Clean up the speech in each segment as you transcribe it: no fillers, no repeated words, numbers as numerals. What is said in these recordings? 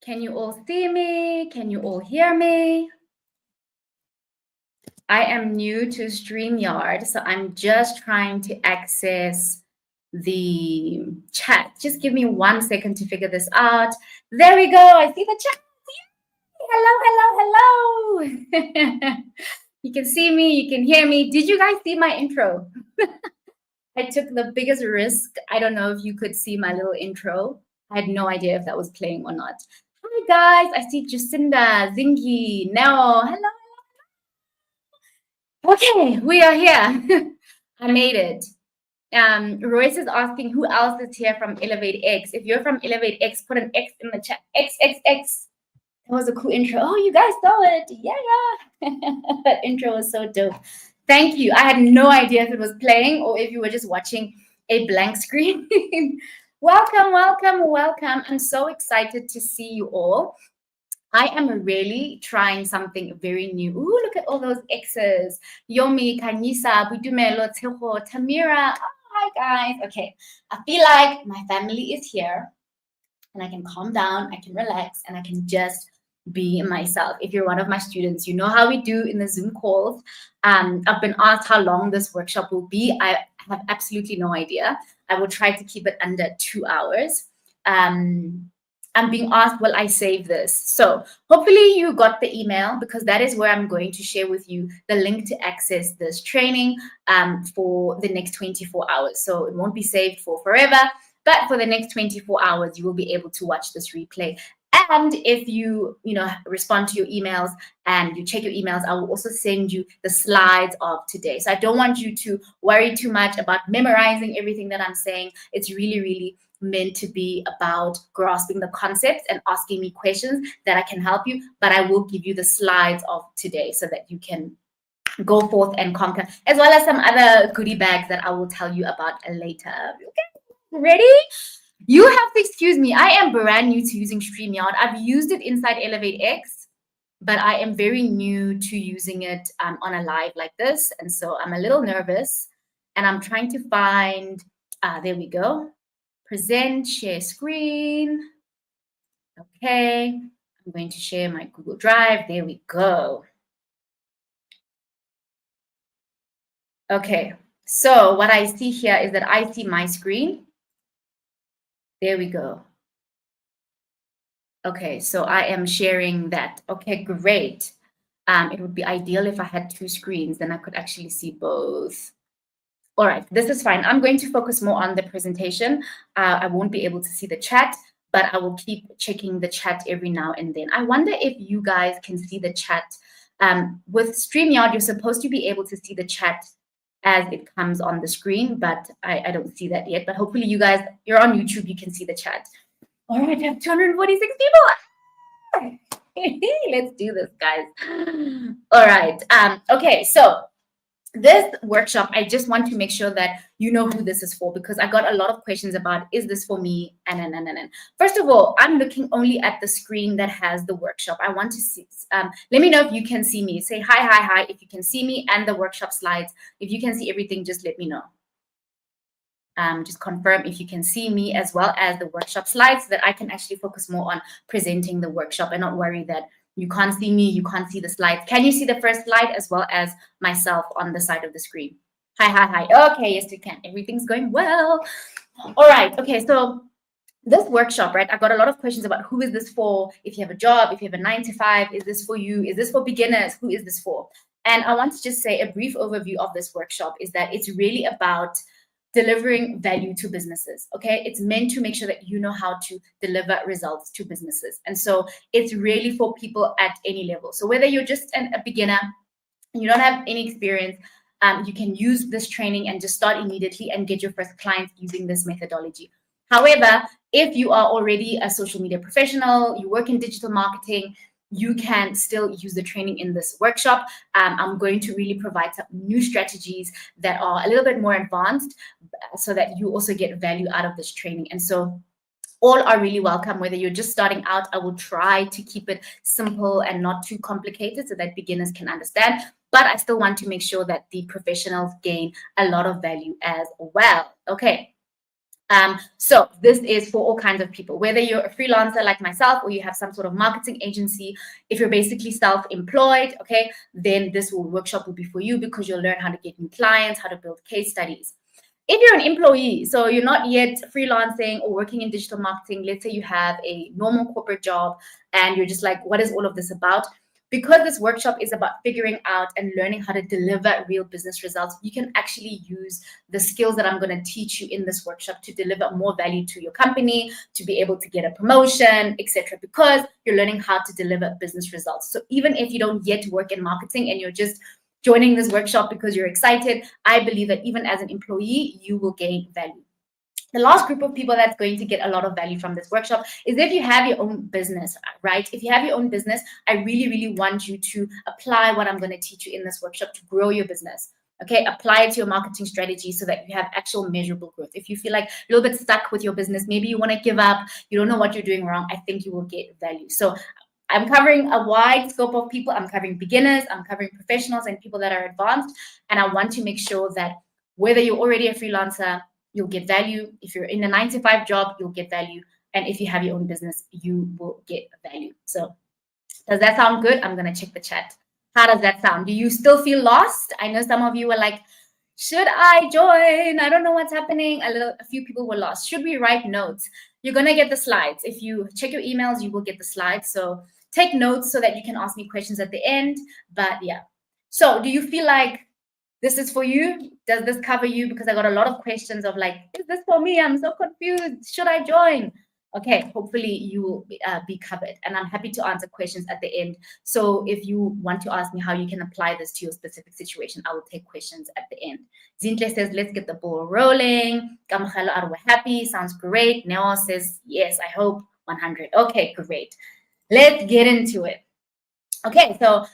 Can you all see me? Can you all hear me? I am new to StreamYard, so I'm just trying to access the chat. Just give me 1 second to figure this out. There we go. I see the chat. Hello, hello, hello. You can see me, you can hear me. Did you guys see my intro? I took the biggest risk. I don't know if you could see my little intro. I had no idea if that was playing or not. Hi guys, I see Jacinda, Zingy, Nell. Hello. Okay, we are here. I made it. Royce is asking who else is here from Elevate X. If you're from Elevate X, put an X in the chat. X, X, X. That was a cool intro. Oh, you guys saw it. Yeah. That intro was so dope. Thank you. I had no idea if it was playing or if you were just watching a blank screen. Welcome, welcome, welcome. I'm so excited to see you all. I am really trying something very new. Ooh, look at all those X's. Yomi, Kanisa, Budumelo, Teho, Tamira. Oh, hi, guys. Okay, I feel like my family is here and I can calm down, I can relax, and I can just be myself. If you're one of my students, you know how we do in the Zoom calls. I've been asked how long this workshop will be. I have absolutely no idea. I will try to keep it under 2 hours. I'm being asked, will I save this? So hopefully you got the email because that is where I'm going to share with you the link to access this training for the next 24 hours. So it won't be saved for forever, but for the next 24 hours, you will be able to watch this replay. And if you respond to your emails and you check your emails, I will also send you the slides of today. So I don't want you to worry too much about memorizing everything that I'm saying. It's really, really meant to be about grasping the concepts and asking me questions that I can help you, but I will give you the slides of today so that you can go forth and conquer, as well as some other goodie bags that I will tell you about later. Okay, ready? You have to excuse me. I am brand new to using StreamYard. I've used it inside Elevate X, but I am very new to using it on a live like this. And so I'm a little nervous and I'm trying to find, there we go. Present, share screen. Okay, I'm going to share my Google Drive. There we go. Okay, so what I see here is that I see my screen. There we go. Okay, so I am sharing that. Okay, great. It would be ideal if I had 2 screens, then I could actually see both. All right, this is fine. I'm going to focus more on the presentation. I won't be able to see the chat, but I will keep checking the chat every now and then. I wonder if you guys can see the chat. With StreamYard, you're supposed to be able to see the chat as it comes on the screen, but I don't see that yet. But hopefully you guys, you're on YouTube, you can see the chat. All right, I have 246 people. Let's do this, guys. All right. Okay, so this workshop, I just want to make sure that you know who this is for, because I got a lot of questions about, is this for me? And first of all, I'm looking only at the screen that has the workshop. I want to see, let me know if you can see me. Say hi, hi, hi, if you can see me and the workshop slides. If you can see everything, just let me know. Just confirm if you can see me as well as the workshop slides so that I can actually focus more on presenting the workshop and not worry that you can't see me, you can't see the slides. Can you see the first slide as well as myself on the side of the screen? Hi, hi, hi. Okay, yes, you can. Everything's going well. All right. Okay, so this workshop, right? I got a lot of questions about who is this for? If you have a job, if you have a 9 to 5, is this for you? Is this for beginners? Who is this for? And I want to just say a brief overview of this workshop is that it's really about delivering value to businesses. Okay, it's meant to make sure that you know how to deliver results to businesses. And so it's really for people at any level. So whether you're just a beginner and you don't have any experience, you can use this training and just start immediately and get your first clients using this methodology. However, if you are already a social media professional, you work in digital marketing, you can still use the training in this workshop. I'm going to really provide some new strategies that are a little bit more advanced so that you also get value out of this training. And so all are really welcome. Whether you're just starting out, I will try to keep it simple and not too complicated so that beginners can understand. But I still want to make sure that the professionals gain a lot of value as well. Okay. So this is for all kinds of people, whether you're a freelancer like myself or you have some sort of marketing agency. If you're basically self-employed, okay, then this workshop will be for you, because you'll learn how to get new clients, how to build case studies. If you're an employee, so you're not yet freelancing or working in digital marketing, let's say you have a normal corporate job and you're just like, what is all of this about? Because this workshop is about figuring out and learning how to deliver real business results, you can actually use the skills that I'm going to teach you in this workshop to deliver more value to your company, to be able to get a promotion, etc. Because you're learning how to deliver business results. So even if you don't yet work in marketing and you're just joining this workshop because you're excited, I believe that even as an employee, you will gain value. The last group of people that's going to get a lot of value from this workshop is if you have your own business, right? If you have your own business, I really, really want you to apply what I'm going to teach you in this workshop to grow your business. Okay, apply it to your marketing strategy so that you have actual measurable growth. If you feel like a little bit stuck with your business, maybe you want to give up, you don't know what you're doing wrong, I think you will get value. So I'm covering a wide scope of people. I'm covering beginners, I'm covering professionals and people that are advanced. And I want to make sure that whether you're already a freelancer, you'll get value. If you're in a 9-to-5 job, you'll get value. And if you have your own business, you will get value. So does that sound good? I'm going to check the chat. How does that sound? Do you still feel lost? I know some of you were like, should I join? I don't know what's happening. A few people were lost. Should we write notes? You're going to get the slides. If you check your emails, you will get the slides. So take notes so that you can ask me questions at the end. But yeah. So do you feel like this is for you? Does this cover you? Because I got a lot of questions of like, is this for me? I'm so confused. Should I join? Okay, hopefully you will be covered. And I'm happy to answer questions at the end. So if you want to ask me how you can apply this to your specific situation, I will take questions at the end. Zintle says, let's get the ball rolling. Kamkhalo, are we happy? Sounds great. Neo says, yes, I hope 100. Okay, great. Let's get into it. Okay, so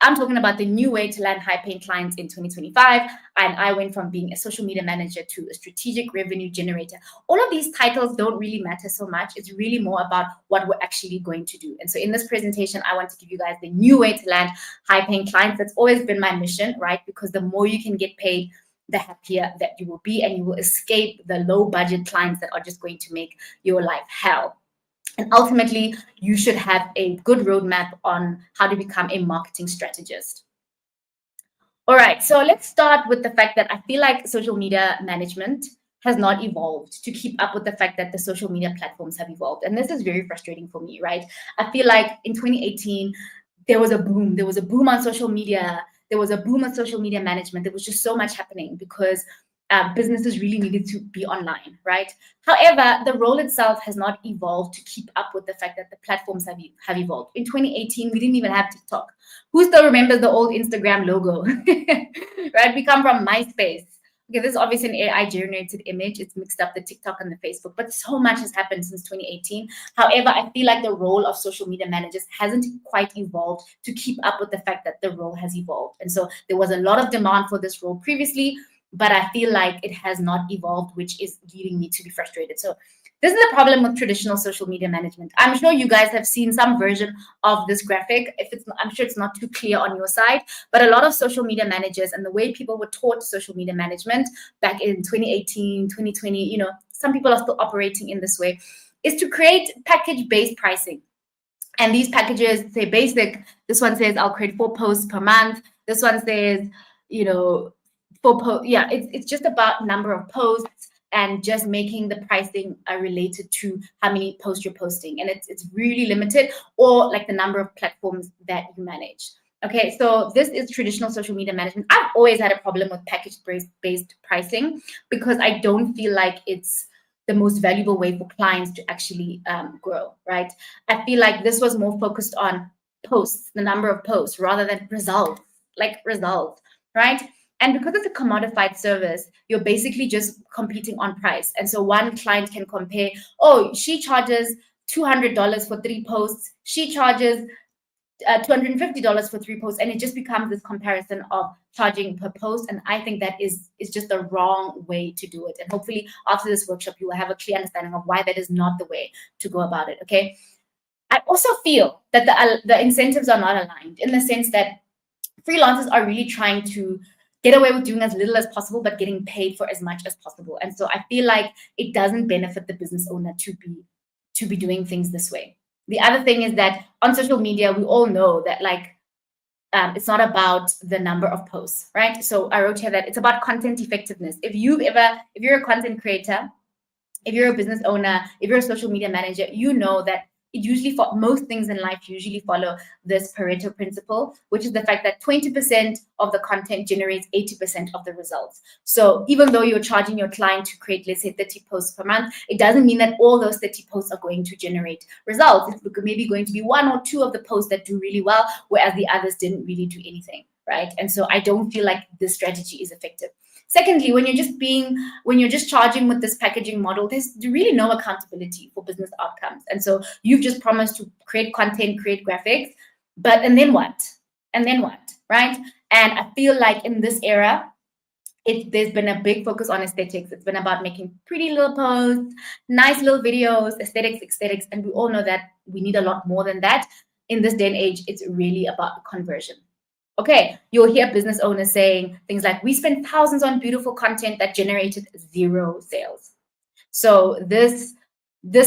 I'm talking about the new way to land high-paying clients in 2025. And I went from being a social media manager to a strategic revenue generator. All of these titles don't really matter so much. It's really more about what we're actually going to do. And so in this presentation, I want to give you guys the new way to land high-paying clients. That's always been my mission, right? Because the more you can get paid, the happier that you will be, and you will escape the low-budget clients that are just going to make your life hell. And ultimately, you should have a good roadmap on how to become a marketing strategist. All right, so let's start with the fact that I feel like social media management has not evolved to keep up with the fact that the social media platforms have evolved. And this is very frustrating for me, right? I feel like in 2018, there was a boom. There was a boom on social media. There was a boom on social media management. There was just so much happening because businesses really needed to be online, right? However, the role itself has not evolved to keep up with the fact that the platforms have evolved. In 2018, we didn't even have TikTok. Who still remembers the old Instagram logo, right? We come from MySpace. Okay, this is obviously an AI-generated image. It's mixed up the TikTok and the Facebook, but so much has happened since 2018. However, I feel like the role of social media managers hasn't quite evolved to keep up with the fact that the role has evolved. And so there was a lot of demand for this role previously, but I feel like it has not evolved, which is leading me to be frustrated. So this is the problem with traditional social media management. I'm sure you guys have seen some version of this graphic. I'm sure it's not too clear on your side, but a lot of social media managers and the way people were taught social media management back in 2018, 2020, some people are still operating in this way, is to create package-based pricing. And these packages say basic. This one says I'll create 4 posts per month. This one says, it's just about number of posts and just making the pricing related to how many posts you're posting. And it's really limited, or like the number of platforms that you manage. Okay, so this is traditional social media management. I've always had a problem with package-based pricing because I don't feel like it's the most valuable way for clients to actually grow, right? I feel like this was more focused on posts, the number of posts, rather than results, right? And because it's a commodified service, you're basically just competing on price. And so one client can compare, oh, she charges $200 for 3 posts. She charges $250 for 3 posts. And it just becomes this comparison of charging per post. And I think that is just the wrong way to do it. And hopefully after this workshop, you will have a clear understanding of why that is not the way to go about it, okay? I also feel that the incentives are not aligned in the sense that freelancers are really trying to get away with doing as little as possible, but getting paid for as much as possible. And so I feel like it doesn't benefit the business owner to be doing things this way. The other thing is that on social media, we all know that like it's not about the number of posts, right? So I wrote here that it's about content effectiveness. If you're a content creator, if you're a business owner, if you're a social media manager, you know that it usually, for most things in life, usually follow this Pareto principle, which is the fact that 20% of the content generates 80% of the results. So even though you're charging your client to create, let's say, 30 posts per month, it doesn't mean that all those 30 posts are going to generate results. It's maybe going to be one or two of the posts that do really well, whereas the others didn't really do anything, right? And so I don't feel like this strategy is effective. Secondly, when you're just charging with this packaging model, there's really no accountability for business outcomes. And so you've just promised to create content, create graphics, and then what? And then what, right? And I feel like in this era, there's been a big focus on aesthetics. It's been about making pretty little posts, nice little videos, aesthetics, and we all know that we need a lot more than that. In this day and age, it's really about the conversion. Okay, you'll hear business owners saying things like, we spent thousands on beautiful content that generated 0 sales. So this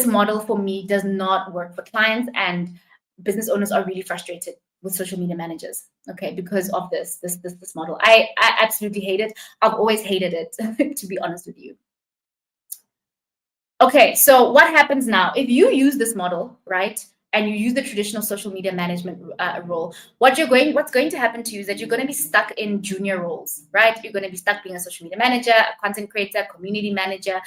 model for me does not work for clients, and business owners are really frustrated with social media managers, okay, because of this model. I absolutely hate it. I've always hated it, to be honest with you. Okay, so what happens now? If you use this model, right, and you use the traditional social media management role, what's going to happen to you is that you're going to be stuck in junior roles, right? You're going to be stuck being a social media manager, a content creator, community manager,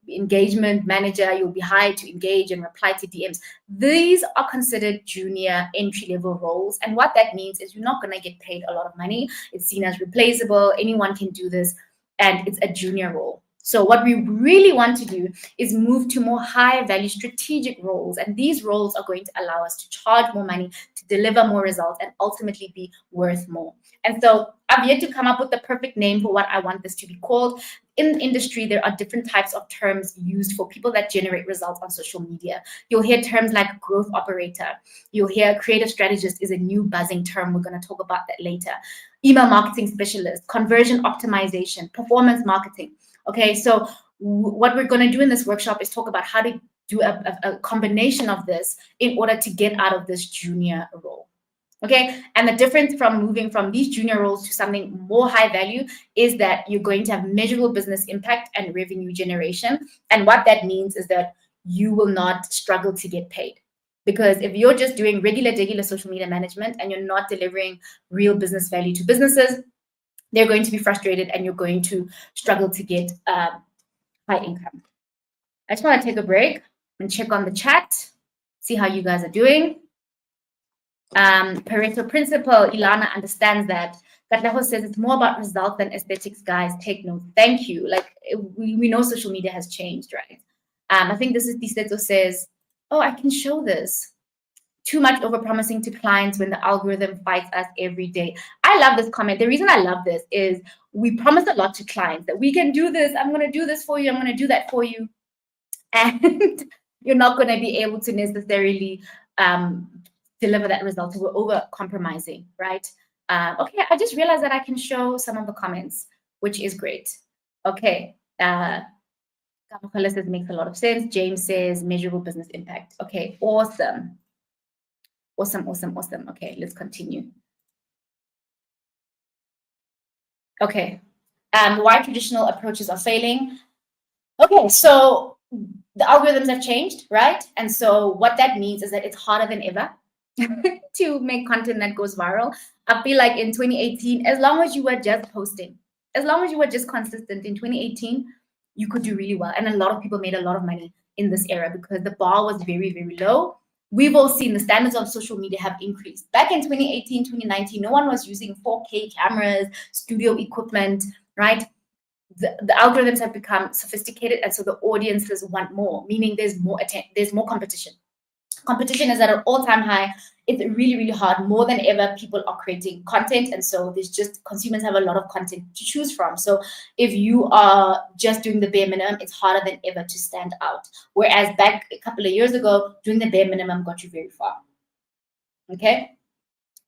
engagement manager. You'll be hired to engage and reply to DMs. These are considered junior entry-level roles. And what that means is you're not going to get paid a lot of money. It's seen as replaceable. Anyone can do this. And it's a junior role. So what we really want to do is move to more high value strategic roles. And these roles are going to allow us to charge more money, to deliver more results, and ultimately be worth more. And so I've yet to come up with the perfect name for what I want this to be called. In the industry, there are different types of terms used for people that generate results on social media. You'll hear terms like growth operator. You'll hear creative strategist is a new buzzing term. We're going to talk about that later. Email marketing specialist, conversion optimization, performance marketing. Okay, so what we're going to do in this workshop is talk about how to do a combination of this in order to get out of this junior role. Okay, and the difference from moving from these junior roles to something more high value is that you're going to have measurable business impact and revenue generation. And what that means is that you will not struggle to get paid. Because if you're just doing regular social media management and you're not delivering real business value to businesses, they're going to be frustrated and you're going to struggle to get high income. I just want to take a break and check on the chat, see how you guys are doing. Pareto principle, Ilana understands that. Katlaho says it's more about results than aesthetics, guys. Take note. Thank you. Like we know social media has changed, right? I think this is Tiseto says, oh, I can show this. Too much overpromising to clients when the algorithm fights us every day. I love this comment. The reason I love this is we promise a lot to clients that we can do this. I'm going to do this for you. I'm going to do that for you. And you're not going to be able to necessarily deliver that result. So we're over compromising, right? Okay, I just realized that I can show some of the comments, which is great. Okay. Kamakala says makes a lot of sense. James says measurable business impact. Okay, awesome. Awesome. Okay, let's continue. Okay, why traditional approaches are failing. Okay, so the algorithms have changed, right? And so what that means is that it's harder than ever to make content that goes viral. I feel like in 2018, as long as you were just posting, as long as you were just consistent in 2018, you could do really well. And a lot of people made a lot of money in this era because the bar was very, very low. We've all seen the standards of social media have increased. Back in 2018, 2019, no one was using 4K cameras, studio equipment, right? The algorithms have become sophisticated, and so the audiences want more, meaning there's more competition. Competition is at an all-time high. It's really, really hard. More than ever, people are creating content, and so there's just consumers have a lot of content to choose from. So if you are just doing the bare minimum, it's harder than ever to stand out. Whereas back a couple of years ago, doing the bare minimum got you very far. Okay,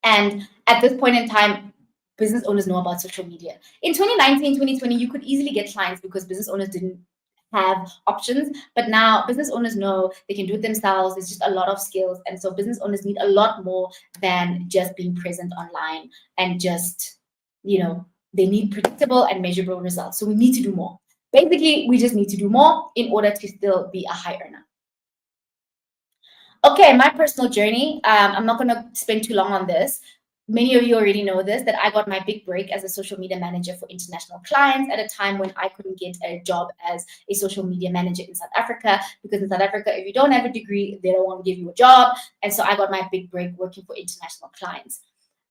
and at this point in time, business owners know about social media. In 2019, 2020, you could easily get clients because business owners didn't have options. But now business owners know they can do it themselves. There's just a lot of skills. And so business owners need a lot more than just being present online and just, they need predictable and measurable results. So we need to do more. Basically, we just need to do more in order to still be a high earner. Okay, my personal journey. I'm not going to spend too long on this. Many of you already know this, that I got my big break as a social media manager for international clients at a time when I couldn't get a job as a social media manager in South Africa, because in South Africa, if you don't have a degree, they don't want to give you a job. And so I got my big break working for international clients.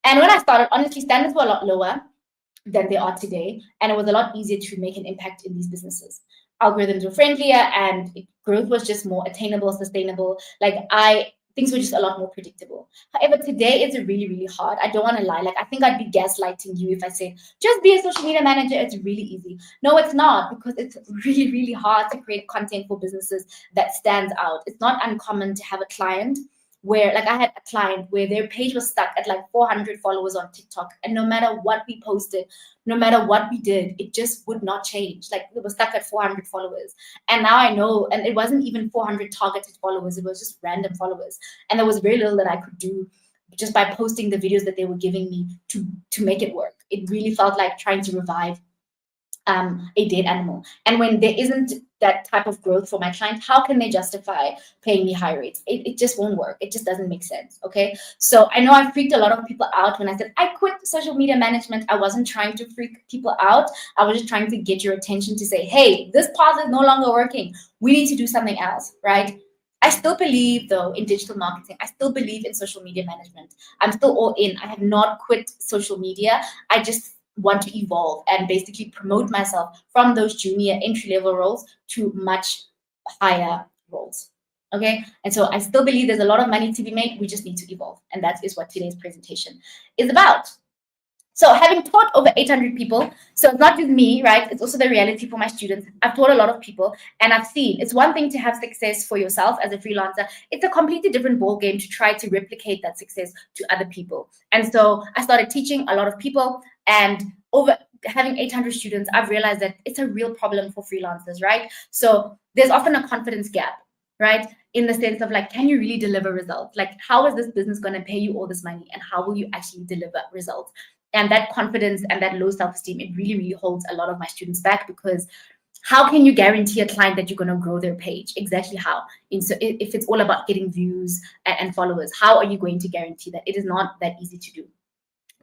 And when I started, honestly, standards were a lot lower than they are today. And it was a lot easier to make an impact in these businesses. Algorithms were friendlier and growth was just more attainable, sustainable. Things were just a lot more predictable. However, today it's really, really hard. I don't want to lie. I think I'd be gaslighting you if I said, just be a social media manager. It's really easy. No, it's not, because it's really, really hard to create content for businesses that stands out. It's not uncommon to have a client where, I had a client where their page was stuck at 400 followers on TikTok. And no matter what we posted, no matter what we did, it just would not change. It was stuck at 400 followers. And now I know, and it wasn't even 400 targeted followers. It was just random followers. And there was very little that I could do just by posting the videos that they were giving me to make it work. It really felt like trying to revive a dead animal. And when there isn't that type of growth for my client, how can they justify paying me high rates? It just won't work. It just doesn't make sense. Okay. So I know I freaked a lot of people out when I said I quit social media management. I wasn't trying to freak people out. I was just trying to get your attention to say, hey, this path is no longer working. We need to do something else, right? I still believe, though, in digital marketing. I still believe in social media management. I'm still all in. I have not quit social media. I just want to evolve and basically promote myself from those junior entry-level roles to much higher roles. Okay. And so I still believe there's a lot of money to be made. We just need to evolve. And that is what today's presentation is about. So having taught over 800 people, so it's not just me, right? It's also the reality for my students. I've taught a lot of people, and I've seen it's one thing to have success for yourself as a freelancer. It's a completely different ballgame to try to replicate that success to other people. And so I started teaching a lot of people, and over having 800 students, I've realized that it's a real problem for freelancers, right? So there's often a confidence gap, right? In the sense of can you really deliver results? How is this business going to pay you all this money, and how will you actually deliver results? And that confidence and that low self-esteem, it really, really holds a lot of my students back, because how can you guarantee a client that you're going to grow their page? Exactly how? So if it's all about getting views and followers, how are you going to guarantee that? It is not that easy to do.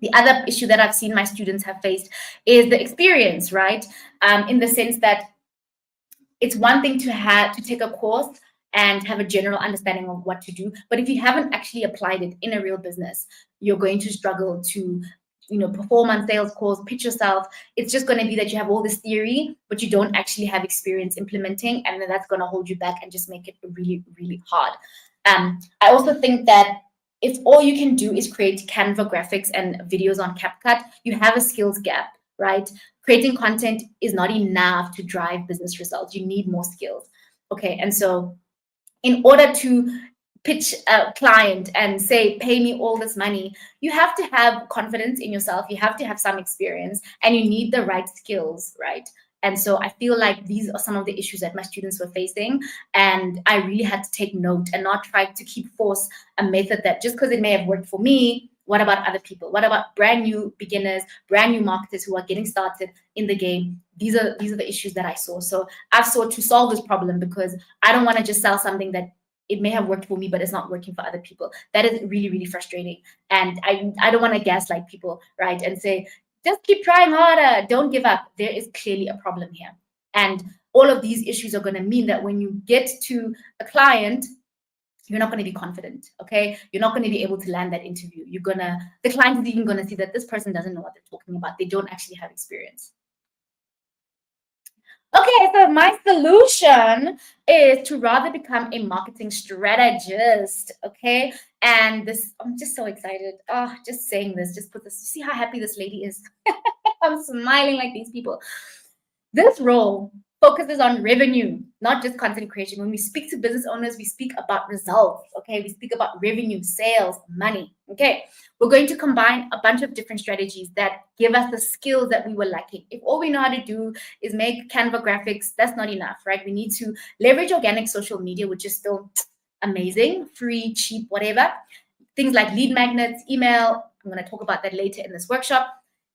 The other issue that I've seen my students have faced is the experience, right? In the sense that it's one thing to take a course and have a general understanding of what to do. But if you haven't actually applied it in a real business, you're going to struggle to perform on sales calls, pitch yourself. It's just going to be that you have all this theory, but you don't actually have experience implementing. And then that's going to hold you back and just make it really, really hard. I also think that if all you can do is create Canva graphics and videos on CapCut, you have a skills gap, right? Creating content is not enough to drive business results. You need more skills. Okay. And so in order to pitch a client and say, pay me all this money, you have to have confidence in yourself. You have to have some experience, and you need the right skills, right? And so I feel like these are some of the issues that my students were facing. And I really had to take note and not try to keep force a method that just because it may have worked for me, what about other people? What about brand new beginners, brand new marketers who are getting started in the game? These are the issues that I saw. So I've sought to solve this problem, because I don't want to just sell something that it may have worked for me, but it's not working for other people. That is really, really frustrating. And I don't want to gaslight people, right? And say, just keep trying harder. Don't give up. There is clearly a problem here. And all of these issues are going to mean that when you get to a client, you're not going to be confident, okay? You're not going to be able to land that interview. The client is even going to see that this person doesn't know what they're talking about. They don't actually have experience. Okay, so my solution is to rather become a marketing strategist, okay? And this, I'm just so excited. Oh, just saying this, just put this, see how happy this lady is. I'm smiling like these people. This role focuses on revenue, not just content creation. When we speak to business owners, we speak about results, okay? We speak about revenue, sales, money, okay? We're going to combine a bunch of different strategies that give us the skills that we were lacking. If all we know how to do is make Canva graphics, that's not enough, right? We need to leverage organic social media, which is still amazing, free, cheap, whatever. Things like lead magnets, email. I'm going to talk about that later in this workshop.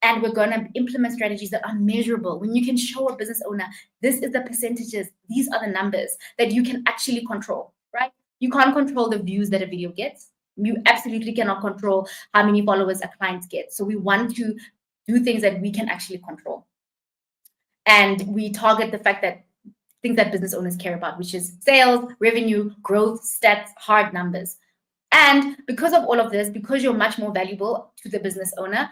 And we're going to implement strategies that are measurable. When you can show a business owner, this is the percentages, these are the numbers that you can actually control, right? You can't control the views that a video gets. You absolutely cannot control how many followers a client gets. So we want to do things that we can actually control. And we target the fact that things that business owners care about, which is sales, revenue, growth, stats, hard numbers. And because of all of this, because you're much more valuable to the business owner,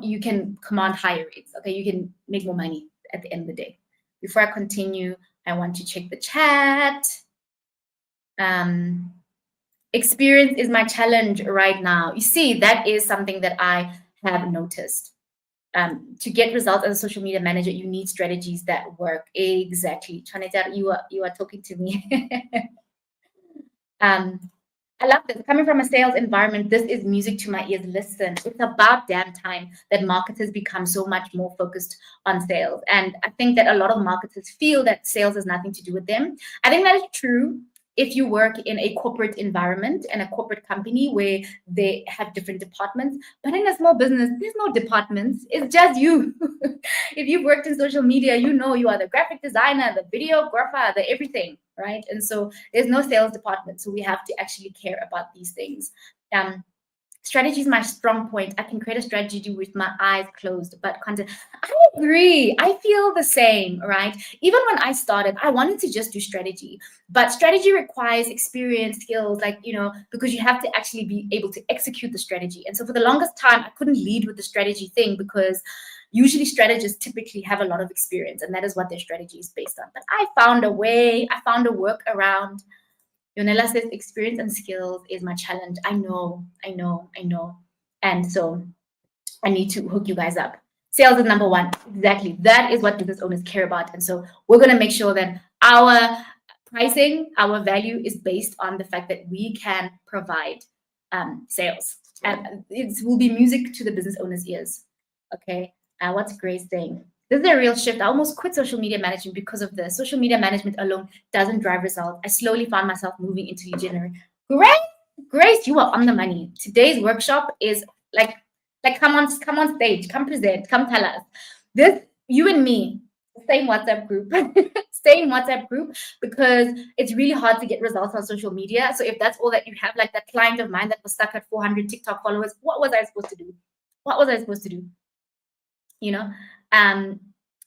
you can command higher rates. Okay, you can make more money at the end of the day. Before I continue, I want to check the chat. Experience is my challenge right now. You see, that is something that I have noticed. To get results as a social media manager, you need strategies that work. Exactly. Chaneta, you are talking to me. I love this. Coming from a sales environment, this is music to my ears. Listen, it's about damn time that marketers become so much more focused on sales. And I think that a lot of marketers feel that sales has nothing to do with them. I think that is true if you work in a corporate environment and a corporate company where they have different departments. But in a small business, there's no departments. It's just you. If you've worked in social media, you know you are the graphic designer, the videographer, the everything, right? And so there's no sales department. So we have to actually care about these things. Strategy is my strong point. I can create a strategy with my eyes closed, but content. I agree. I feel the same, right? Even when I started, I wanted to just do strategy, but strategy requires experience, skills, because you have to actually be able to execute the strategy. And so for the longest time, I couldn't lead with the strategy thing because usually strategists typically have a lot of experience, and that is what their strategy is based on. But I found a way, I found a workaround. Yonela says experience and skills is my challenge. I know. And so I need to hook you guys up. Sales is number one. Exactly. That is what business owners care about. And so we're going to make sure that our pricing, our value is based on the fact that we can provide sales. And it will be music to the business owner's ears. Okay. What's Grace saying? This is a real shift. I almost quit social media management because of this. Social media management alone doesn't drive results. I slowly found myself moving into lead generation. Grace, you are on the money. Today's workshop is like come on stage, come present, come tell us. This, you and me, same WhatsApp group, because it's really hard to get results on social media. So if that's all that you have, like that client of mine that was stuck at 400 TikTok followers, what was I supposed to do?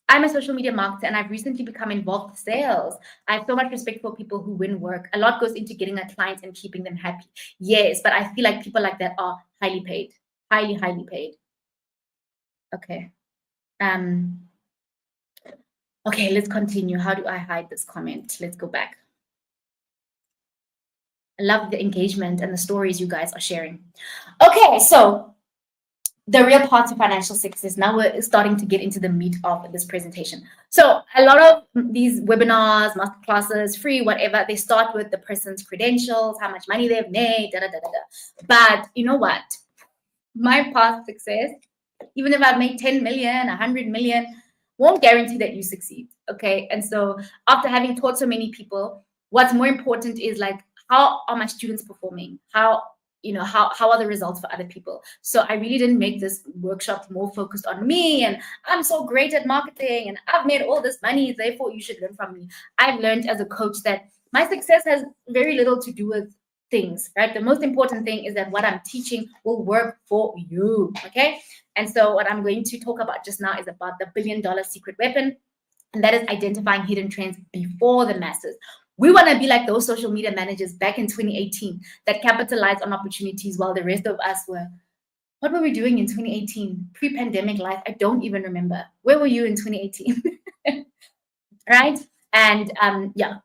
I'm a social media marketer and I've recently become involved with sales. I have so much respect for people who win work. A lot goes into getting a client and keeping them happy. Yes, but I feel like people like that are highly paid, highly paid. Okay. Okay, let's continue. How do I hide this comment? Let's go back. I love the engagement and the stories you guys are sharing. Okay, so the real part of financial success. Now we're starting to get into the meat of this presentation. So a lot of these webinars, masterclasses, free, whatever, they start with the person's credentials, how much money they've made, But you know what? My past success, even if I've made 10 million, 100 million, won't guarantee that you succeed, okay? And so after having taught so many people, what's more important is how are my students performing? How are the results for other people? So I really didn't make this workshop more focused on me and I'm so great at marketing and I've made all this money, therefore you should learn from me. I've learned as a coach that my success has very little to do with things, right? The most important thing is that what I'm teaching will work for you, okay? And so what I'm going to talk about just now is about the $1 billion secret weapon, and that is identifying hidden trends before the masses. We want to be like those social media managers back in 2018 that capitalized on opportunities while the rest of us were, what were we doing in 2018? Pre-pandemic life, I don't even remember. Where were you in 2018? Right? And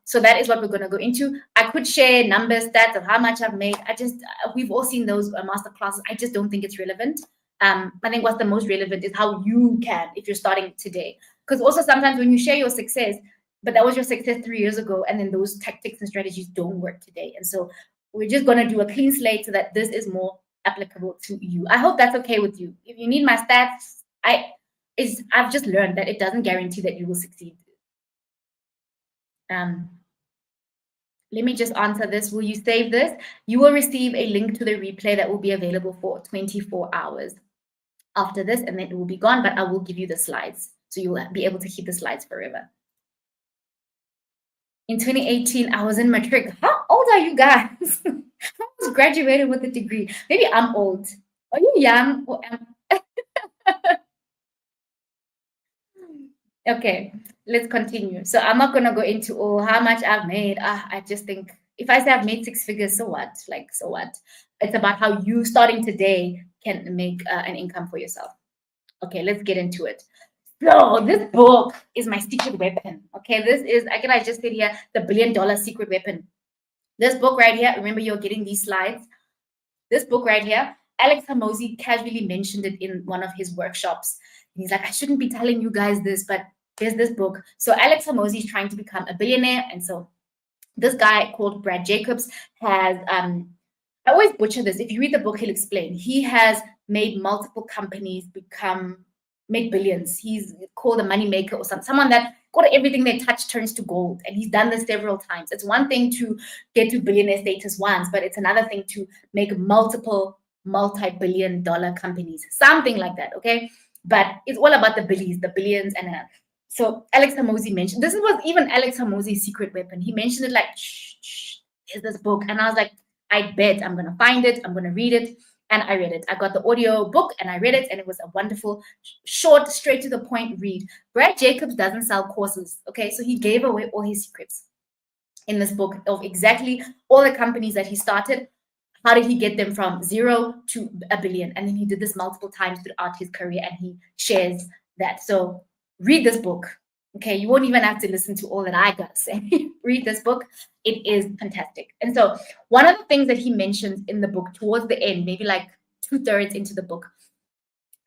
so that is what we're going to go into. I could share numbers, stats of how much I've made. We've all seen those master classes. I just don't think it's relevant. I think what's the most relevant is how you can, if you're starting today. Because also sometimes when you share your success, but that was your success 3 years ago, and then those tactics and strategies don't work today. And so we're just going to do a clean slate so that this is more applicable to you. I hope that's okay with you. If you need my stats, I've just learned that it doesn't guarantee that you will succeed. Let me just answer this. Will you save this? You will receive a link to the replay that will be available for 24 hours after this, and then it will be gone, but I will give you the slides. So you will be able to keep the slides forever. In 2018, I was in matric. How old are you guys? I was graduated with a degree. Maybe I'm old. Are you young? Or Okay, let's continue. So I'm not going to go into how much I've made. I just think if I say I've made 6 figures, so what? Like, so what? It's about how you starting today can make an income for yourself. Okay, let's get into it. So this book is my secret weapon. Okay, this is, again, I just said here, the $1 billion secret weapon. This book right here, remember you're getting these slides. This book right here, Alex Hormozi casually mentioned it in one of his workshops. And he's like, I shouldn't be telling you guys this, but there's this book. So Alex Hormozi is trying to become a billionaire. And so this guy called Brad Jacobs has, I always butcher this. If you read the book, he'll explain. He has made multiple companies make billions. He's called a money maker or someone that got everything they touch turns to gold. And he's done this several times. It's one thing to get to billionaire status once, but it's another thing to make multiple multi-billion-dollar companies, something like that, okay? But it's all about the billions, and so Alex Hormozi mentioned, this was even Alex Hormozi's secret weapon. He mentioned it like, shh, here's this book. And I was like, I bet I'm going to find it. I'm going to read it. And I read it. I got the audio book and I read it, and it was a wonderful, short, straight to the point read. Brad Jacobs doesn't sell courses, okay? So he gave away all his secrets in this book of exactly all the companies that he started. How did he get them from 0 to $1 billion? And then he did this multiple times throughout his career, and he shares that. So read this book, okay? You won't even have to listen to all that I got to say. Read this book. It is fantastic. And so one of the things that he mentions in the book towards the end, maybe like 2/3 into the book,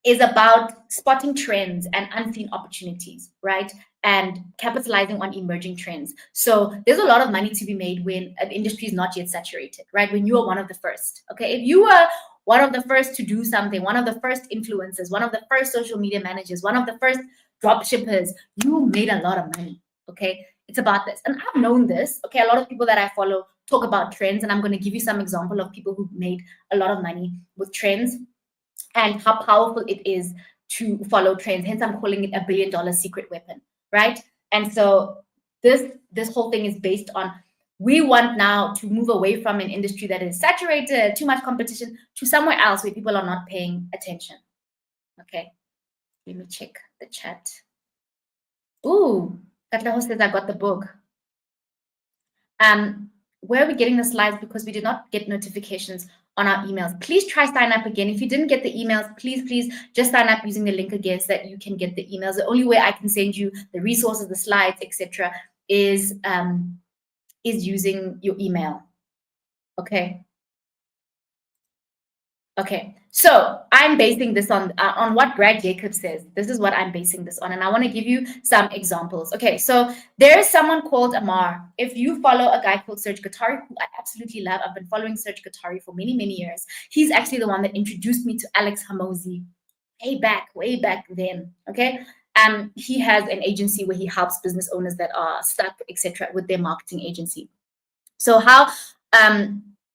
is about spotting trends and unseen opportunities, right? And capitalizing on emerging trends. So there's a lot of money to be made when an industry is not yet saturated, right? When you are one of the first, okay? If you are one of the first to do something, one of the first influencers, one of the first social media managers, one of the first drop shippers, you made a lot of money, okay? It's about this. And I've known this, okay? A lot of people that I follow talk about trends, and I'm going to give you some example of people who made a lot of money with trends and how powerful it is to follow trends. Hence, I'm calling it a $1 billion secret weapon, right? And so this whole thing is based on, we want now to move away from an industry that is saturated, too much competition, to somewhere else where people are not paying attention. Okay, let me check the chat. Ooh, Katlaho says I got the book. Where are we getting the slides? Because we did not get notifications on our emails. Please try sign up again. If you didn't get the emails, please just sign up using the link again so that you can get the emails. The only way I can send you the resources, the slides, etc., is using your email. Okay. Okay, so I'm basing this on what Brad Jacobs says. This is what I'm basing this on, and I want to give you some examples. Okay, so there is someone called Amar. If you follow a guy called Serge Guattari, who I absolutely love, I've been following Serge Guattari for many years. He's actually the one that introduced me to Alex Hormozi way back then. Okay, he has an agency where he helps business owners that are stuck, etc., with their marketing agency. So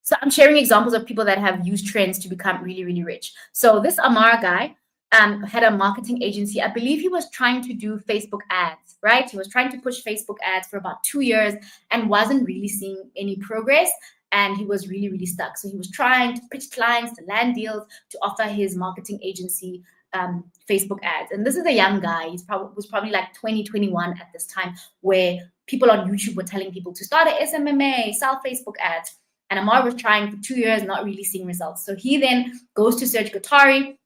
so I'm sharing examples of people that have used trends to become really rich. So this Amara guy had a marketing agency. I believe he was trying to do Facebook ads, right? He was trying to push Facebook ads for about 2 years and wasn't really seeing any progress. And he was really stuck. So he was trying to pitch clients, to land deals, to offer his marketing agency Facebook ads. And this is a young guy. He was probably like 21 at this time, where people on YouTube were telling people to start an SMMA, sell Facebook ads. And Amar was trying for 2 years, not really seeing results. So he then goes to Serge Guattari,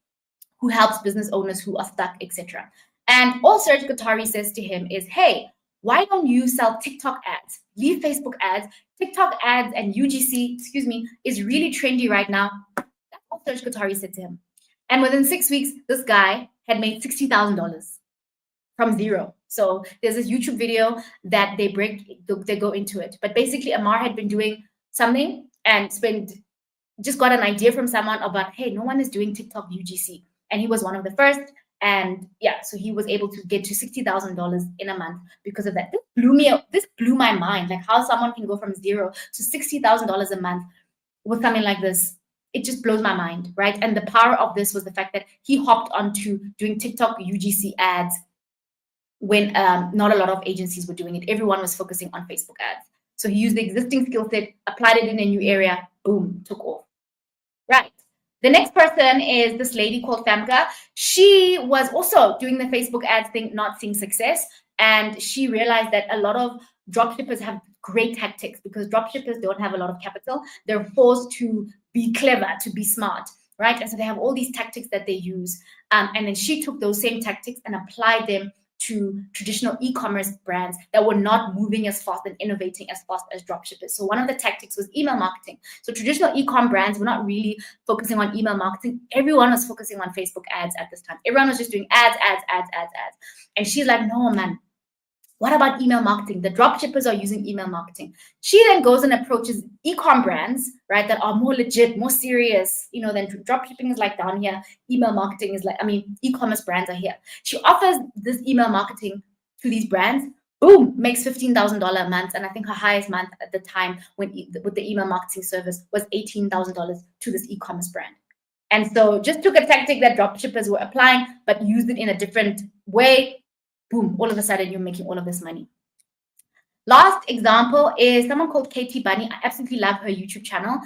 who helps business owners who are stuck, etc. And all Serge Guattari says to him is, hey, why don't you sell TikTok ads? Leave Facebook ads. TikTok ads and UGC, is really trendy right now. That's what Serge Guattari said to him. And within 6 weeks, this guy had made $60,000 from zero. So there's this YouTube video that they go into it. But basically, Amar had been doing something and just got an idea from someone about, hey, no one is doing TikTok UGC. And he was one of the first. And yeah, so he was able to get to $60,000 in a month because of that. This blew my mind, like how someone can go from zero to $60,000 a month with something like this. It just blows my mind, right? And the power of this was the fact that he hopped onto doing TikTok UGC ads when not a lot of agencies were doing it. Everyone was focusing on Facebook ads. So he used the existing skill set, applied it in a new area, boom, took off. Right. The next person is this lady called Famka. She was also doing the Facebook ads thing, not seeing success. And she realized that a lot of dropshippers have great tactics because dropshippers don't have a lot of capital. They're forced to be clever, to be smart, right? And so they have all these tactics that they use. And then she took those same tactics and applied them to traditional e-commerce brands that were not moving as fast and innovating as fast as dropshippers. So one of the tactics was email marketing. So traditional e-com brands were not really focusing on email marketing. Everyone was focusing on Facebook ads at this time. Everyone was just doing ads. And she's like, no, man, what about email marketing? The dropshippers are using email marketing. She then goes and approaches e-com brands, right, that are more legit, more serious, than dropshipping is like down here. Email marketing is like, e-commerce brands are here. She offers this email marketing to these brands, boom, makes $15,000 a month. And I think her highest month at the time with the email marketing service was $18,000 to this e-commerce brand. And so just took a tactic that dropshippers were applying, but used it in a different way. Boom, all of a sudden you're making all of this money. Last example is someone called Katie Bunny. I absolutely love her YouTube channel.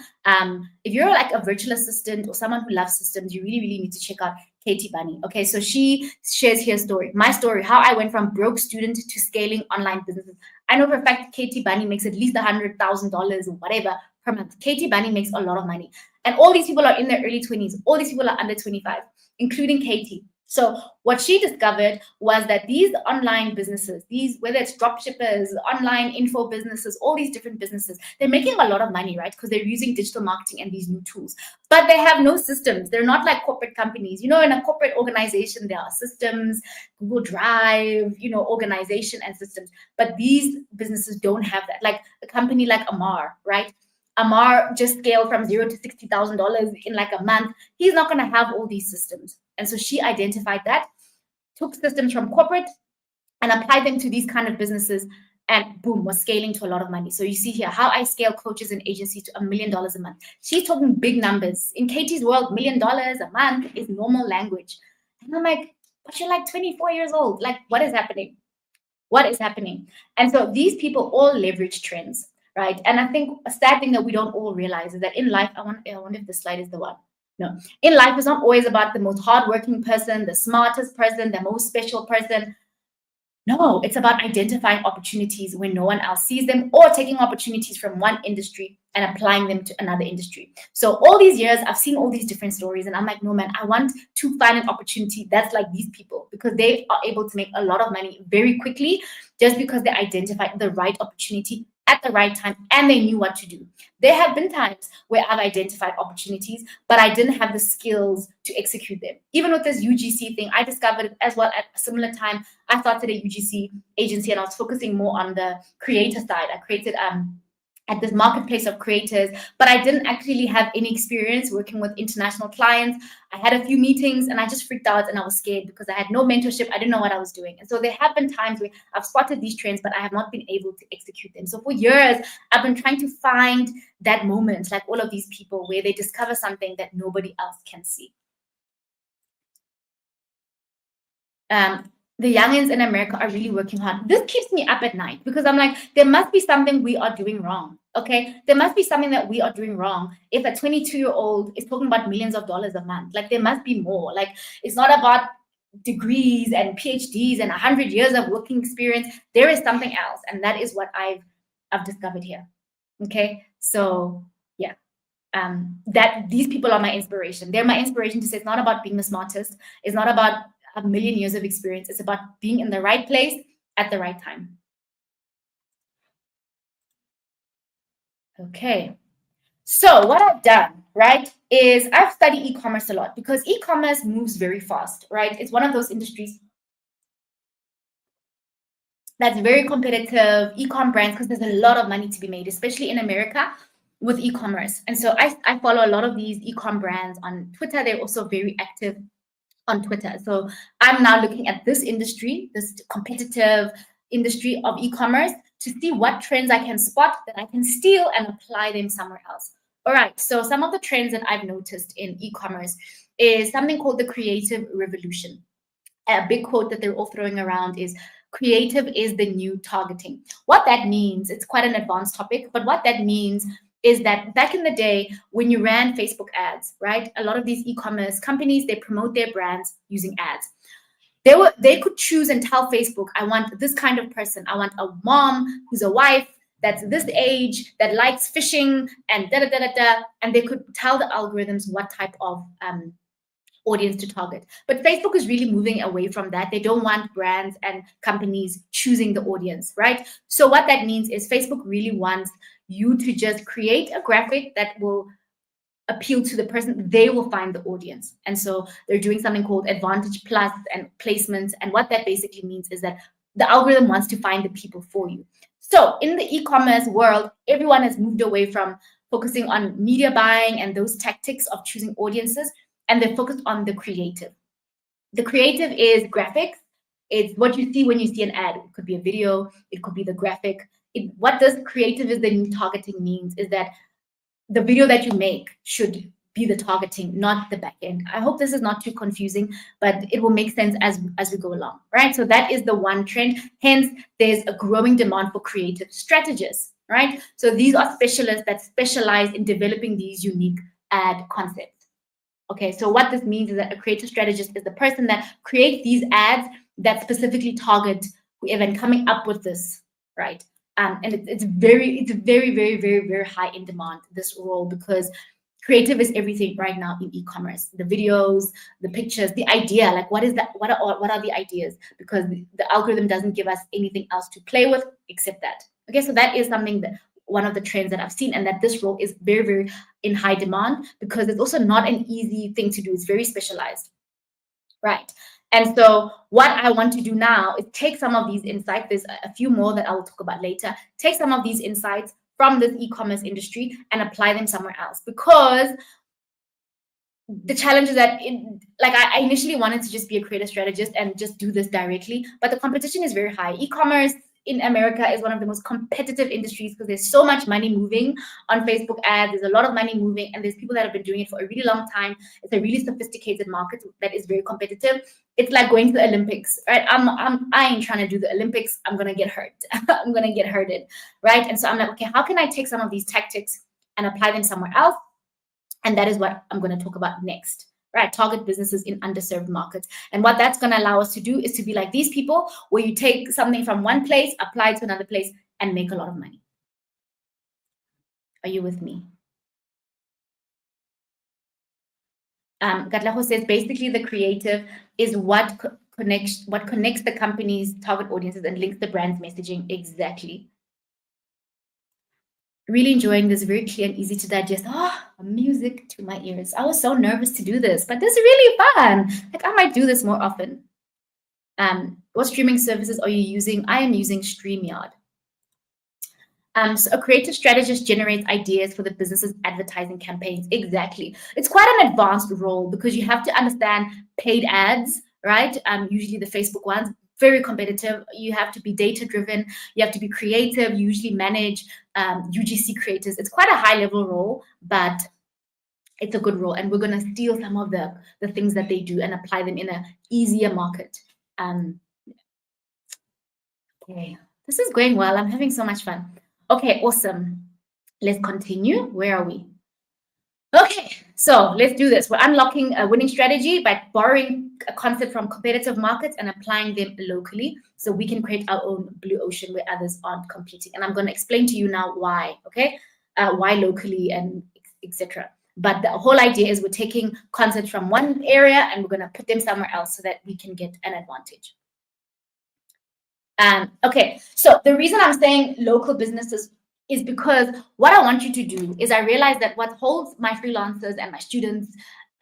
If you're like a virtual assistant or someone who loves systems, you really, really need to check out Katie Bunny. Okay, so she shares her story, my story, how I went from broke student to scaling online businesses. I know for a fact Katie Bunny makes at least $100,000 or whatever per month. Katie Bunny makes a lot of money. And all these people are in their early 20s. All these people are under 25, including Katie. So what she discovered was that these online businesses, whether it's drop shippers, online info businesses, all these different businesses, they're making a lot of money, right? Because they're using digital marketing and these new tools, but they have no systems. They're not like corporate companies. In a corporate organization, there are systems, Google Drive, organization and systems, but these businesses don't have that. Like a company like Amar, right? Amar just scaled from $0 to $60,000 in like a month. He's not going to have all these systems. And so she identified that, took systems from corporate and applied them to these kind of businesses, and boom, was scaling to a lot of money. So you see here how I scale coaches and agencies to $1 million a month. She's talking big numbers. In Katie's world, $1 million a month is normal language. And I'm like, but you're like 24 years old. Like, what is happening? What is happening? And so these people all leverage trends, right? And I think a sad thing that we don't all realize is that in life, I wonder if this slide is the one. No, in life, it's not always about the most hardworking person, the smartest person, the most special person. No, it's about identifying opportunities when no one else sees them, or taking opportunities from one industry and applying them to another industry. So all these years, I've seen all these different stories, and I'm like, no, man, I want to find an opportunity that's like these people, because they are able to make a lot of money very quickly just because they identified the right opportunity at the right time and they knew what to do. There have been times where I've identified opportunities, but I didn't have the skills to execute them. Even with this UGC thing, I discovered it as well at a similar time. I started a UGC agency and I was focusing more on the creator side. I created at this marketplace of creators, but I didn't actually have any experience working with international clients. I had a few meetings and I just freaked out and I was scared because I had no mentorship. I didn't know what I was doing. And so there have been times where I've spotted these trends, but I have not been able to execute them. So for years, I've been trying to find that moment, like all of these people, where they discover something that nobody else can see. The youngins in America are really working hard. This keeps me up at night because I'm like, there must be something we are doing wrong. Okay, there must be something that we are doing wrong. If a 22-year-old is talking about millions of dollars a month, like there must be more. Like it's not about degrees and PhDs and 100 years of working experience. There is something else, and that is what I've discovered here. Okay, so yeah. That these people are my inspiration. They're my inspiration to say it's not about being the smartest. It's not about a million years of experience. It's about being in the right place at the right time. Okay. So what I've done, right, is I've studied e-commerce a lot because e-commerce moves very fast, right? It's one of those industries that's very competitive, e-com brands, because there's a lot of money to be made, especially in America with e-commerce. And so I follow a lot of these e-com brands on Twitter. They're also very active on Twitter. So I'm now looking at this industry, this competitive industry of e-commerce, to see what trends I can spot that I can steal and apply them somewhere else. All right, so some of the trends that I've noticed in e-commerce is something called the creative revolution. A big quote that they're all throwing around is creative is the new targeting. What that means, it's quite an advanced topic, but what that means is that back in the day when you ran Facebook ads, right? A lot of these e-commerce companies, they promote their brands using ads. They could choose and tell Facebook, I want this kind of person. I want a mom who's a wife that's this age that likes fishing and da da da da da. And they could tell the algorithms what type of audience to target. But Facebook is really moving away from that. They don't want brands and companies choosing the audience, right? So what that means is Facebook really wants you to just create a graphic that will appeal to the person. They will find the audience. And so they're doing something called Advantage Plus and placements. And what that basically means is that the algorithm wants to find the people for you. So in the e-commerce world, everyone has moved away from focusing on media buying and those tactics of choosing audiences, and they're focused on the creative. The creative is graphics. It's what you see when you see an ad. It could be a video. It could be the graphic. What does creative is the new targeting means is that the video that you make should be the targeting, not the back end. I hope this is not too confusing, but it will make sense as we go along, right? So that is the one trend. Hence, there's a growing demand for creative strategists, right? So these are specialists that specialize in developing these unique ad concepts. Okay, so what this means is that a creative strategist is the person that creates these ads that specifically target whoever, and coming up with this, right? And it's very, very high in demand, this role, because creative is everything right now in e-commerce. The videos, the pictures, the idea, like what is that? What are the ideas? Because the algorithm doesn't give us anything else to play with except that. Okay, so that is something that one of the trends that I've seen, and that this role is very in high demand because it's also not an easy thing to do. It's very specialized, right? And so what I want to do now is take some of these insights. There's a few more that I will talk about later. Take some of these insights from this e-commerce industry and apply them somewhere else, because the challenge is that I initially wanted to just be a creative strategist and just do this directly, but the competition is very high. E-commerce in America is one of the most competitive industries because there's so much money moving on Facebook ads. There's a lot of money moving, and there's people that have been doing it for a really long time. It's a really sophisticated market that is very competitive. It's like going to the Olympics, right? I ain't trying to do the Olympics. I'm gonna get hurt. I'm gonna get hurted, right? And so I'm like, okay, how can I take some of these tactics and apply them somewhere else? And that is what I'm going to talk about next, right? Target businesses in underserved markets. And what that's going to allow us to do is to be like these people, where you take something from one place, apply it to another place, and make a lot of money. Are you with me? Gatlaho says basically the creative is what connects the company's target audiences and links the brand's messaging. Exactly. Really enjoying this, very clear and easy to digest. Music to my ears. I was so nervous to do this, but this is really fun. Like I might do this more often. What streaming services are you using? I am using StreamYard. So a creative strategist generates ideas for the business's advertising campaigns. Exactly. It's quite an advanced role because you have to understand paid ads, right? Usually the Facebook ones, very competitive. You have to be data driven. You have to be creative. You usually manage UGC creators. It's quite a high level role, but it's a good role. And we're going to steal some of the things that they do and apply them in an easier market. Okay, this is going well. I'm having so much fun. Okay, awesome. Let's continue. Where are we? Okay, so let's do this. We're unlocking a winning strategy by borrowing a concept from competitive markets and applying them locally so we can create our own blue ocean where others aren't competing. And I'm going to explain to you now why, okay? Why locally and etc. But the whole idea is we're taking concepts from one area and we're going to put them somewhere else so that we can get an advantage. Okay, so the reason I'm saying local businesses is because what I want you to do is I realize that what holds my freelancers and my students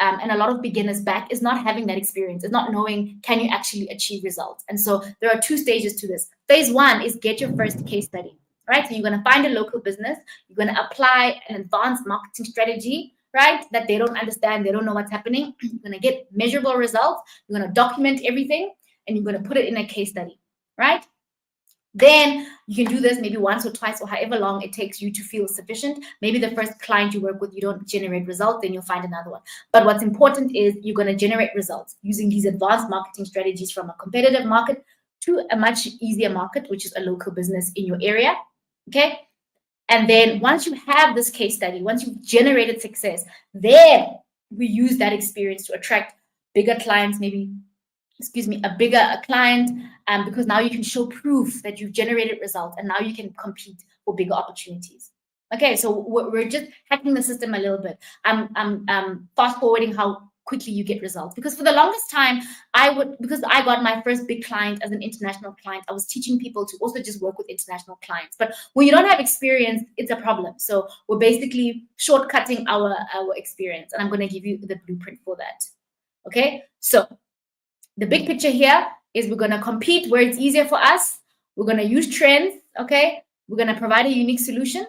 and a lot of beginners back is not having that experience, is not knowing, can you actually achieve results? And so there are 2 stages to this. Phase 1 is get your first case study, right? So you're going to find a local business, you're going to apply an advanced marketing strategy, right? That they don't understand, they don't know what's happening. You're going to get measurable results, you're going to document everything, and you're going to put it in a case study, right? Then you can do this maybe once or twice or however long it takes you to feel sufficient. Maybe the first client you work with, you don't generate results, then you'll find another one. But what's important is you're going to generate results using these advanced marketing strategies from a competitive market to a much easier market, which is a local business in your area. Okay. And then once you have this case study, once you've generated success, then we use that experience to attract bigger clients, maybe a bigger client, because now you can show proof that you've generated results and now you can compete for bigger opportunities. Okay, so we're just hacking the system a little bit. I'm fast forwarding how quickly you get results, because for the longest time because I got my first big client as an international client, I was teaching people to also just work with international clients. But when you don't have experience, it's a problem. So we're basically shortcutting our experience, and I'm going to give you the blueprint for that. Okay, so the big picture here is we're going to compete where it's easier for us. We're going to use trends, okay? We're going to provide a unique solution.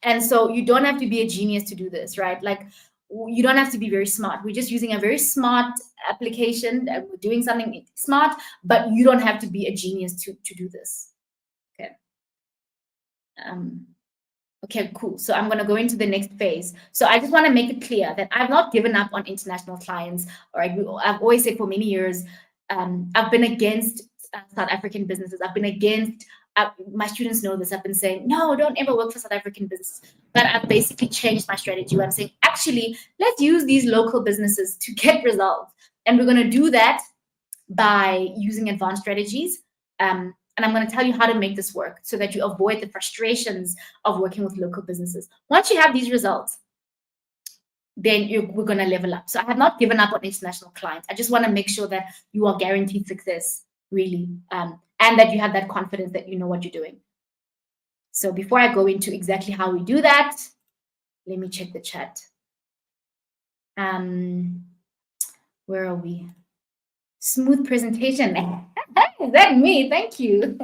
And so you don't have to be a genius to do this, right? Like, you don't have to be very smart. We're just using a very smart application. We're doing something smart, but you don't have to be a genius to do this, okay? Okay, cool. So I'm going to go into the next phase. So I just want to make it clear that I've not given up on international clients. Or I've always said for many years, I've been against South African businesses. I've been against, my students know this, I've been saying, no, don't ever work for South African businesses. But I've basically changed my strategy. I'm saying, actually, let's use these local businesses to get results. And we're going to do that by using advanced strategies. And I'm going to tell you how to make this work so that you avoid the frustrations of working with local businesses. Once you have these results, then we're going to level up. So I have not given up on international clients. I just want to make sure that you are guaranteed success, really, and that you have that confidence that you know what you're doing. So before I go into exactly how we do that, let me check the chat. Where are we? Smooth presentation. Is that me? Thank you.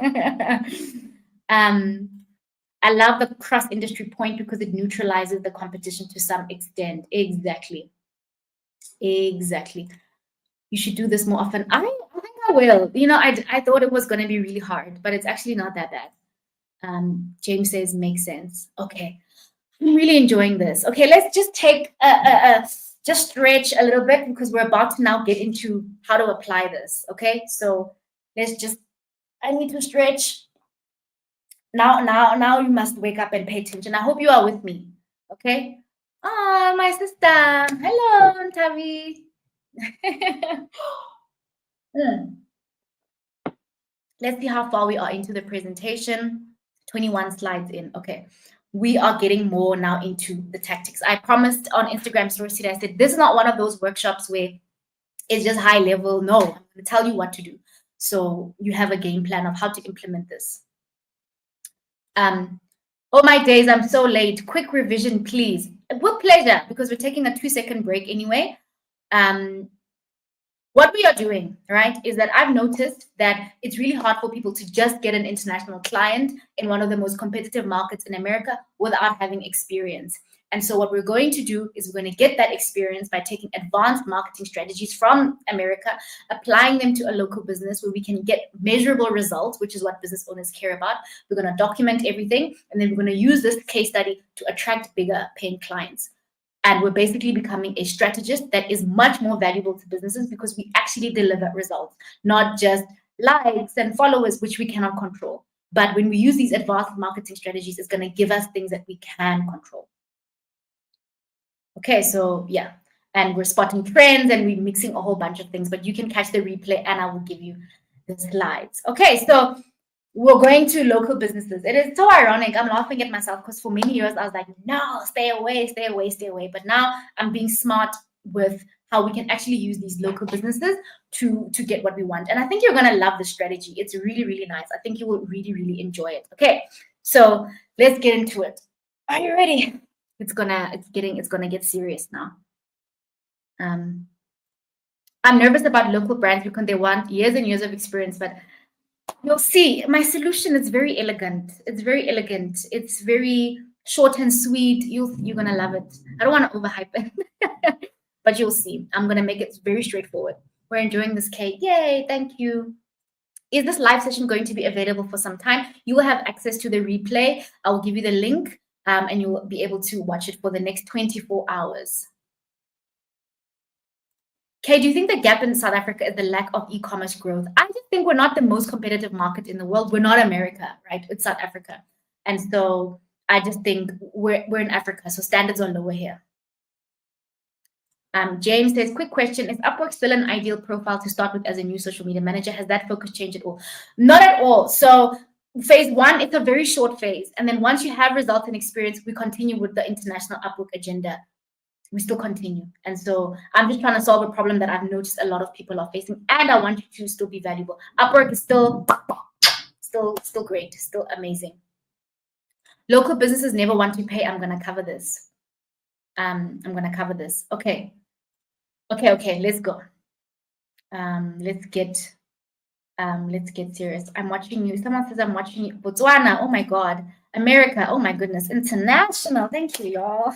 I love the cross-industry point because it neutralizes the competition to some extent. Exactly. You should do this more often. I think I will. You know, I thought it was going to be really hard, but it's actually not that bad. James says, makes sense. Okay. I'm really enjoying this. Okay, let's just take just stretch a little bit, because we're about to now get into how to apply this. Okay, so I need to stretch. Now you must wake up and pay attention. I hope you are with me. Okay. Oh, my sister. Hello, Tavi. Let's see how far we are into the presentation. 21 slides in. Okay. We are getting more now into the tactics. I promised on Instagram stories today, I said, this is not one of those workshops where it's just high level. No, I'm going to tell you what to do. So you have a game plan of how to implement this. Oh my days, I'm so late. Quick revision, please. With pleasure, because we're taking a 2-second break anyway. What we are doing, right, is that I've noticed that it's really hard for people to just get an international client in one of the most competitive markets in America without having experience. And so what we're going to do is we're going to get that experience by taking advanced marketing strategies from America, applying them to a local business where we can get measurable results, which is what business owners care about. We're going to document everything, and then we're going to use this case study to attract bigger paying clients. And we're basically becoming a strategist that is much more valuable to businesses because we actually deliver results, not just likes and followers, which we cannot control. But when we use these advanced marketing strategies, it's going to give us things that we can control. Okay, so yeah, and we're spotting trends and we're mixing a whole bunch of things, but you can catch the replay and I will give you the slides. Okay, so we're going to local businesses. It is so ironic. I'm laughing at myself because for many years I was like, no, stay away, stay away, stay away. But now I'm being smart with how we can actually use these local businesses to get what we want. And I think you're going to love the strategy. It's really, really nice. I think you will really, really enjoy it. Okay, so let's get into it. Are you ready? It's gonna get serious now. I'm nervous about local brands because they want years and years of experience, but you'll see my solution is very elegant. It's very elegant. It's very short and sweet. You're gonna love it. I don't want to overhype it, but you'll see. I'm gonna make it very straightforward. We're enjoying this cake. Yay, thank you. Is this live session going to be available for some time? You will have access to the replay. I will give you the link and you will be able to watch it for the next 24 hours. Kay, do you think the gap in South Africa is the lack of e-commerce growth? I just think we're not the most competitive market in the world. We're not America, right? It's South Africa. And so I just think we're in Africa, so standards are lower here. James says, quick question, is Upwork still an ideal profile to start with as a new social media manager? Has that focus changed at all? Not at all. So phase one, it's a very short phase. And then once you have results and experience, we continue with the international Upwork agenda. We still continue. And so I'm just trying to solve a problem that I've noticed a lot of people are facing, and I want you to still be valuable. Upwork is still great, still amazing. Local businesses never want to pay. I'm going to cover this. Okay. Okay, let's go. Let's get serious. I'm watching you. Someone says I'm watching you. Botswana, oh my God. America, oh my goodness. International, thank you, y'all.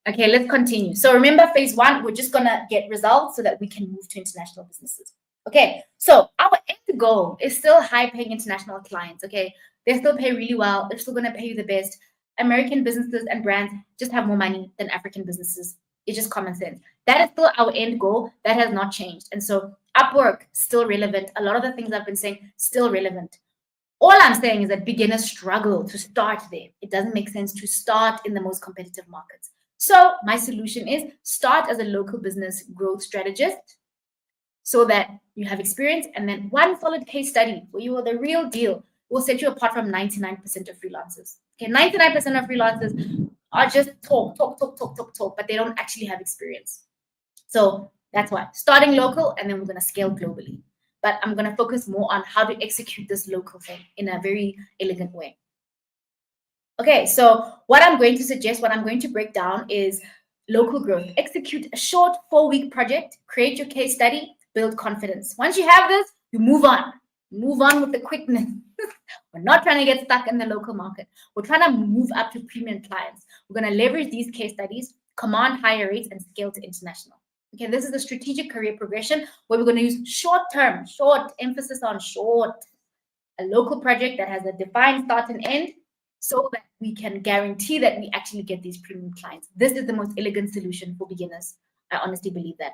Okay, let's continue. So remember, phase one, we're just gonna get results so that we can move to international businesses. Okay, so our end goal is still high-paying international clients, okay? They still pay really well. They're still gonna pay you the best. American businesses and brands just have more money than African businesses. It's just common sense. That is still our end goal. That has not changed. And so Upwork, still relevant. A lot of the things I've been saying, still relevant. All I'm saying is that beginners struggle to start there. It doesn't make sense to start in the most competitive markets. So my solution is start as a local business growth strategist so that you have experience, and then one solid case study where you are the real deal will set you apart from 99% of freelancers. Okay, 99% of freelancers are just talk, but they don't actually have experience. So that's why starting local, and then we're going to scale globally. But I'm going to focus more on how to execute this local thing in a very elegant way. Okay, so what I'm going to suggest, what I'm going to break down is local growth. Execute a short 4-week project, create your case study, build confidence. Once you have this, you move on. Move on with the quickness. We're not trying to get stuck in the local market. We're trying to move up to premium clients. We're going to leverage these case studies, command higher rates, and scale to international. Okay, this is a strategic career progression where we're going to use short, emphasis on short, a local project that has a defined start and end, so that we can guarantee that we actually get these premium clients. This is the most elegant solution for beginners. I honestly believe that.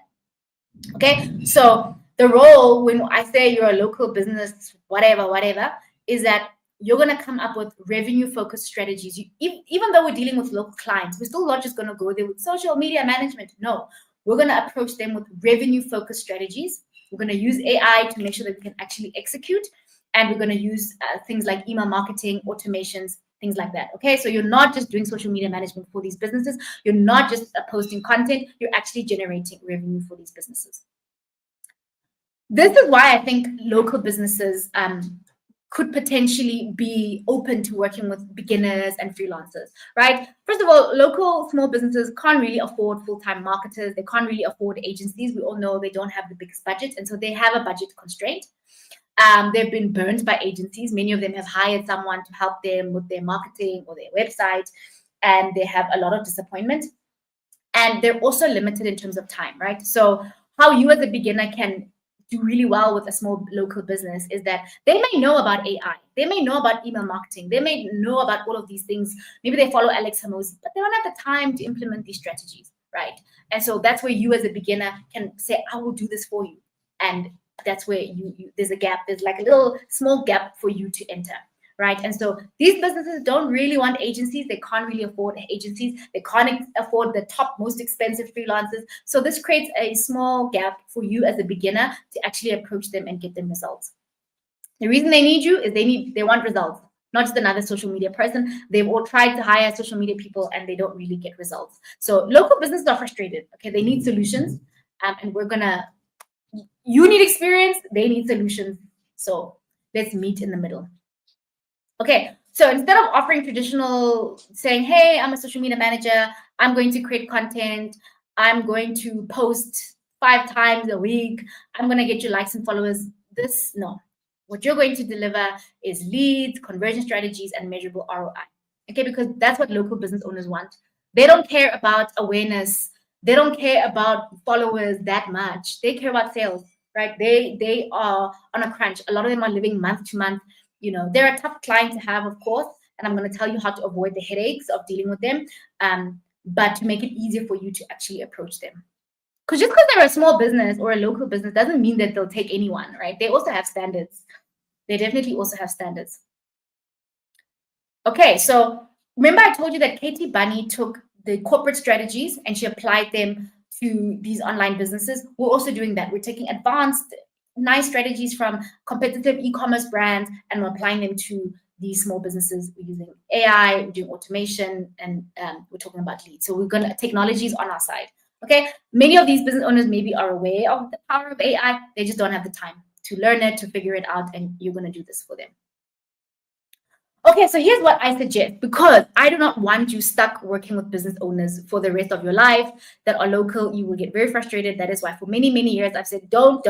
Okay, so the role, when I say you're a local business, whatever, is that you're going to come up with revenue-focused strategies. Even though we're dealing with local clients, we're still not just going to go there with social media management. No, we're going to approach them with revenue-focused strategies. We're going to use AI to make sure that we can actually execute. And we're going to use things like email marketing, automations, things like that. Okay, so you're not just doing social media management for these businesses. You're not just posting content. You're actually generating revenue for these businesses. This is why I think local businesses could potentially be open to working with beginners and freelancers, right? First of all, local small businesses can't really afford full-time marketers. They can't really afford agencies. We all know they don't have the biggest budget, and so they have a budget constraint. They've been burned by agencies. Many of them have hired someone to help them with their marketing or their website, and they have a lot of disappointment. And they're also limited in terms of time, right? So how you as a beginner can do really well with a small local business is that they may know about AI. They may know about email marketing. They may know about all of these things. Maybe they follow Alex Hormozi, but they don't have the time to implement these strategies, right? And so that's where you as a beginner can say, I will do this for you. And that's where there's a gap. There's like a little small gap for you to enter, right? And so these businesses don't really want agencies. They can't really afford agencies. They can't afford the top, most expensive freelancers. So this creates a small gap for you as a beginner to actually approach them and get them results. The reason they need you is they want results, not just another social media person. They've all tried to hire social media people and they don't really get results. So local businesses are frustrated. Okay, they need solutions, and you need experience, they need solutions. So let's meet in the middle. Okay, so instead of offering traditional, saying, hey, I'm a social media manager, I'm going to create content, I'm going to post 5 times a week. I'm going to get you likes and followers. No. What you're going to deliver is leads, conversion strategies, and measurable ROI. Okay, because that's what local business owners want. They don't care about awareness. They don't care about followers that much. They care about sales, right? They are on a crunch. A lot of them are living month to month. They're a tough client to have, of course, and I'm going to tell you how to avoid the headaches of dealing with them, but to make it easier for you to actually approach them. Because just because they're a small business or a local business doesn't mean that they'll take anyone, right? They also have standards. They definitely also have standards. Okay, so remember I told you that Katie Bunny took the corporate strategies and she applied them to these online businesses. We're also doing that. We're taking advanced, nice strategies from competitive e-commerce brands and we're applying them to these small businesses. We're using AI, we're doing automation, and we're talking about leads. So technology on our side. Okay, many of these business owners maybe are aware of the power of AI. They just don't have the time to learn it, to figure it out, and you're going to do this for them. Okay, so here's what I suggest, because I do not want you stuck working with business owners for the rest of your life that are local. You will get very frustrated. That is why for many, many years I've said, don't,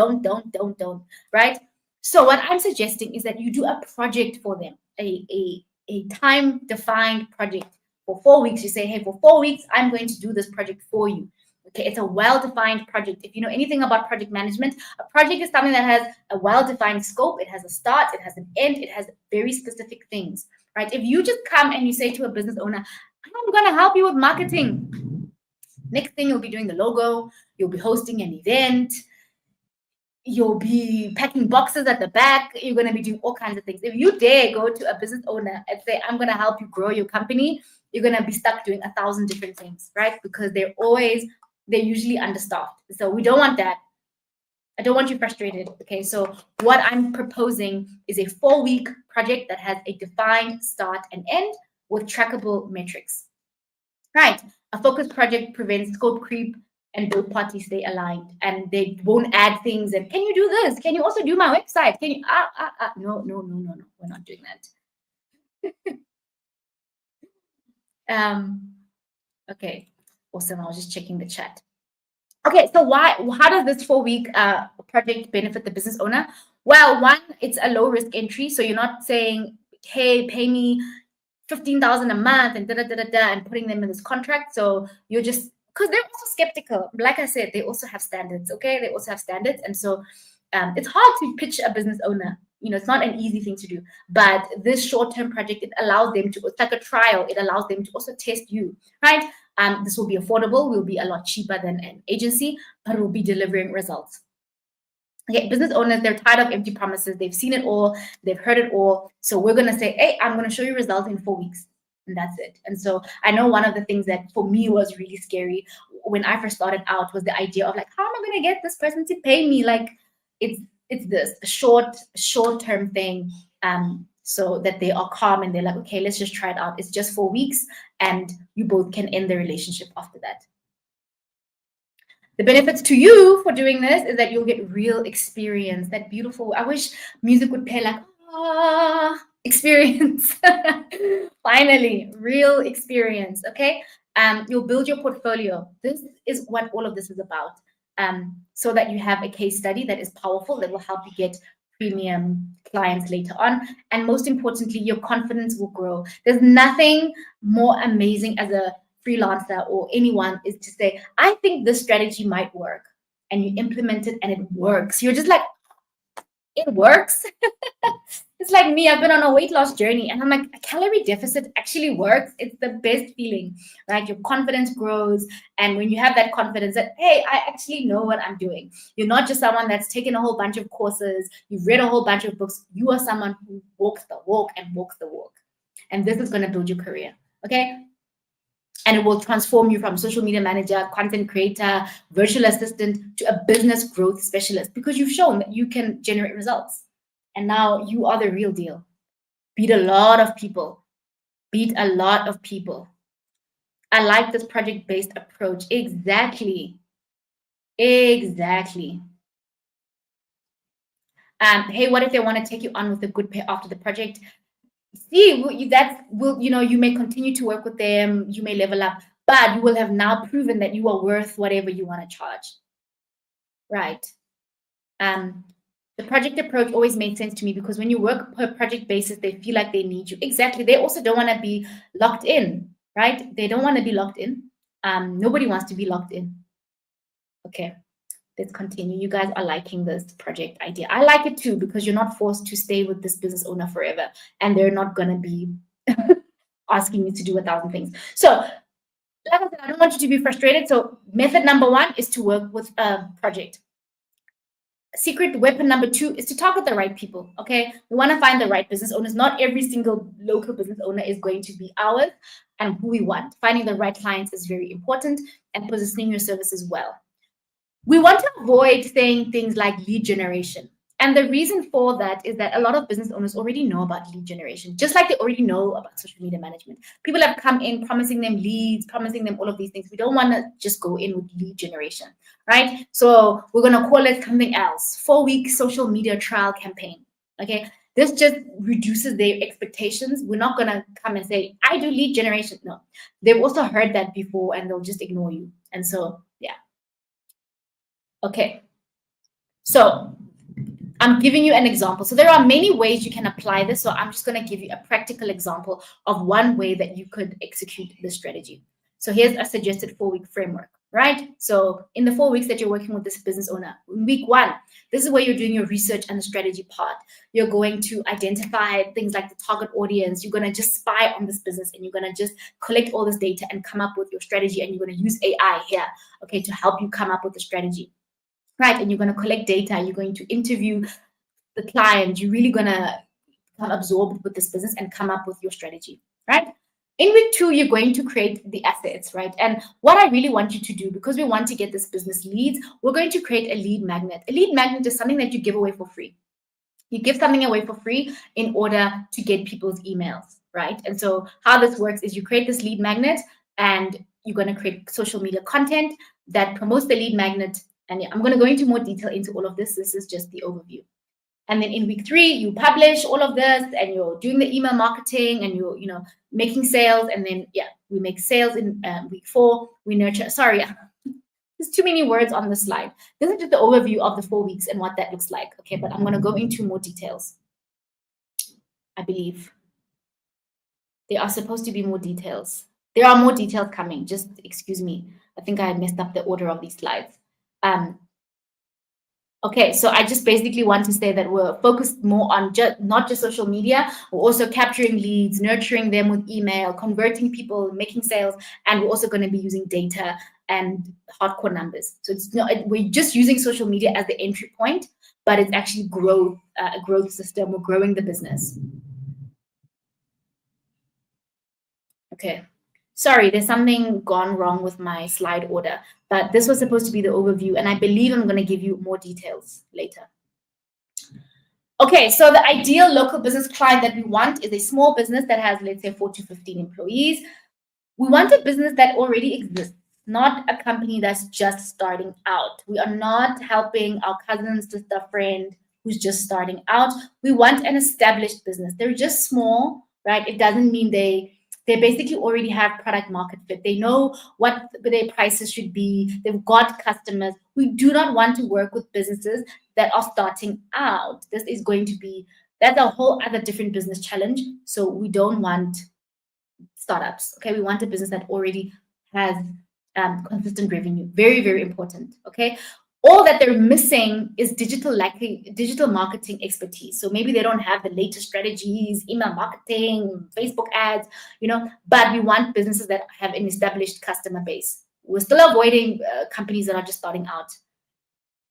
right? So what I'm suggesting is that you do a project for them, a time-defined project for 4 weeks. You say, hey, for 4 weeks, I'm going to do this project for you. Okay, it's a well-defined project. If you know anything about project management, a project is something that has a well-defined scope. It has a start, it has an end, it has very specific things, right? If you just come and you say to a business owner, I'm going to help you with marketing. Next thing, you'll be doing the logo, you'll be hosting an event, you'll be packing boxes at the back, you're going to be doing all kinds of things. If you dare go to a business owner and say, I'm going to help you grow your company, you're going to be stuck doing 1,000 different things, right? Because they're usually understaffed. So we don't want that. I don't want you frustrated. Okay, so what I'm proposing is a 4-week project that has a defined start and end with trackable metrics. Right. A focused project prevents scope creep and both parties stay aligned, and they won't add things. And can you do this? Can you also do my website? Can you? No. We're not doing that. Okay. Awesome. I was just checking the chat. Okay, so how does this 4-week project benefit the business owner? Well, one, it's a low risk entry. So you're not saying, hey, pay me 15,000 a month and and putting them in this contract. So you're just, because they're also skeptical. Like I said, they also have standards. Okay, they also have standards. And so it's hard to pitch a business owner. It's not an easy thing to do. But this short-term project, it allows them to, it's like a trial. It allows them to also test you, right? This will be affordable, will be a lot cheaper than an agency, but will be delivering results. Okay, business owners, they're tired of empty promises. They've seen it all, they've heard it all. So we're going to say, hey, I'm going to show you results in 4 weeks. And that's it. And so I know one of the things that for me was really scary when I first started out was the idea of like, how am I going to get this person to pay me? Like it's this short-term thing. So that they are calm and they're like, okay, let's just try it out. It's just 4 weeks and you both can end the relationship after that. The benefits to you for doing this is that you'll get real experience, that beautiful, I wish music would play like, experience. Finally, real experience, okay? You'll build your portfolio. This is what all of this is about. So that you have a case study that is powerful, that will help you get premium clients later on. And most importantly, your confidence will grow. There's nothing more amazing as a freelancer or anyone is to say, I think this strategy might work. And you implement it and it works. You're just like, it works. It's like me, I've been on a weight loss journey and I'm like, a calorie deficit actually works. It's the best feeling, right? Your confidence grows. And when you have that confidence that, hey, I actually know what I'm doing. You're not just someone that's taken a whole bunch of courses. You've read a whole bunch of books. You are someone who walks the walk and walks the walk. And this is going to build your career, okay? And it will transform you from social media manager, content creator, virtual assistant to a business growth specialist because you've shown that you can generate results. And now you are the real deal. Beat a lot of people. Beat a lot of people. I like this project-based approach. Exactly. Exactly. Hey, what if they want to take you on with a good pay after the project? See, that will, you may continue to work with them. You may level up. but you will have now proven that you are worth whatever you want to charge, right? The project approach always made sense to me because when you work per project basis, they feel like they need you. Exactly. They also don't want to be locked in, right? They don't want to be locked in. Nobody wants to be locked in. Okay, let's continue. You guys are liking this project idea. I like it too because you're not forced to stay with this business owner forever, and they're not going to be asking you to do 1,000 things. So, like I said, I don't want you to be frustrated. So, method number 1 is to work with a project. Secret weapon number 2 is to target the right people. Okay, we want to find the right business owners. Not every single local business owner is going to be ours and who we want. Finding the right clients is very important, and positioning your services well. We want to avoid saying things like lead generation. And the reason for that is that a lot of business owners already know about lead generation, just like they already know about social media management. People have come in promising them leads, promising them all of these things. We don't want to just go in with lead generation, right? So we're going to call it something else, 4-week social media trial campaign. Okay. This just reduces their expectations. We're not going to come and say, I do lead generation. No, they've also heard that before and they'll just ignore you. And so, yeah. Okay, so I'm giving you an example. So there are many ways you can apply this. So I'm just going to give you a practical example of one way that you could execute this strategy. So here's a suggested 4-week framework, right? So in the 4 weeks that you're working with this business owner, week 1, this is where you're doing your research and the strategy part. You're going to identify things like the target audience. You're going to just spy on this business and you're going to just collect all this data and come up with your strategy. And you're going to use AI here, okay, to help you come up with the strategy. Right, and you're going to collect data, you're going to interview the client, you're really going to become absorbed with this business and come up with your strategy, right? In week 2, you're going to create the assets, right? And what I really want you to do, because we want to get this business leads, we're going to create a lead magnet. A lead magnet is something that you give away for free. You give something away for free in order to get people's emails, right? And so how this works is you create this lead magnet and you're going to create social media content that promotes the lead magnet. And I'm going to go into more detail into all of this. This is just the overview. And then in week 3, you publish all of this and you're doing the email marketing and you're, making sales. And then, we make sales in week 4. We nurture, there's too many words on the slide. This is just the overview of the 4 weeks and what that looks like. Okay, but I'm going to go into more details. I believe there are supposed to be more details. There are more details coming. Just excuse me. I think I messed up the order of these slides. Okay, so I just basically want to say that we're focused more on not just social media, we're also capturing leads, nurturing them with email, converting people, making sales, and we're also going to be using data and hardcore numbers. So it's not, we're just using social media as the entry point, but it's actually growth, a growth system. We're growing the business. Okay. Sorry, there's something gone wrong with my slide order, but this was supposed to be the overview, and I believe I'm going to give you more details later. Okay, so the ideal local business client that we want is a small business that has, let's say, 4 to 15 employees. We want a business that already exists, not a company that's just starting out. We are not helping our cousin's sister friend who's just starting out. We want an established business. They're just small, right? It doesn't mean they basically already have product market fit. They know what their prices should be. They've got customers. We do not want to work with businesses that are starting out. This is going to be, that's a whole other different business challenge. So we don't want startups. Okay, we want a business that already has consistent revenue. Very, very important. Okay. All that they're missing is digital marketing expertise. So maybe they don't have the latest strategies, email marketing, Facebook ads, but we want businesses that have an established customer base. We're still avoiding companies that are just starting out.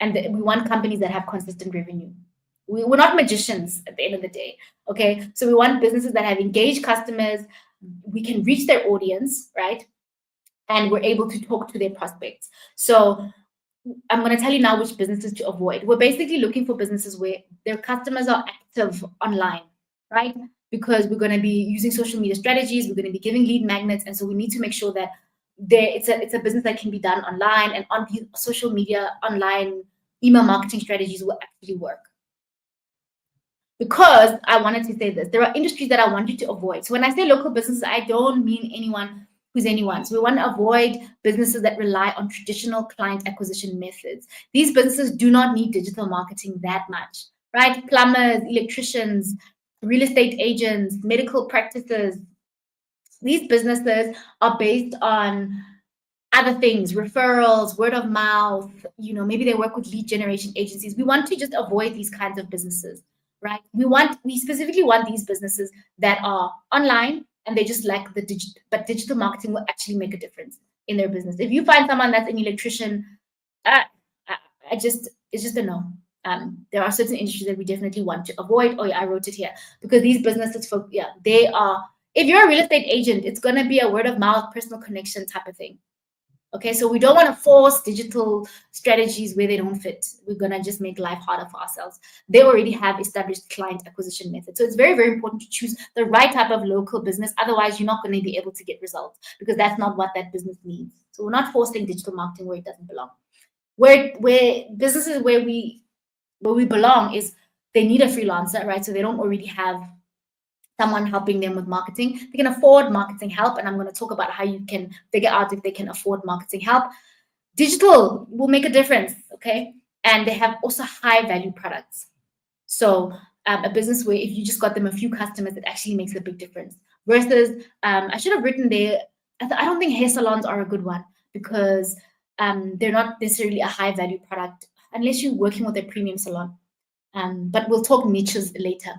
And we want companies that have consistent revenue. We're not magicians at the end of the day. Okay. So we want businesses that have engaged customers. We can reach their audience, right? And we're able to talk to their prospects. So I'm going to tell you now which businesses to avoid. We're basically looking for businesses where their customers are active online, right? Because we're going to be using social media strategies. We're going to be giving lead magnets. And so we need to make sure that it's a business that can be done online, and on social media, online email marketing strategies will actually work. Because I wanted to say this, there are industries that I want you to avoid. So when I say local businesses, I don't mean anyone who's anyone. So we want to avoid businesses that rely on traditional client acquisition methods. These businesses do not need digital marketing that much, right? Plumbers, electricians, real estate agents, medical practices. These businesses are based on other things, referrals, word of mouth, maybe they work with lead generation agencies. We want to just avoid these kinds of businesses, right? We specifically want these businesses that are online and they just lack the digital marketing will actually make a difference in their business. If you find someone that's an electrician, it's just a no. There are certain industries that we definitely want to avoid. Oh yeah, I wrote it here because these businesses, they are. If you're a real estate agent, it's gonna be a word of mouth, personal connection type of thing. Okay, so we don't want to force digital strategies where they don't fit. We're going to just make life harder for ourselves. They already have established client acquisition methods. So it's very, very important to choose the right type of local business. Otherwise, you're not going to be able to get results because that's not what that business needs. So we're not forcing digital marketing where it doesn't belong. Where businesses where we belong is they need a freelancer, right? So they don't already have someone helping them with marketing. They can afford marketing help, and I'm going to talk about how you can figure out if they can afford marketing help. Digital will make a difference, okay? And they have also high value products. So a business where if you just got them a few customers, it actually makes a big difference. Versus, I should have written there, I don't think hair salons are a good one because they're not necessarily a high value product unless you're working with a premium salon. But we'll talk niches later.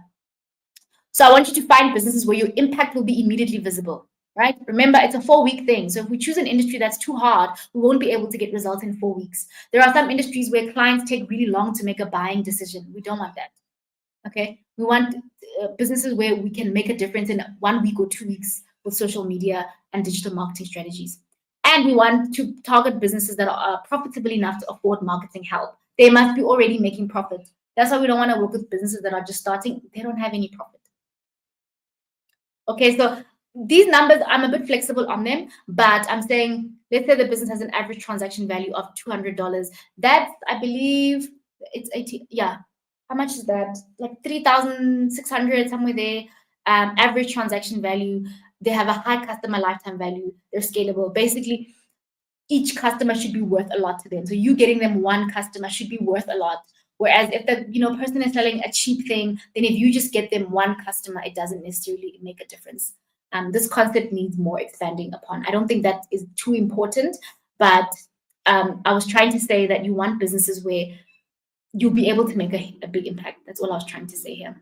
So I want you to find businesses where your impact will be immediately visible, right? Remember, it's a 4-week thing. So if we choose an industry that's too hard, we won't be able to get results in 4 weeks. There are some industries where clients take really long to make a buying decision. We don't want that, okay? We want businesses where we can make a difference in 1 week or 2 weeks with social media and digital marketing strategies. And we want to target businesses that are profitable enough to afford marketing help. They must be already making profit. That's why we don't want to work with businesses that are just starting. They don't have any profit. Okay, so these numbers, I'm a bit flexible on them, but I'm saying, let's say the business has an average transaction value of $200. That's, I believe, it's 80, yeah. How much is that? Like 3,600, somewhere there. Average transaction value. They have a high customer lifetime value. They're scalable. Basically, each customer should be worth a lot to them. So you getting them one customer should be worth a lot. Whereas if the person is selling a cheap thing, then if you just get them one customer, it doesn't necessarily make a difference. This concept needs more expanding upon. I don't think that is too important, but I was trying to say that you want businesses where you'll be able to make a big impact. That's all I was trying to say here.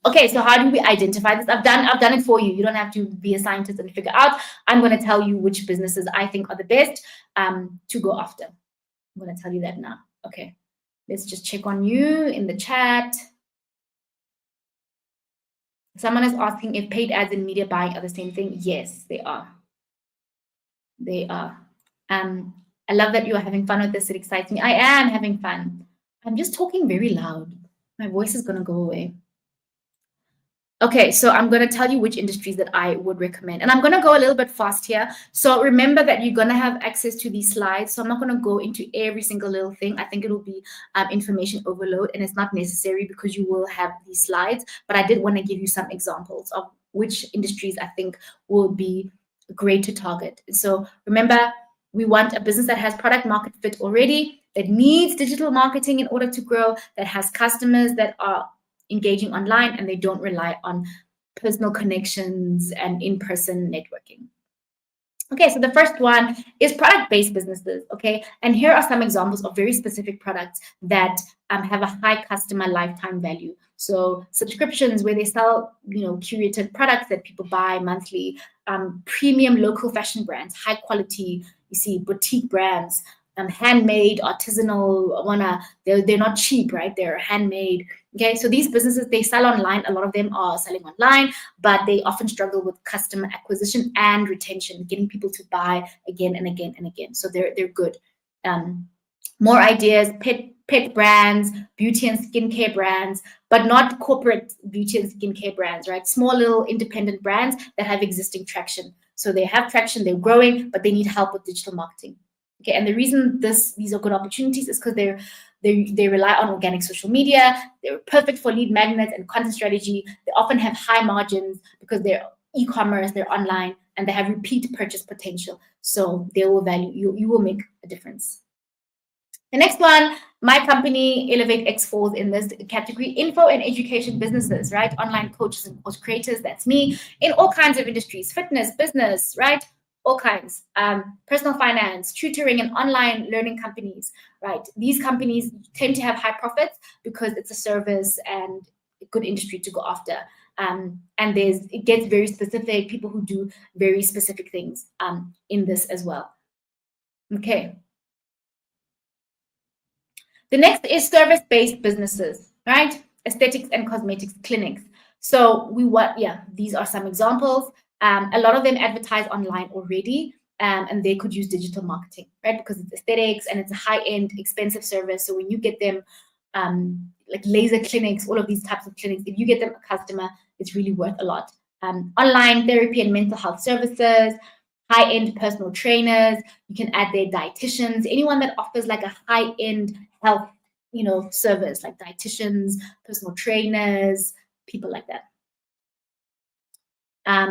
Okay, so how do we identify this? I've done it for you. You don't have to be a scientist and figure out. I'm going to tell you which businesses I think are the best to go after. I'm going to tell you that now. Okay. Let's just check on you in the chat. Someone is asking if paid ads and media buying are the same thing. Yes, they are. They are. I love that you are having fun with this. It excites me. I am having fun. I'm just talking very loud. My voice is going to go away. Okay, so I'm going to tell you which industries that I would recommend. And I'm going to go a little bit fast here. So remember that you're going to have access to these slides. So I'm not going to go into every single little thing. I think it'll be information overload, and it's not necessary because you will have these slides. But I did want to give you some examples of which industries I think will be great to target. So remember, we want a business that has product market fit already, that needs digital marketing in order to grow, that has customers that are engaging online and they don't rely on personal connections and in-person networking. Okay, so the first one is product-based businesses, okay? And here are some examples of very specific products that have a high customer lifetime value. So subscriptions where they sell, curated products that people buy monthly, premium local fashion brands, high quality, boutique brands, handmade, artisanal, they're not cheap, right? They're handmade. Okay, so these businesses, they sell online. A lot of them are selling online, but they often struggle with customer acquisition and retention, getting people to buy again and again and again. So they're good. More ideas, pet brands, beauty and skincare brands, but not corporate beauty and skincare brands, right? Small little independent brands that have existing traction. So they have traction, they're growing, but they need help with digital marketing. Okay, and the reason these are good opportunities is because they rely on organic social media. They're perfect for lead magnets and content strategy. They often have high margins because they're e-commerce, they're online, and they have repeat purchase potential. So they will value you, you will make a difference. The next one, my company, Elevate X, falls in this category: info and education businesses, right? Online coaches and course creators, that's me, in all kinds of industries: fitness, business, right? All kinds. Personal finance, tutoring, and online learning companies, right? These companies tend to have high profits because it's a service and a good industry to go after. And it gets very specific, people who do very specific things in this as well. Okay. The next is service-based businesses, right? Aesthetics and cosmetics clinics. So these are some examples. A lot of them advertise online already, and they could use digital marketing, right? Because it's aesthetics and it's a high-end, expensive service. So when you get them, like laser clinics, all of these types of clinics, if you get them a customer, it's really worth a lot. Online therapy and mental health services, high-end personal trainers. You can add their dietitians, anyone that offers like a high-end health, service, like dietitians, personal trainers, people like that.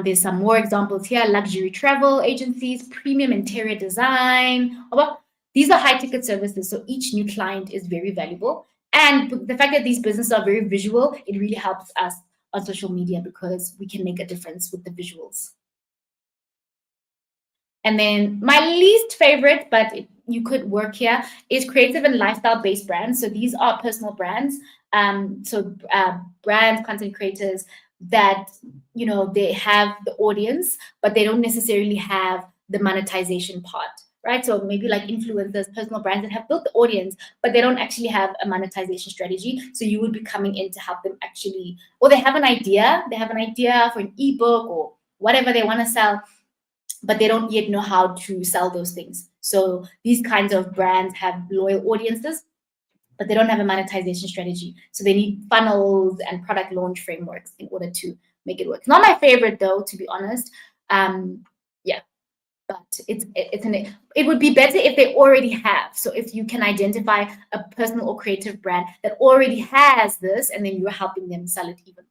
There's some more examples here: luxury travel agencies, premium interior design. Well, these are high-ticket services, so each new client is very valuable. And the fact that these businesses are very visual, it really helps us on social media because we can make a difference with the visuals. And then my least favorite, but you could work here, is creative and lifestyle-based brands. So these are personal brands. Brands, content creators that, they have the audience, but they don't necessarily have the monetization part, right? So maybe like influencers, personal brands that have built the audience, but they don't actually have a monetization strategy. So you would be coming in to help them actually, or they have an idea for an ebook or whatever they want to sell, but they don't yet know how to sell those things. So these kinds of brands have loyal audiences, but they don't have a monetization strategy. So they need funnels and product launch frameworks in order to make it work. It's not my favorite though, to be honest. But it would be better if they already have. So if you can identify a personal or creative brand that already has this, and then you're helping them sell it even.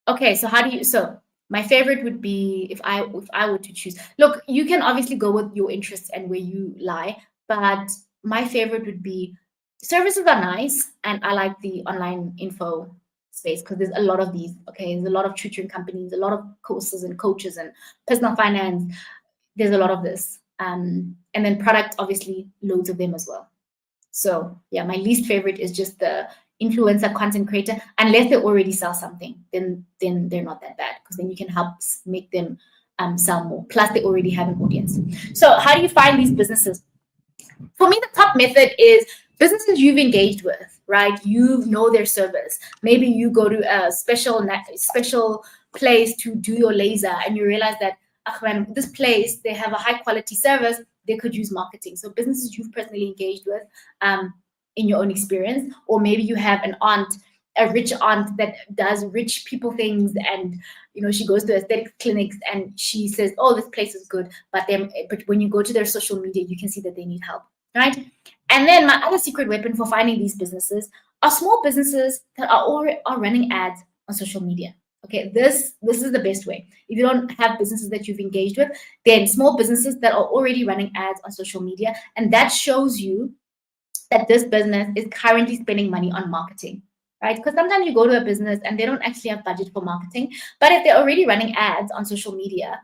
Okay, so my favorite would be, if I were to choose. Look, you can obviously go with your interests and where you lie, but my favorite would be, services are nice, and I like the online info space because there's a lot of these. Okay, there's a lot of tutoring companies, a lot of courses and coaches and personal finance. There's a lot of this, and then product, obviously, loads of them as well. So yeah, my least favorite is just the influencer content creator, unless they already sell something, then they're not that bad, because then you can help make them sell more. Plus, they already have an audience. So how do you find these businesses? For me, the top method is businesses you've engaged with, right? You know their service. Maybe you go to a special place to do your laser, and you realize that, man, this place, they have a high quality service. They could use marketing. So businesses you've personally engaged with, in your own experience, or maybe you have a rich aunt that does rich people things, and she goes to aesthetic clinics and she says, oh, this place is good, but when you go to their social media, you can see that they need help, right? And then my other secret weapon for finding these businesses are small businesses that are running ads on social media. Okay, this is the best way. If you don't have businesses that you've engaged with, then small businesses that are already running ads on social media, and that shows you that this business is currently spending money on marketing, right? Because sometimes you go to a business and they don't actually have budget for marketing, but if they're already running ads on social media,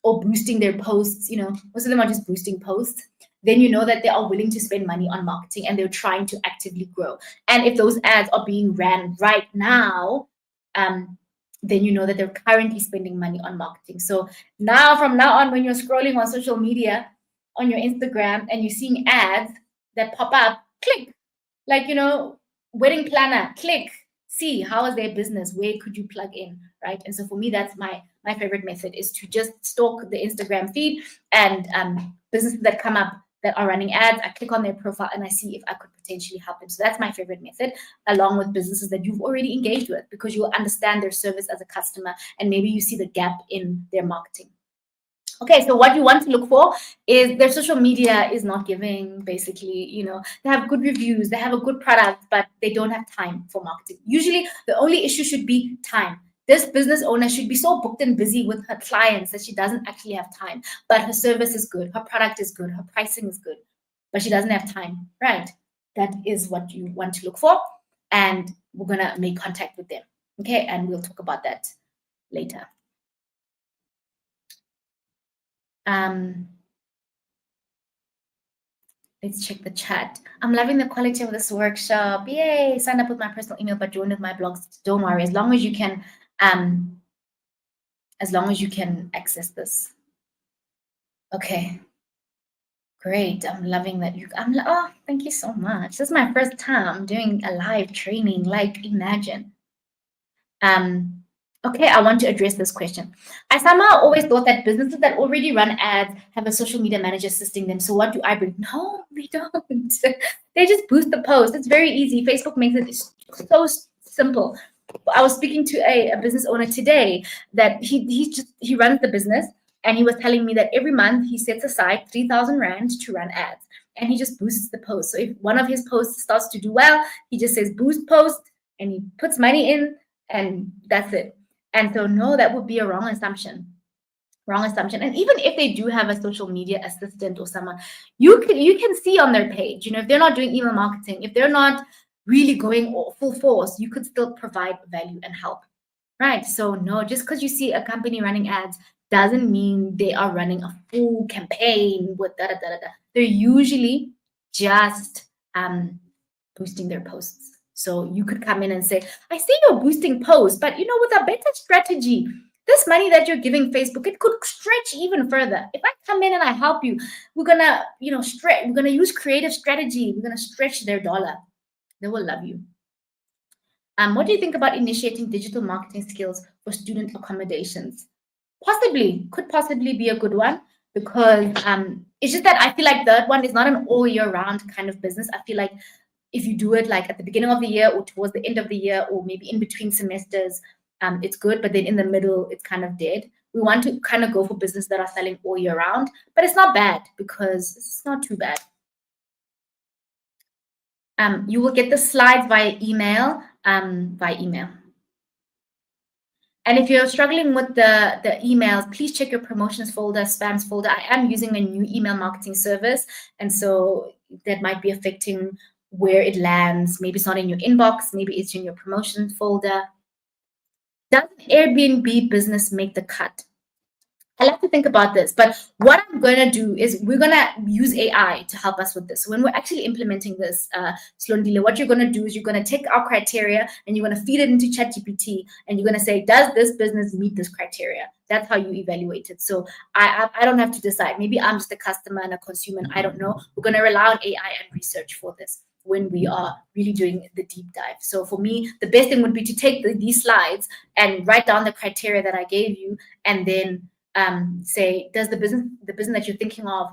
or boosting their posts, most of them are just boosting posts, then you know that they are willing to spend money on marketing and they're trying to actively grow. And if those ads are being ran right now, then you know that they're currently spending money on marketing. So from now on, when you're scrolling on social media, on your Instagram, and you're seeing ads that pop up, click. Like, wedding planner, click. See, how is their business? Where could you plug in, right? And so for me, that's my favorite method, is to just stalk the Instagram feed, and businesses that come up that are running ads, I click on their profile and I see if I could potentially help them. So that's my favorite method, along with businesses that you've already engaged with, because you'll understand their service as a customer, and maybe you see the gap in their marketing. Okay, so what you want to look for is their social media is not giving, basically. They have good reviews, they have a good product, but they don't have time for marketing. Usually the only issue should be time. This business owner should be so booked and busy with her clients that she doesn't actually have time. But her service is good, her product is good, her pricing is good, but she doesn't have time, right? That is what you want to look for. And we're going to make contact with them. Okay. And we'll talk about that later. Let's check the chat. I'm loving the quality of this workshop. Yay! Sign up with my personal email, but join with my blogs. Don't worry, as long as you can access this. Okay. Great. I'm loving that oh, thank you so much. This is my first time doing a live training. Like, imagine. Okay, I want to address this question. I somehow always thought that businesses that already run ads have a social media manager assisting them. So what do I bring? No, they don't. They just boost the post. It's very easy. Facebook makes it so simple. I was speaking to a business owner today that he runs the business, and he was telling me that every month he sets aside 3,000 Rand to run ads, and he just boosts the post. So if one of his posts starts to do well, he just says boost post, and he puts money in, and that's it. And so, no, that would be a wrong assumption. And even if they do have a social media assistant or someone, you can see on their page, if they're not doing email marketing, if they're not really going full force, you could still provide value and help, right? So no, just because you see a company running ads doesn't mean they are running a full campaign with da da da da. They're usually just boosting their posts. So you could come in and say, I see you're boosting posts, but with a better strategy, this money that you're giving Facebook, it could stretch even further. If I come in and I help you, we're gonna, stretch. We're gonna use creative strategy. We're gonna stretch their dollar. They will love you. What do you think about initiating digital marketing skills for student accommodations? Could possibly be a good one, because it's just that I feel like that one is not an all year round kind of business. I feel like if you do it like at the beginning of the year or towards the end of the year or maybe in between semesters, it's good. But then in the middle, it's kind of dead. We want to kind of go for business that are selling all year round, but it's not bad because it's not too bad. You will get the slides via email. And if you're struggling with the emails, please check your promotions folder, spams folder. I am using a new email marketing service, and so that might be affecting where it lands. Maybe it's not in your inbox, maybe it's in your promotion folder. Does Airbnb business make the cut? I like to think about this, but what I'm going to do is we're going to use AI to help us with this. So when we're actually implementing this, Slondile, what you're going to do is you're going to take our criteria and you're going to feed it into ChatGPT, and you're going to say, does this business meet this criteria? That's how you evaluate it. So I don't have to decide. Maybe I'm just a customer and a consumer, and I don't know. We're going to rely on AI and research for this when we are really doing the deep dive. So for me, the best thing would be to take these slides and write down the criteria that I gave you, and then say, does the business that you're thinking of,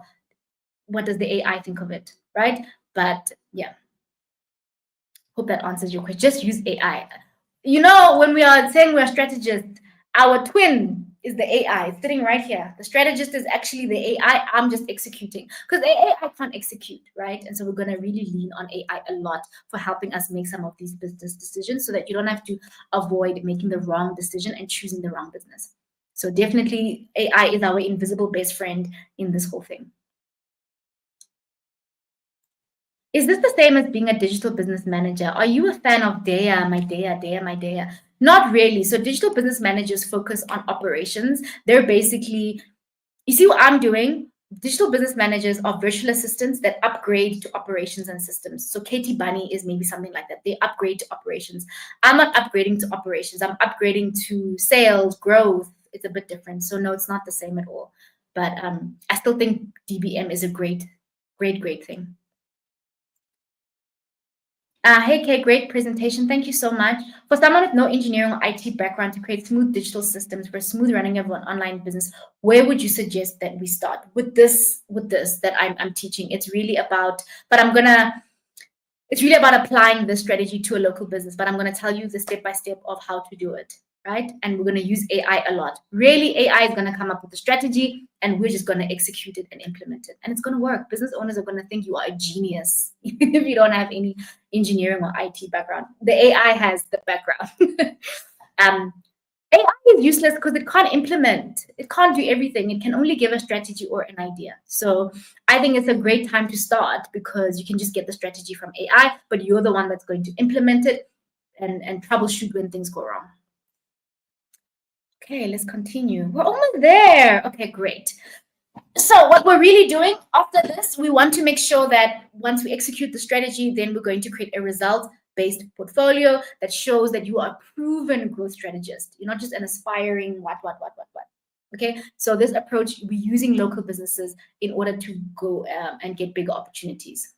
what does the AI think of it, right? But yeah, hope that answers your question. Just use AI. When we are saying we're strategists, our twin is the AI sitting right here. The strategist is actually the AI. I'm just executing, because the AI can't execute, right? And so we're going to really lean on AI a lot for helping us make some of these business decisions, so that you don't have to avoid making the wrong decision and choosing the wrong business. So definitely AI is our invisible best friend in this whole thing. Is this the same as being a digital business manager? Are you a fan of Dea, my Dea? Not really. So digital business managers focus on operations. They're basically, you see what I'm doing? Digital business managers are virtual assistants that upgrade to operations and systems. So Katie Bunny is maybe something like that. They upgrade to operations. I'm not upgrading to operations. I'm upgrading to sales, growth. It's a bit different. So no, it's not the same at all. But I still think DBM is a great thing. Hey, Kay, great presentation. Thank you so much. For someone with no engineering or IT background to create smooth digital systems for smooth running of an online business, where would you suggest that we start with this that I'm teaching? It's really about, it's really about applying this strategy to a local business, but I'm going to tell you the step-by-step of how to do it, right? And we're going to use AI a lot. Really, AI is going to come up with the strategy, and we're just going to execute it and implement it. And it's going to work. Business owners are going to think you are a genius if you don't have any engineering or IT background. The AI has the background. AI is useless because it can't implement. It can't do everything. It can only give a strategy or an idea. So I think it's a great time to start because you can just get the strategy from AI, but you're the one that's going to implement it and troubleshoot when things go wrong. Okay, let's continue. We're almost there. Okay, great. So what we're really doing after this, we want to make sure that once we execute the strategy, then we're going to create a result-based portfolio that shows that you are a proven growth strategist. You're not just an aspiring what. Okay, so this approach, we're using local businesses in order to go and get bigger opportunities.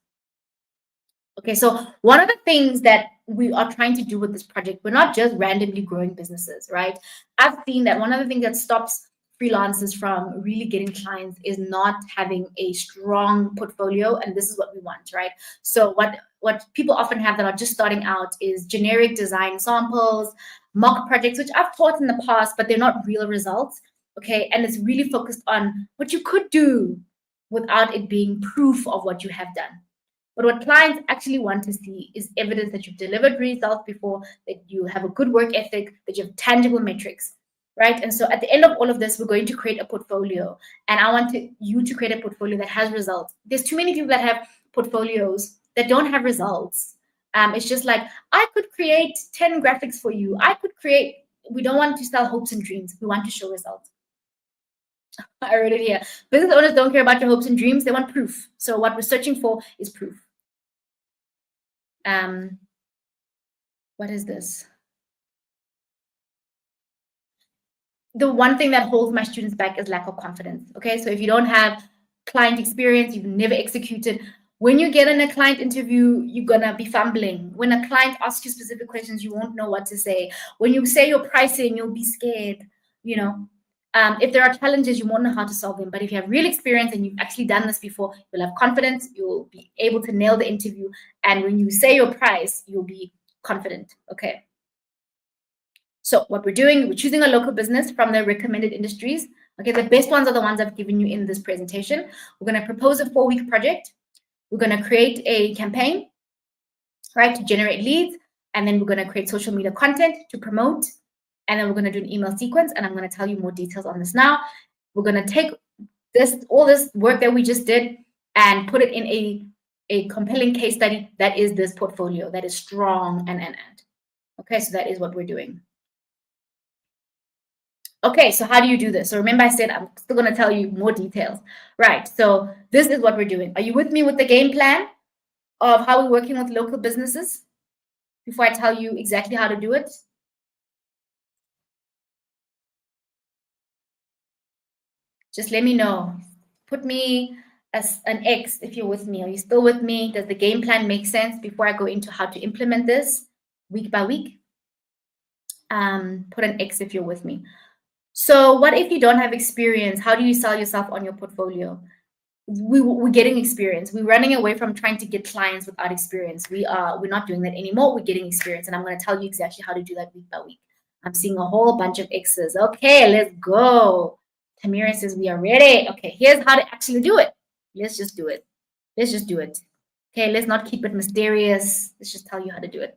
Okay, so one of the things that we are trying to do with this project, we're not just randomly growing businesses, right? I've seen that one of the things that stops freelancers from really getting clients is not having a strong portfolio, and this is what we want, right? So what people often have that are just starting out is generic design samples, mock projects, which I've taught in the past, but they're not real results, okay? And it's really focused on what you could do without it being proof of what you have done. But what clients actually want to see is evidence that you've delivered results before, that you have a good work ethic, that you have tangible metrics, right? And so at the end of all of this, we're going to create a portfolio. And I want you to create a portfolio that has results. There's too many people that have portfolios that don't have results. It's just like, I could create 10 graphics for you. We don't want to sell hopes and dreams. We want to show results. I read it here. Business owners don't care about your hopes and dreams. They want proof. So what we're searching for is proof. What is this? The one thing that holds my students back is lack of confidence. Okay, so if you don't have client experience, you've never executed. When you get in a client interview, you're gonna be fumbling. When a client asks you specific questions, you won't know what to say. When you say your pricing, you'll be scared. You know, if there are challenges, you won't know how to solve them. But if you have real experience and you've actually done this before, you'll have confidence. You'll be able to nail the interview. And when you say your price, you'll be confident. Okay. So what we're doing, we're choosing a local business from the recommended industries. Okay, the best ones are the ones I've given you in this presentation. We're going to propose a 4-week project. We're going to create a campaign, right, to generate leads. And then we're going to create social media content to promote. And then we're going to do an email sequence. And I'm going to tell you more details on this now. We're going to take all this work that we just did and put it in a compelling case study that is this portfolio that is strong and. Okay, so that is what we're doing. Okay, so how do you do this? So remember I said I'm still going to tell you more details. Right, so this is what we're doing. Are you with me with the game plan of how we're working with local businesses before I tell you exactly how to do it? Just let me know. Put me as an X if you're with me. Are you still with me? Does the game plan make sense before I go into how to implement this week by week? Put an X if you're with me. So what if you don't have experience? How do you sell yourself on your portfolio? We're getting experience. We're running away from trying to get clients without experience. We're not doing that anymore. We're getting experience. And I'm going to tell you exactly how to do that week by week. I'm seeing a whole bunch of X's. Okay, let's go. Tamira says we are ready. Okay, here's how to actually do it. Let's just do it. Let's just do it. Okay, let's not keep it mysterious. Let's just tell you how to do it.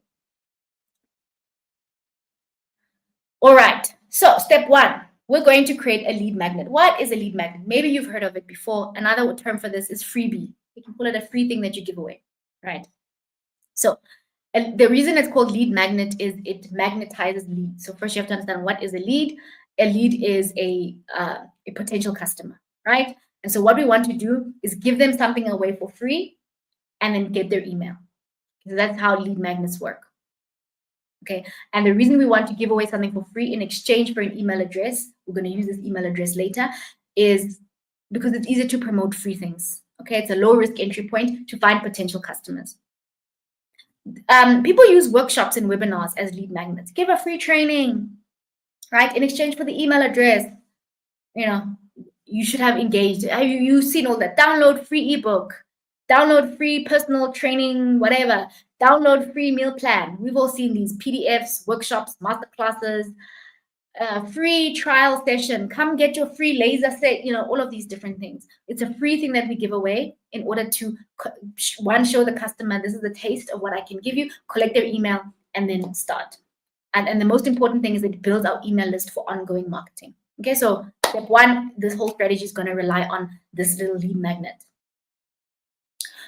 All right, so step 1. We're going to create a lead magnet. What is a lead magnet? Maybe you've heard of it before. Another term for this is freebie. You can call it a free thing that you give away, right? So and the reason it's called lead magnet is it magnetizes leads. So first you have to understand what is a lead. A lead is a potential customer, right? And so what we want to do is give them something away for free and then get their email. So that's how lead magnets work. Okay, and the reason we want to give away something for free in exchange for an email address, we're going to use this email address later, is because it's easier to promote free things. Okay, it's a low risk entry point to find potential customers. People use workshops and webinars as lead magnets. Give a free training, right, in exchange for the email address. You know, you should have engaged. Have you seen all that? Download free ebook, download free personal training, whatever. Download free meal plan. We've all seen these PDFs, workshops, masterclasses, free trial session. Come get your free laser set, you know, all of these different things. It's a free thing that we give away in order to, one, show the customer this is a taste of what I can give you, collect their email, and then start. And the most important thing is it builds our email list for ongoing marketing. Okay, so step one, this whole strategy is going to rely on this little lead magnet.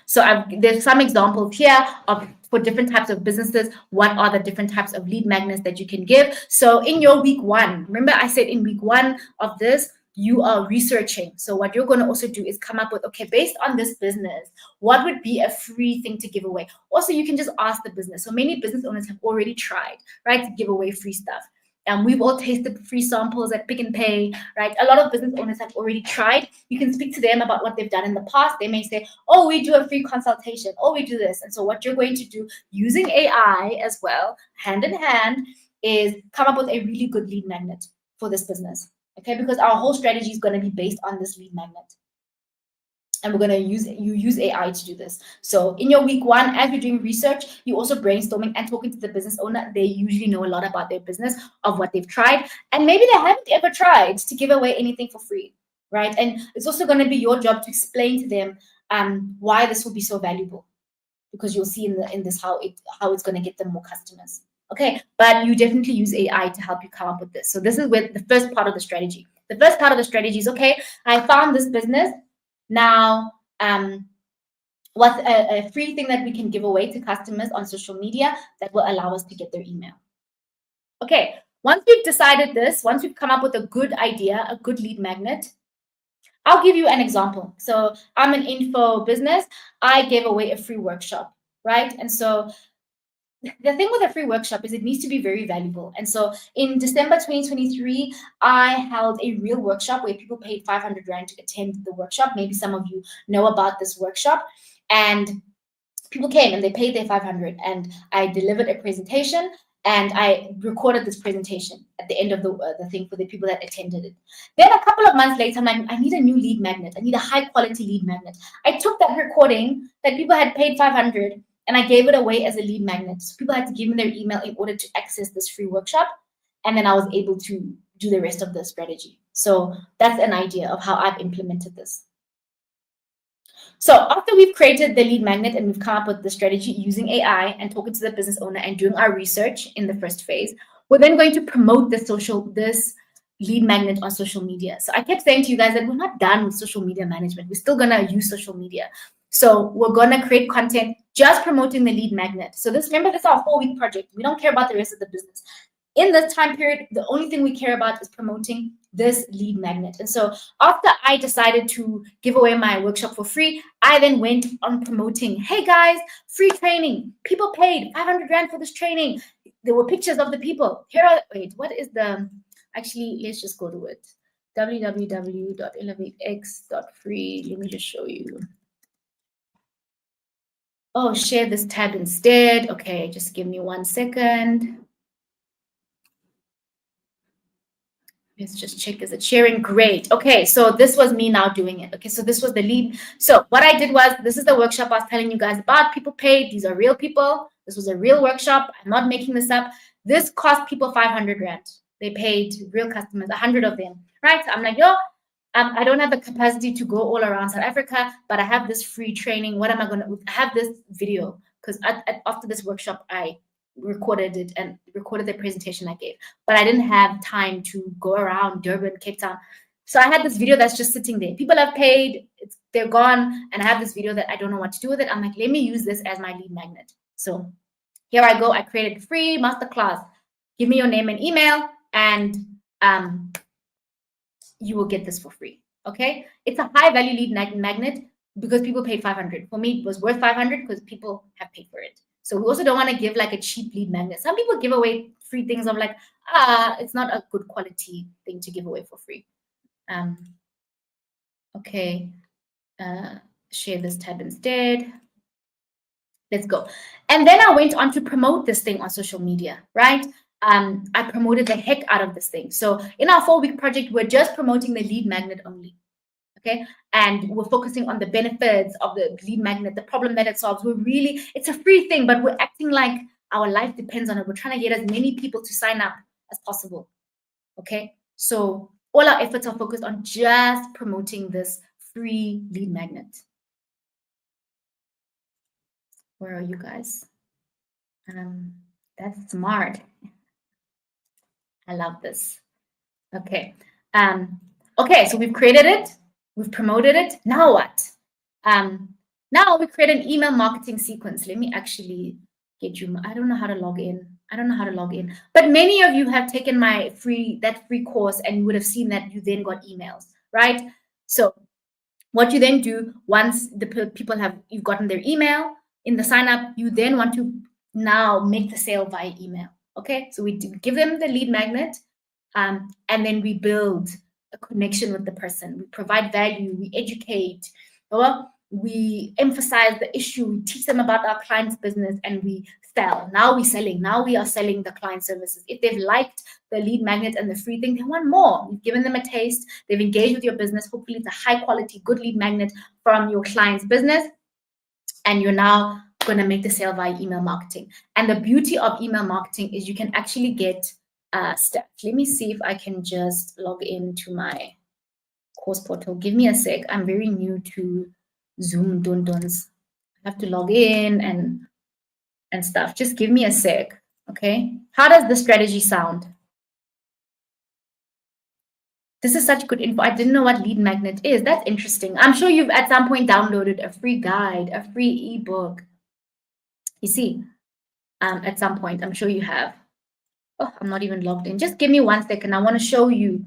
So there's some examples here of for different types of businesses, what are the different types of lead magnets that you can give. So in your week one, remember I said in week one of this, you are researching. So what you're going to also do is come up with, okay, based on this business, what would be a free thing to give away? Also, you can just ask the business. So many business owners have already tried, right, to give away free stuff. We've all tasted free samples at Pick and Pay, right? A lot of business owners have already tried. You can speak to them about what they've done in the past. They may say, oh, we do a free consultation. Oh, we do this. And so what you're going to do using AI as well, hand in hand, is come up with a really good lead magnet for this business, okay? Because our whole strategy is going to be based on this lead magnet. And we're going to use AI to do this. So in your week one, as you're doing research, you also brainstorming and talking to the business owner. They usually know a lot about their business, of what they've tried. And maybe they haven't ever tried to give away anything for free, right? And it's also going to be your job to explain to them why this will be so valuable, because you'll see in this how it's going to get them more customers. Okay, but you definitely use AI to help you come up with this. So this is where the first part of the strategy. The first part of the strategy is, okay, I found this business. Now, what's a free thing that we can give away to customers on social media that will allow us to get their email? Okay, once we've decided this, once we've come up with a good idea, a good lead magnet, I'll give you an example. So I'm an info business. I gave away a free workshop, right? And so the thing with a free workshop is it needs to be very valuable. And so in December 2023, I held a real workshop where people paid 500 Rand to attend the workshop. Maybe some of you know about this workshop. And people came and they paid their 500. And I delivered a presentation and I recorded this presentation at the end of the thing for the people that attended it. Then a couple of months later, I'm like, I need a new lead magnet. I need a high quality lead magnet. I took that recording that people had paid 500 and I gave it away as a lead magnet. So people had to give me their email in order to access this free workshop. And then I was able to do the rest of the strategy. So that's an idea of how I've implemented this. So after we've created the lead magnet and we've come up with the strategy using AI and talking to the business owner and doing our research in the first phase, we're then going to promote this lead magnet on social media. So I kept saying to you guys that we're not done with social media management. We're still going to use social media. So we're going to create content just promoting the lead magnet. So remember, this is our 4-week project. We don't care about the rest of the business. In this time period, the only thing we care about is promoting this lead magnet. And so after I decided to give away my workshop for free, I then went on promoting, hey guys, free training. People paid 500 Rand for this training. There were pictures of the people. Actually, let's just go to it. www.elevatex.free. Let me just show you. Oh, share this tab instead. Okay, just give me 1 second. Let's just check, is it sharing? Great. Okay, so this was me now doing it. Okay, so this was the lead. So what I did was, this is the workshop I was telling you guys about. People paid. These are real people. This was a real workshop. I'm not making this up. This cost people 500 Rand. They paid real customers, 100 of them, right? So I'm like, yo, I don't have the capacity to go all around South Africa, but I have this free training. What am I going to have this video? Because after this workshop, I recorded it and recorded the presentation I gave, but I didn't have time to go around Durban, Cape Town. So I had this video that's just sitting there. People have paid, they're gone, and I have this video that I don't know what to do with it. I'm like, let me use this as my lead magnet. So here I go. I created free masterclass. Give me your name and email, and you will get this for free. Okay, it's a high value lead magnet because people paid 500. For me, it was worth 500 because people have paid for it. So we also don't want to give like a cheap lead magnet. Some people give away free things of like, it's not a good quality thing to give away for free. Okay, share this tab instead. Let's go. And then I went on to promote this thing on social media, right? I promoted the heck out of this thing. So in our 4-week project, we're just promoting the lead magnet only. Okay, and we're focusing on the benefits of the lead magnet, the problem that it solves. It's a free thing, but we're acting like our life depends on it. We're trying to get as many people to sign up as possible. Okay, so all our efforts are focused on just promoting this free lead magnet. Where are you guys? That's smart. I love this. Okay. Okay, so we've created it, we've promoted it. Now what? Now we create an email marketing sequence. Let me actually get you. I don't know how to log in. But many of you have taken my free course, and you would have seen that you then got emails, right? So what you then do once the people you've gotten their email in the sign up, you then want to now make the sale via email. Okay, so we give them the lead magnet, and then we build a connection with the person. We provide value, we educate, or we emphasize the issue, we teach them about our client's business, and we sell. Now we're selling. Now we are selling the client services. If they've liked the lead magnet and the free thing, they want more. You've given them a taste. They've engaged with your business. Hopefully it's a high quality, good lead magnet from your client's business. And you're now going to make the sale via email marketing. And the beauty of email marketing is you can actually get stats. Let me see if I can just log into my course portal. Give me a sec. I'm very new to Zoom Dundons. I have to log in and stuff. Just give me a sec. Okay. How does the strategy sound? This is such good info. I didn't know what lead magnet is. That's interesting. I'm sure you've at some point downloaded a free guide, a free ebook. You see, at some point, I'm sure you have. Oh, I'm not even logged in. Just give me 1 second. I want to show you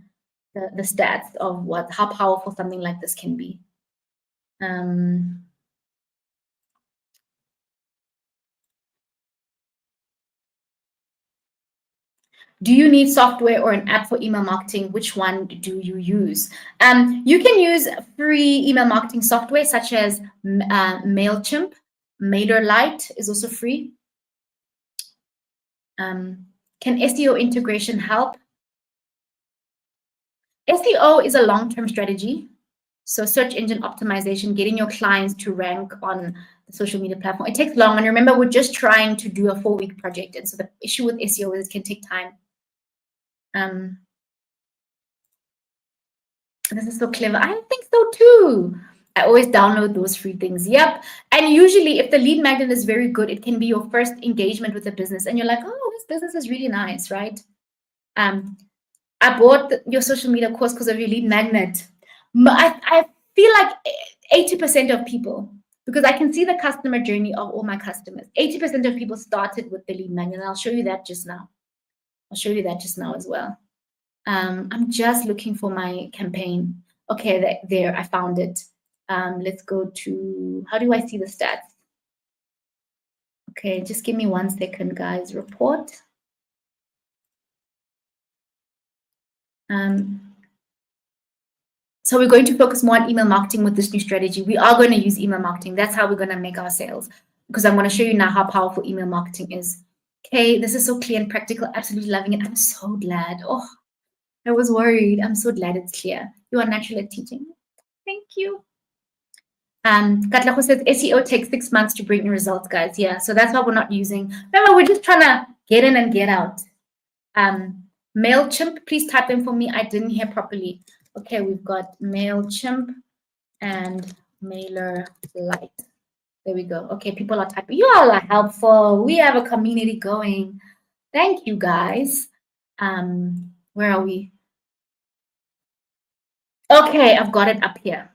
the stats of how powerful something like this can be. Do you need software or an app for email marketing? Which one do you use? You can use free email marketing software such as MailChimp. MailerLite is also free. Can SEO integration help? SEO is a long-term strategy. So search engine optimization, getting your clients to rank on the social media platform. It takes long. And remember, we're just trying to do a 4-week project. And so the issue with SEO is it can take time. This is so clever. I think so too. I always download those free things. Yep. And usually if the lead magnet is very good, it can be your first engagement with the business. And you're like, oh, this business is really nice, right? I bought your social media course because of your lead magnet. I feel like 80% of people, because I can see the customer journey of all my customers, 80% of people started with the lead magnet. And I'll show you that just now. I'll show you that just now as well. I'm just looking for my campaign. Okay, there, I found it. Let's go to, how do I see the stats? Okay, just give me 1 second, guys. Report. So we're going to focus more on email marketing with this new strategy. We are going to use email marketing. That's how we're going to make our sales, because I'm going to show you now how powerful email marketing is. Okay, this is so clear and practical. Absolutely loving it. I'm so glad. Oh, I was worried. I'm so glad it's clear. You are natural at teaching. Thank you. Katlaho says SEO takes 6 months to bring results, guys. Yeah, so that's why we're not using. Remember, we're just trying to get in and get out. MailChimp, please type in for me. I didn't hear properly. Okay, we've got MailChimp and MailerLite. There we go. Okay, people are typing. You all are helpful. We have a community going. Thank you, guys. Where are we? Okay, I've got it up here.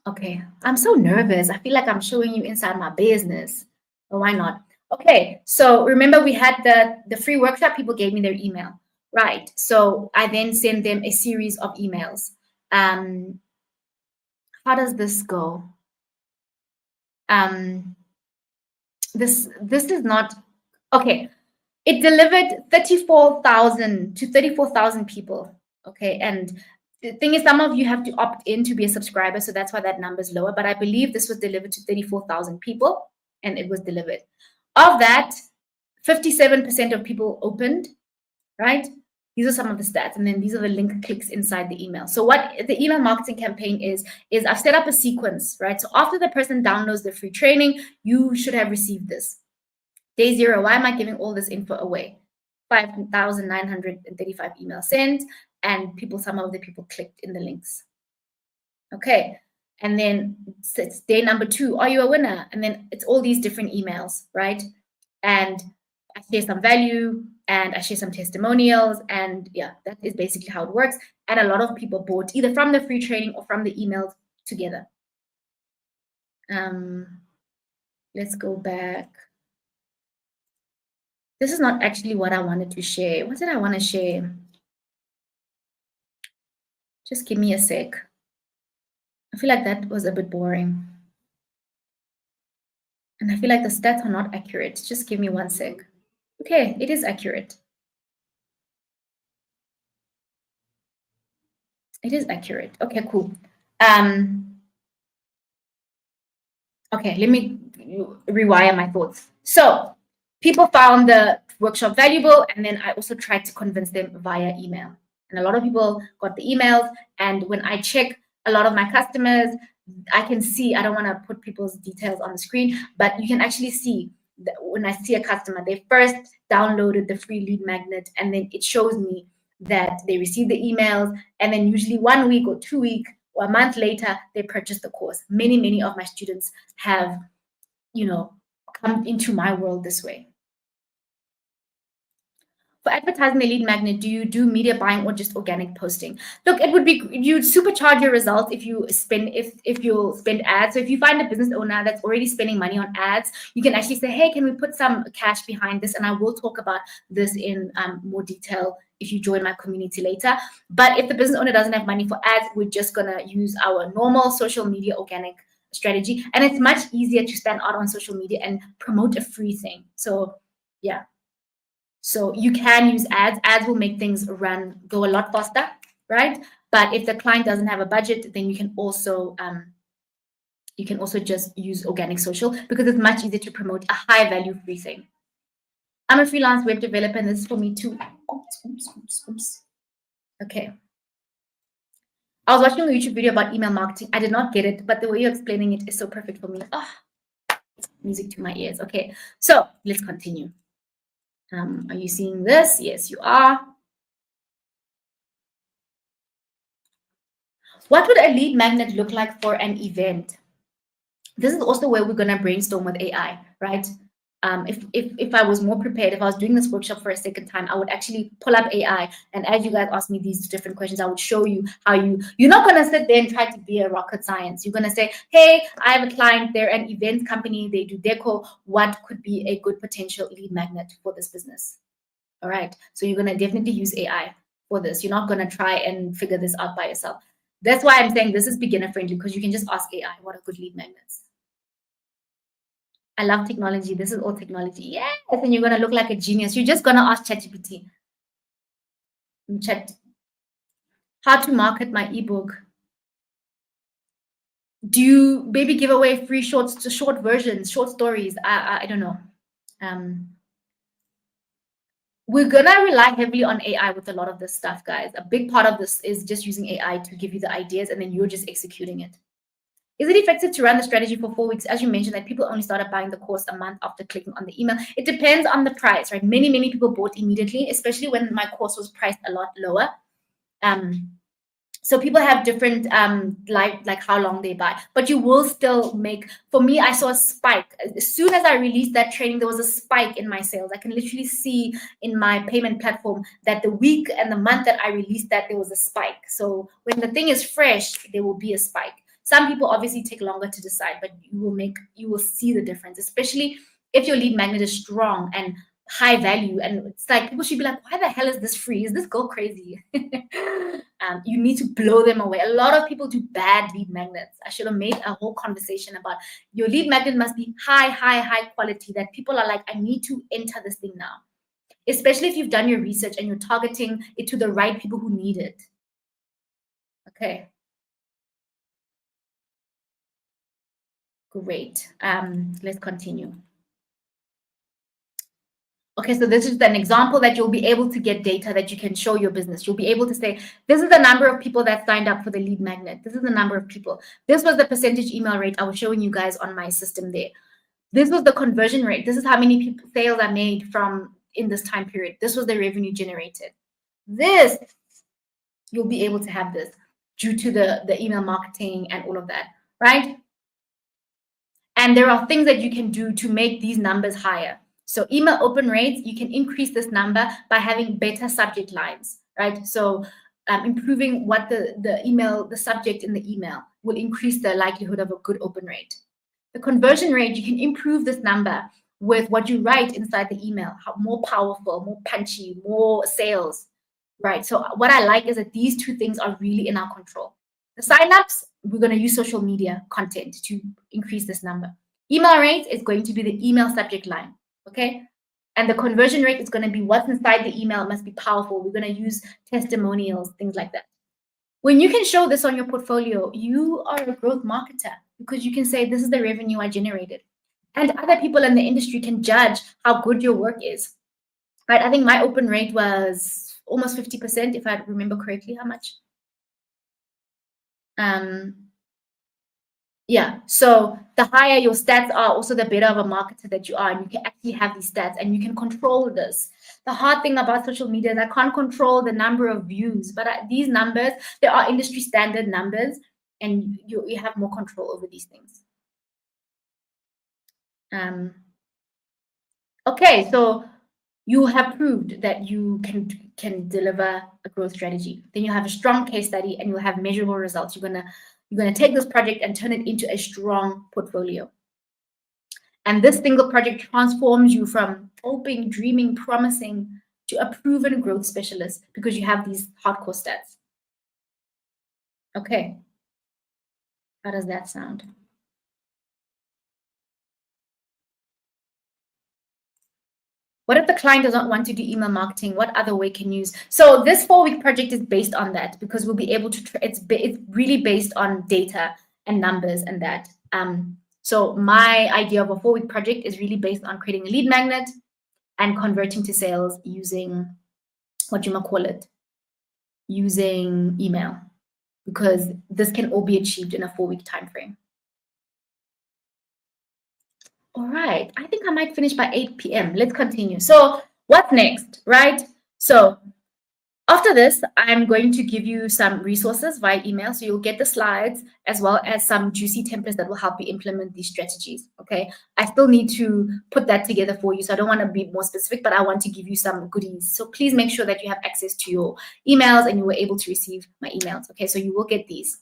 Okay, I'm so nervous. I feel like I'm showing you inside my business. But why not? Okay, so remember we had the free workshop. People gave me their email, right? So I then send them a series of emails. How does this go? This is not okay. It delivered 34,000 to 34,000 people. Okay, and the thing is, some of you have to opt in to be a subscriber, so that's why that number is lower. But I believe this was delivered to 34,000 people, and it was delivered. Of that, 57% of people opened, right? These are some of the stats, and then these are the link clicks inside the email. So what the email marketing campaign is I've set up a sequence, right? So after the person downloads the free training, you should have received this. Day 0, why am I giving all this info away? 5,935 emails sent, and some of the people clicked in the links. Okay, and then it's day number 2, are you a winner? And then it's all these different emails, right? And I share some value, and I share some testimonials, and yeah, that is basically how it works. And a lot of people bought either from the free training or from the emails together. Let's go back. This is not actually what I wanted to share. What did I want to share? Just give me a sec. I feel like that was a bit boring. And I feel like the stats are not accurate. Just give me one sec. Okay, it is accurate. It is accurate. Okay, cool. Okay, let me rewire my thoughts. So people found the workshop valuable, and then I also tried to convince them via email. And a lot of people got the emails. And when I check a lot of my customers, I can see, I don't want to put people's details on the screen, but you can actually see that when I see a customer, they first downloaded the free lead magnet, and then it shows me that they received the emails, and then usually 1 week or 2 weeks or a month later, they purchase the course. Many of my students have, come into my world this way. For advertising the lead magnet, do you do media buying or just organic posting? Look, it would be, you'd supercharge your results if you spend, if you spend ads. So if you find a business owner that's already spending money on ads, you can actually say, hey, can we put some cash behind this? And I will talk about this in more detail if you join my community later. But if the business owner doesn't have money for ads, we're just gonna use our normal social media organic strategy. And it's much easier to stand out on social media and promote a free thing. So yeah. So you can use ads. Ads will make things go a lot faster, right? But if the client doesn't have a budget, then you can also just use organic social, because it's much easier to promote a high value free thing. I'm a freelance web developer, and this is for me too. Oops. Okay. I was watching a YouTube video about email marketing. I did not get it, but the way you're explaining it is so perfect for me. Oh, music to my ears. Okay, so let's continue. Are you seeing this? Yes, you are. What would a lead magnet look like for an event? This is also where we're going to brainstorm with AI, right? If I was more prepared, if I was doing this workshop for a second time, I would actually pull up AI. And as you guys ask me these different questions, I would show you how you're not going to sit there and try to be a rocket science. You're going to say, hey, I have a client, they're an event company, they do deco. What could be a good potential lead magnet for this business? All right. So you're going to definitely use AI for this. You're not going to try and figure this out by yourself. That's why I'm saying this is beginner friendly, because you can just ask AI what are good lead magnets. I love technology. This is all technology. Yes. And you're going to look like a genius. You're just going to ask ChatGPT. Chat, how to market my ebook. Do you maybe give away free short versions, short stories? I don't know. We're going to rely heavily on AI with a lot of this stuff, guys. A big part of this is just using AI to give you the ideas, and then you're just executing it. Is it effective to run the strategy for 4 weeks? As you mentioned, that people only started buying the course a month after clicking on the email. It depends on the price, right? Many people bought immediately, especially when my course was priced a lot lower. So people have different like how long they buy, but you will still make. For me, I saw a spike as soon as I released that training. There was a spike in my sales. I can literally see in my payment platform that the week and the month that I released that, there was a spike. So when the thing is fresh, there will be a spike. Some people obviously take longer to decide, but you will see the difference, especially if your lead magnet is strong and high value. And it's like, people should be like, why the hell is this free? Is this girl crazy? You need to blow them away. A lot of people do bad lead magnets. I should have made a whole conversation about your lead magnet must be high quality, that people are like, I need to enter this thing now. Especially if you've done your research and you're targeting it to the right people who need it. Okay. Great. Let's continue. Okay, so this is an example that you'll be able to get data that you can show your business. You'll be able to say, this is the number of people that signed up for the lead magnet. This is the number of people. This was the percentage email rate I was showing you guys on my system there. This was the conversion rate. This is how many people sales I made from in this time period. This was the revenue generated. This, you'll be able to have this due to the email marketing and all of that, right? And there are things that you can do to make these numbers higher. So email open rates, you can increase this number by having better subject lines, right? So improving what the subject in the email will increase the likelihood of a good open rate. The conversion rate, you can improve this number with what you write inside the email, how more powerful, more punchy, more sales, right? So what I like is that these two things are really in our control. The signups, we're going to use social media content to increase this number. Email rate is going to be the email subject line, okay? And the conversion rate is going to be what's inside the email must be powerful. We're going to use testimonials, things like that. When you can show this on your portfolio, you are a growth marketer because you can say, this is the revenue I generated. And other people in the industry can judge how good your work is, right? I think my open rate was almost 50%, if I remember correctly. How much? Yeah, so the higher your stats are, also the better of a marketer that you are, and you can actually have these stats and you can control this. The hard thing about social media is I can't control the number of views, but these numbers, they are industry standard numbers, and you have more control over these things. Okay, so you have proved that you can deliver a growth strategy. Then you have a strong case study and you'll have measurable results. You're gonna take this project and turn it into a strong portfolio. And this single project transforms you from hoping, dreaming, promising to a proven growth specialist because you have these hardcore stats. Okay. How does that sound? What if the client does not want to do email marketing? What other way can you use? So this 4-week project is based on that because we'll be able to, it's really based on data and numbers and that. So my idea of a 4-week project is really based on creating a lead magnet and converting to sales using, what you might call it, using email, because this can all be achieved in a 4-week time frame. All right, I think I might finish by 8 p.m. Let's continue. So what's next, right? So after this, I'm going to give you some resources via email. So you'll get the slides as well as some juicy templates that will help you implement these strategies, okay? I still need to put that together for you. So I don't want to be more specific, but I want to give you some goodies. So please make sure that you have access to your emails and you were able to receive my emails, okay? So you will get these.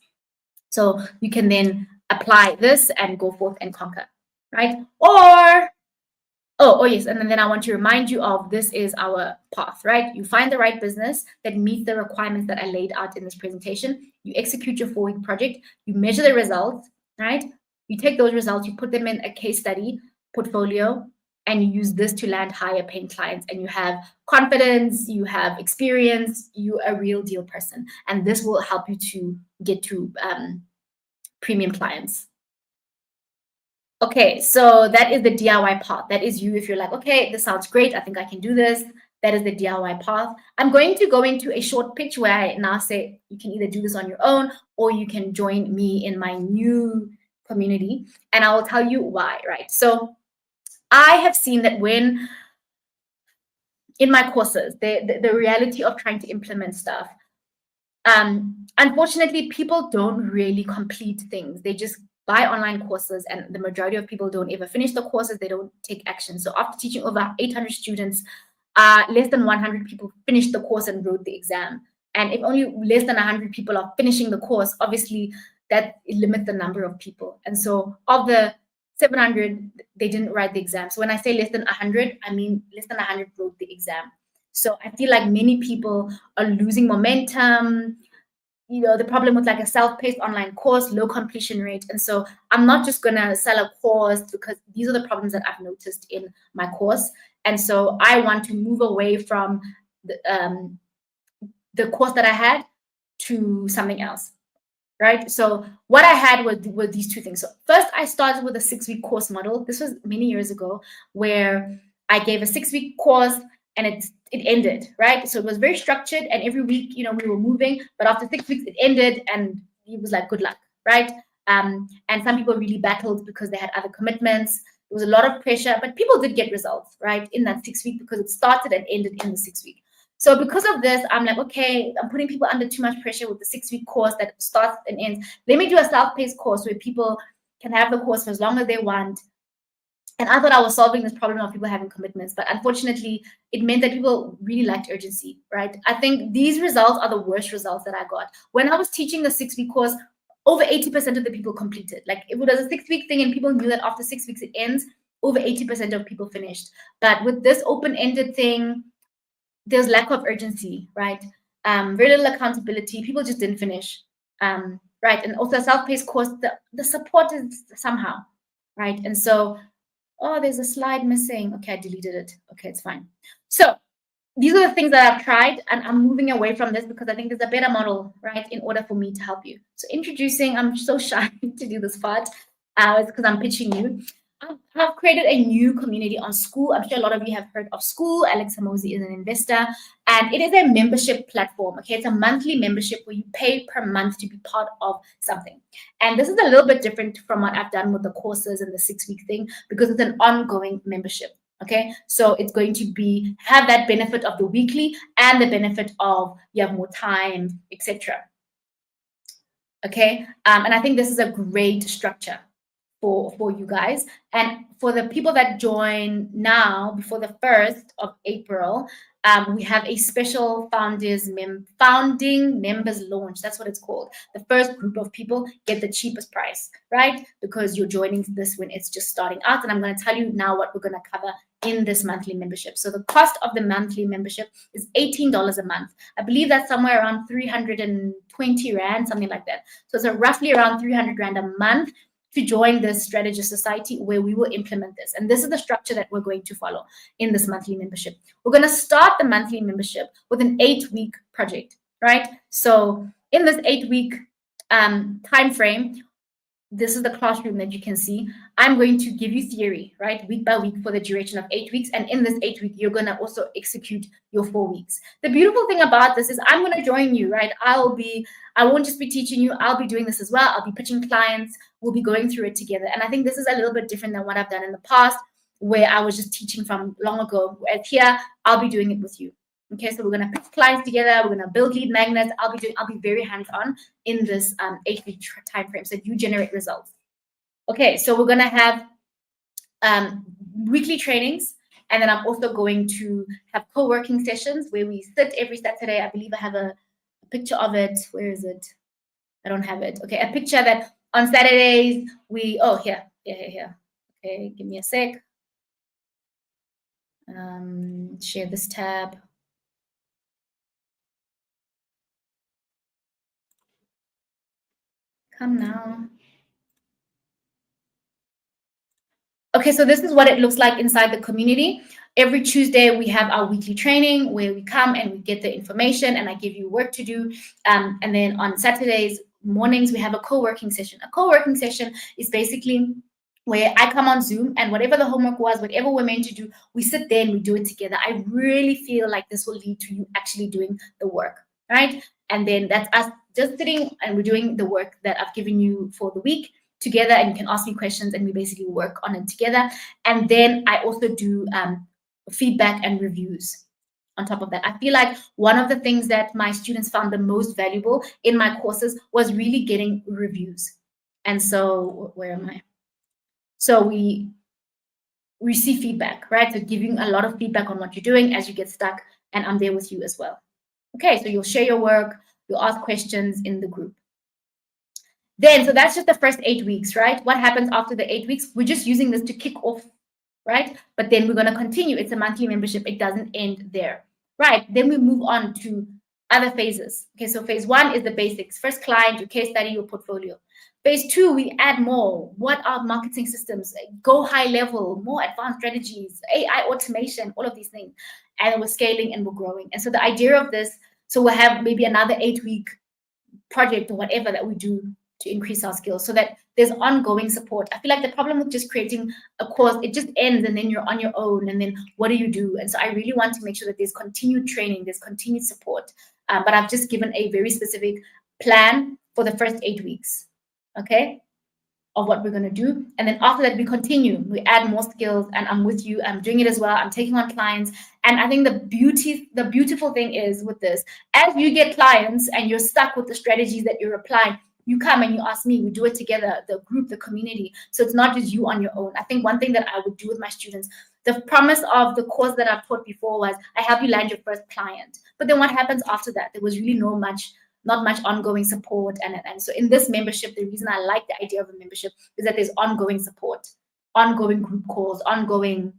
So you can then apply this and go forth and conquer, right? Or oh yes, and then I want to remind you of this is our path, right? You find the right business that meets the requirements that I laid out in this presentation. You execute your 4-week project. You measure the results, right? You take those results, you put them in a case study portfolio, and you use this to land higher paying clients. And you have confidence, you have experience, you're a real deal person. And this will help you to get to premium clients. Okay, so that is the DIY path. That is you if you're like, okay, this sounds great. I think I can do this. That is the DIY path. I'm going to go into a short pitch where I now say you can either do this on your own or you can join me in my new community. And I will tell you why, right? So I have seen that when in my courses, the reality of trying to implement stuff, unfortunately, people don't really complete things. They just buy online courses, and the majority of people don't ever finish the courses. They don't take action. So after teaching over 800 students, less than 100 people finished the course and wrote the exam. And if only less than 100 people are finishing the course, obviously that limits the number of people. And so of the 700, they didn't write the exam. So when I say less than 100, I mean less than 100 wrote the exam. So I feel like many people are losing momentum. You know, the problem with like a self-paced online course, low completion rate. And so I'm not just going to sell a course because these are the problems that I've noticed in my course. And so I want to move away from the course that I had to something else, right? So what I had were these two things. So first, I started with a 6-week course model. This was many years ago, where I gave a 6-week course and it ended, right? So it was very structured, and every week, you know, we were moving, but after 6 weeks, it ended, and it was like, good luck, right? And some people really battled because they had other commitments. There was a lot of pressure, but people did get results, right, in that 6 week because it started and ended in the 6 week. So because of this, I'm like, okay, I'm putting people under too much pressure with the 6-week course that starts and ends. Let me do a self-paced course where people can have the course for as long as they want. And I thought I was solving this problem of people having commitments, but unfortunately, it meant that people really lacked urgency, right? I think these results are the worst results that I got. When I was teaching the 6-week course, over 80% of the people completed. Like, if it was a 6-week thing and people knew that after 6 weeks it ends, over 80% of people finished. But with this open-ended thing, there's lack of urgency, right? Very little accountability. People just didn't finish, right? And also a self-paced course, the support is somehow, right? And so, oh, there's a slide missing. Okay, I deleted it. Okay, it's fine. So these are the things that I've tried, and I'm moving away from this because I think there's a better model, right, in order for me to help you. So introducing, I'm so shy to do this part. It's because I'm pitching you. I've created a new community on School. I'm sure a lot of you have heard of School. Alex Hamosi is an investor, and it is a membership platform. Okay, it's a monthly membership where you pay per month to be part of something. And this is a little bit different from what I've done with the courses and the 6-week thing because it's an ongoing membership. Okay, so it's going to be have that benefit of the weekly and the benefit of you have more time, etc. Okay, and I think this is a great structure for you guys. And for the people that join now before the 1st of April, we have a special founding members launch. That's what it's called. The first group of people get the cheapest price, right? Because you're joining this when it's just starting out. And I'm going to tell you now what we're going to cover in this monthly membership. So the cost of the monthly membership is $18 a month. I believe that's somewhere around 320 Rand, something like that. So it's roughly around 300 Rand a month to join this Strategist Society where we will implement this. And this is the structure that we're going to follow in this monthly membership. We're going to start the monthly membership with an 8-week project, right? So in this 8-week time frame, this is the classroom that you can see. I'm going to give you theory, right, week by week for the duration of 8 weeks. And in this 8 week, you're going to also execute your 4 weeks. The beautiful thing about this is I'm going to join you, right? I won't just be teaching you. I'll be doing this as well. I'll be pitching clients. We'll be going through it together. And I think this is a little bit different than what I've done in the past, where I was just teaching from long ago. Whereas here, I'll be doing it with you. Okay, so we're going to pitch clients together. We're going to build lead magnets. I'll be very hands-on in this 8-week time frame, so you generate results. Okay, so we're going to have weekly trainings, and then I'm also going to have co-working sessions where we sit every Saturday. I believe I have a picture of it. Where is it? I don't have it. Okay, a picture that on Saturdays here. Okay, give me a sec. Share this tab. Come now. Okay, so this is what it looks like inside the community. Every Tuesday, we have our weekly training where we come and we get the information and I give you work to do. And then on Saturdays mornings, we have a co-working session. A co-working session is basically where I come on Zoom and whatever the homework was, whatever we're meant to do, we sit there and we do it together. I really feel like this will lead to you actually doing the work, right? And then that's us just sitting and we're doing the work that I've given you for the week together, and you can ask me questions and we basically work on it together. And then I also do feedback and reviews on top of that. I feel like one of the things that my students found the most valuable in my courses was really getting reviews. And so where am I? So we receive feedback, right? So giving a lot of feedback on what you're doing as you get stuck, and I'm there with you as well. Okay, so you'll share your work, you'll ask questions in the group. Then, so that's just the first 8 weeks, right? What happens after the 8 weeks? We're just using this to kick off, right? But then we're going to continue. It's a monthly membership. It doesn't end there, right? Then we move on to other phases. Okay, so phase 1 is the basics. First client, your case study, your portfolio. Phase 2, we add more. What are marketing systems? Go high level, more advanced strategies, AI automation, all of these things. And we're scaling and we're growing. And so the idea of this, so we'll have maybe another 8-week project or whatever that we do to increase our skills so that there's ongoing support. I feel like the problem with just creating a course, it just ends and then you're on your own and then what do you do? And so I really want to make sure that there's continued training, there's continued support. But I've just given a very specific plan for the first 8 weeks, okay, of what we're going to do. And then after that, we continue, we add more skills, and I'm with you. I'm doing it as well. I'm taking on clients. And I think the beautiful thing is with this, as you get clients and you're stuck with the strategies that you're applying, you come and you ask me, we do it together, the group, the community. So it's not just you on your own. I think one thing that I would do with my students, the promise of the course that I've taught before was I help you land your first client. But then what happens after that? There was really not much ongoing support. And so in this membership, the reason I like the idea of a membership is that there's ongoing support, ongoing group calls, ongoing,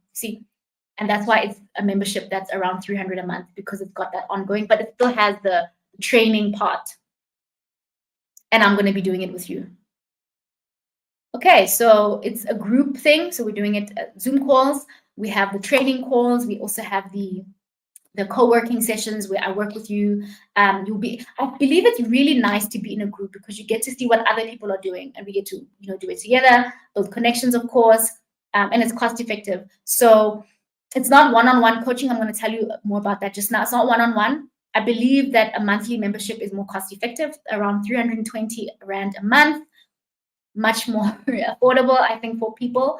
and that's why it's a membership that's around $300 a month, because it's got that ongoing, but it still has the training part. And I'm going to be doing it with you. Okay, so it's a group thing. So we're doing it Zoom calls. We have the training calls. We also have the co-working sessions where I work with you. I believe it's really nice to be in a group because you get to see what other people are doing, and we get to do it together, build connections, of course, and it's cost effective. So it's not one-on-one coaching. I'm going to tell you more about that just now. It's not one-on-one. I believe that a monthly membership is more cost effective, around 320 Rand a month, much more affordable, I think, for people.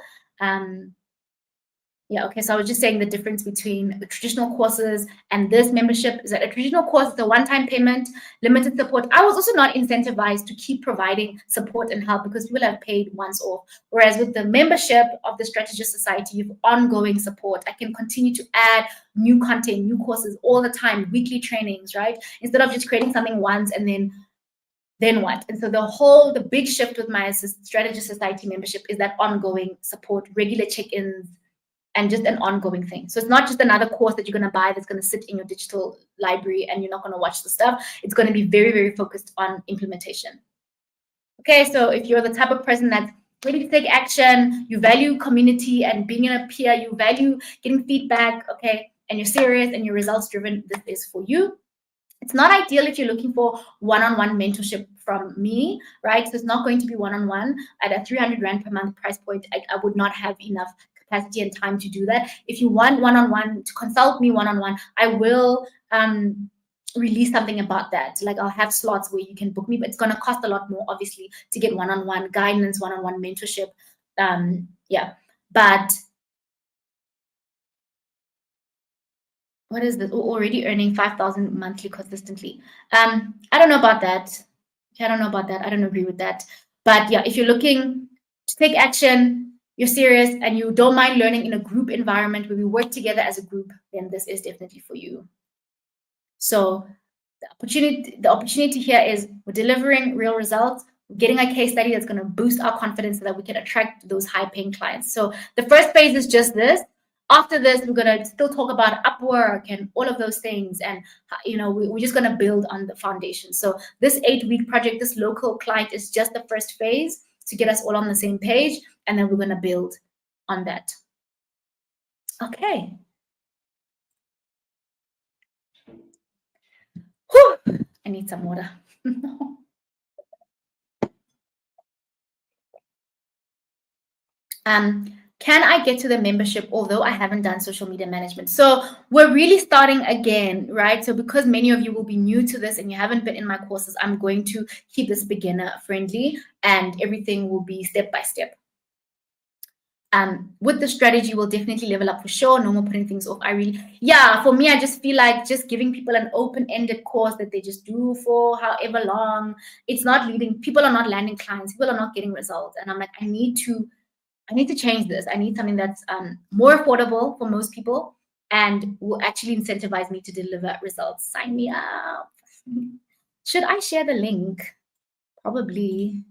Yeah, okay, so I was just saying the difference between the traditional courses and this membership is that a traditional course is a one-time payment, limited support. I was also not incentivized to keep providing support and help because people have paid once off. Whereas with the membership of the Strategist Society, you have ongoing support. I can continue to add new content, new courses all the time, weekly trainings, right? Instead of just creating something once and then what? And so the big shift with my Strategist Society membership is that ongoing support, regular check-ins, and just an ongoing thing. So it's not just another course that you're going to buy that's going to sit in your digital library and you're not going to watch the stuff. It's going to be very, very focused on implementation. Okay, so if you're the type of person that's ready to take action, you value community and being in a peer, you value getting feedback, okay, and you're serious and you're results driven, this is for you. It's not ideal if you're looking for one-on-one mentorship from me, right? So it's not going to be one-on-one at a 300 Rand per month price point. I would not have enough capacity and time to do that. If you want one-on-one, to consult me one-on-one, I will release something about that. Like I'll have slots where you can book me, but it's going to cost a lot more, obviously, to get one-on-one guidance, one-on-one mentorship. Yeah, but what is this? Already earning 5,000 monthly consistently. I don't know about that. I don't know about that. I don't agree with that. But yeah, if you're looking to take action, you're serious, and you don't mind learning in a group environment where we work together as a group, then this is definitely for you. So the opportunity here is we're delivering real results. We're getting a case study that's going to boost our confidence so that we can attract those high-paying clients. So the first phase is just this. After this, we're going to still talk about Upwork and all of those things. And, we're just going to build on the foundation. So this 8-week project, this local client is just the first phase to get us all on the same page. And then we're going to build on that. Okay. Whew. I need some water. Can I get to the membership although I haven't done social media management? So we're really starting again, right? So because many of you will be new to this and you haven't been in my courses, I'm going to keep this beginner friendly and everything will be step by step. With the strategy, we'll definitely level up for sure. No more putting things off. For me, I just feel like just giving people an open-ended course that they just do for however long, it's not leading, people are not landing clients, people are not getting results. And I'm like, I need to change this. I need something that's more affordable for most people and will actually incentivize me to deliver results. Sign me up. Should I share the link? Probably.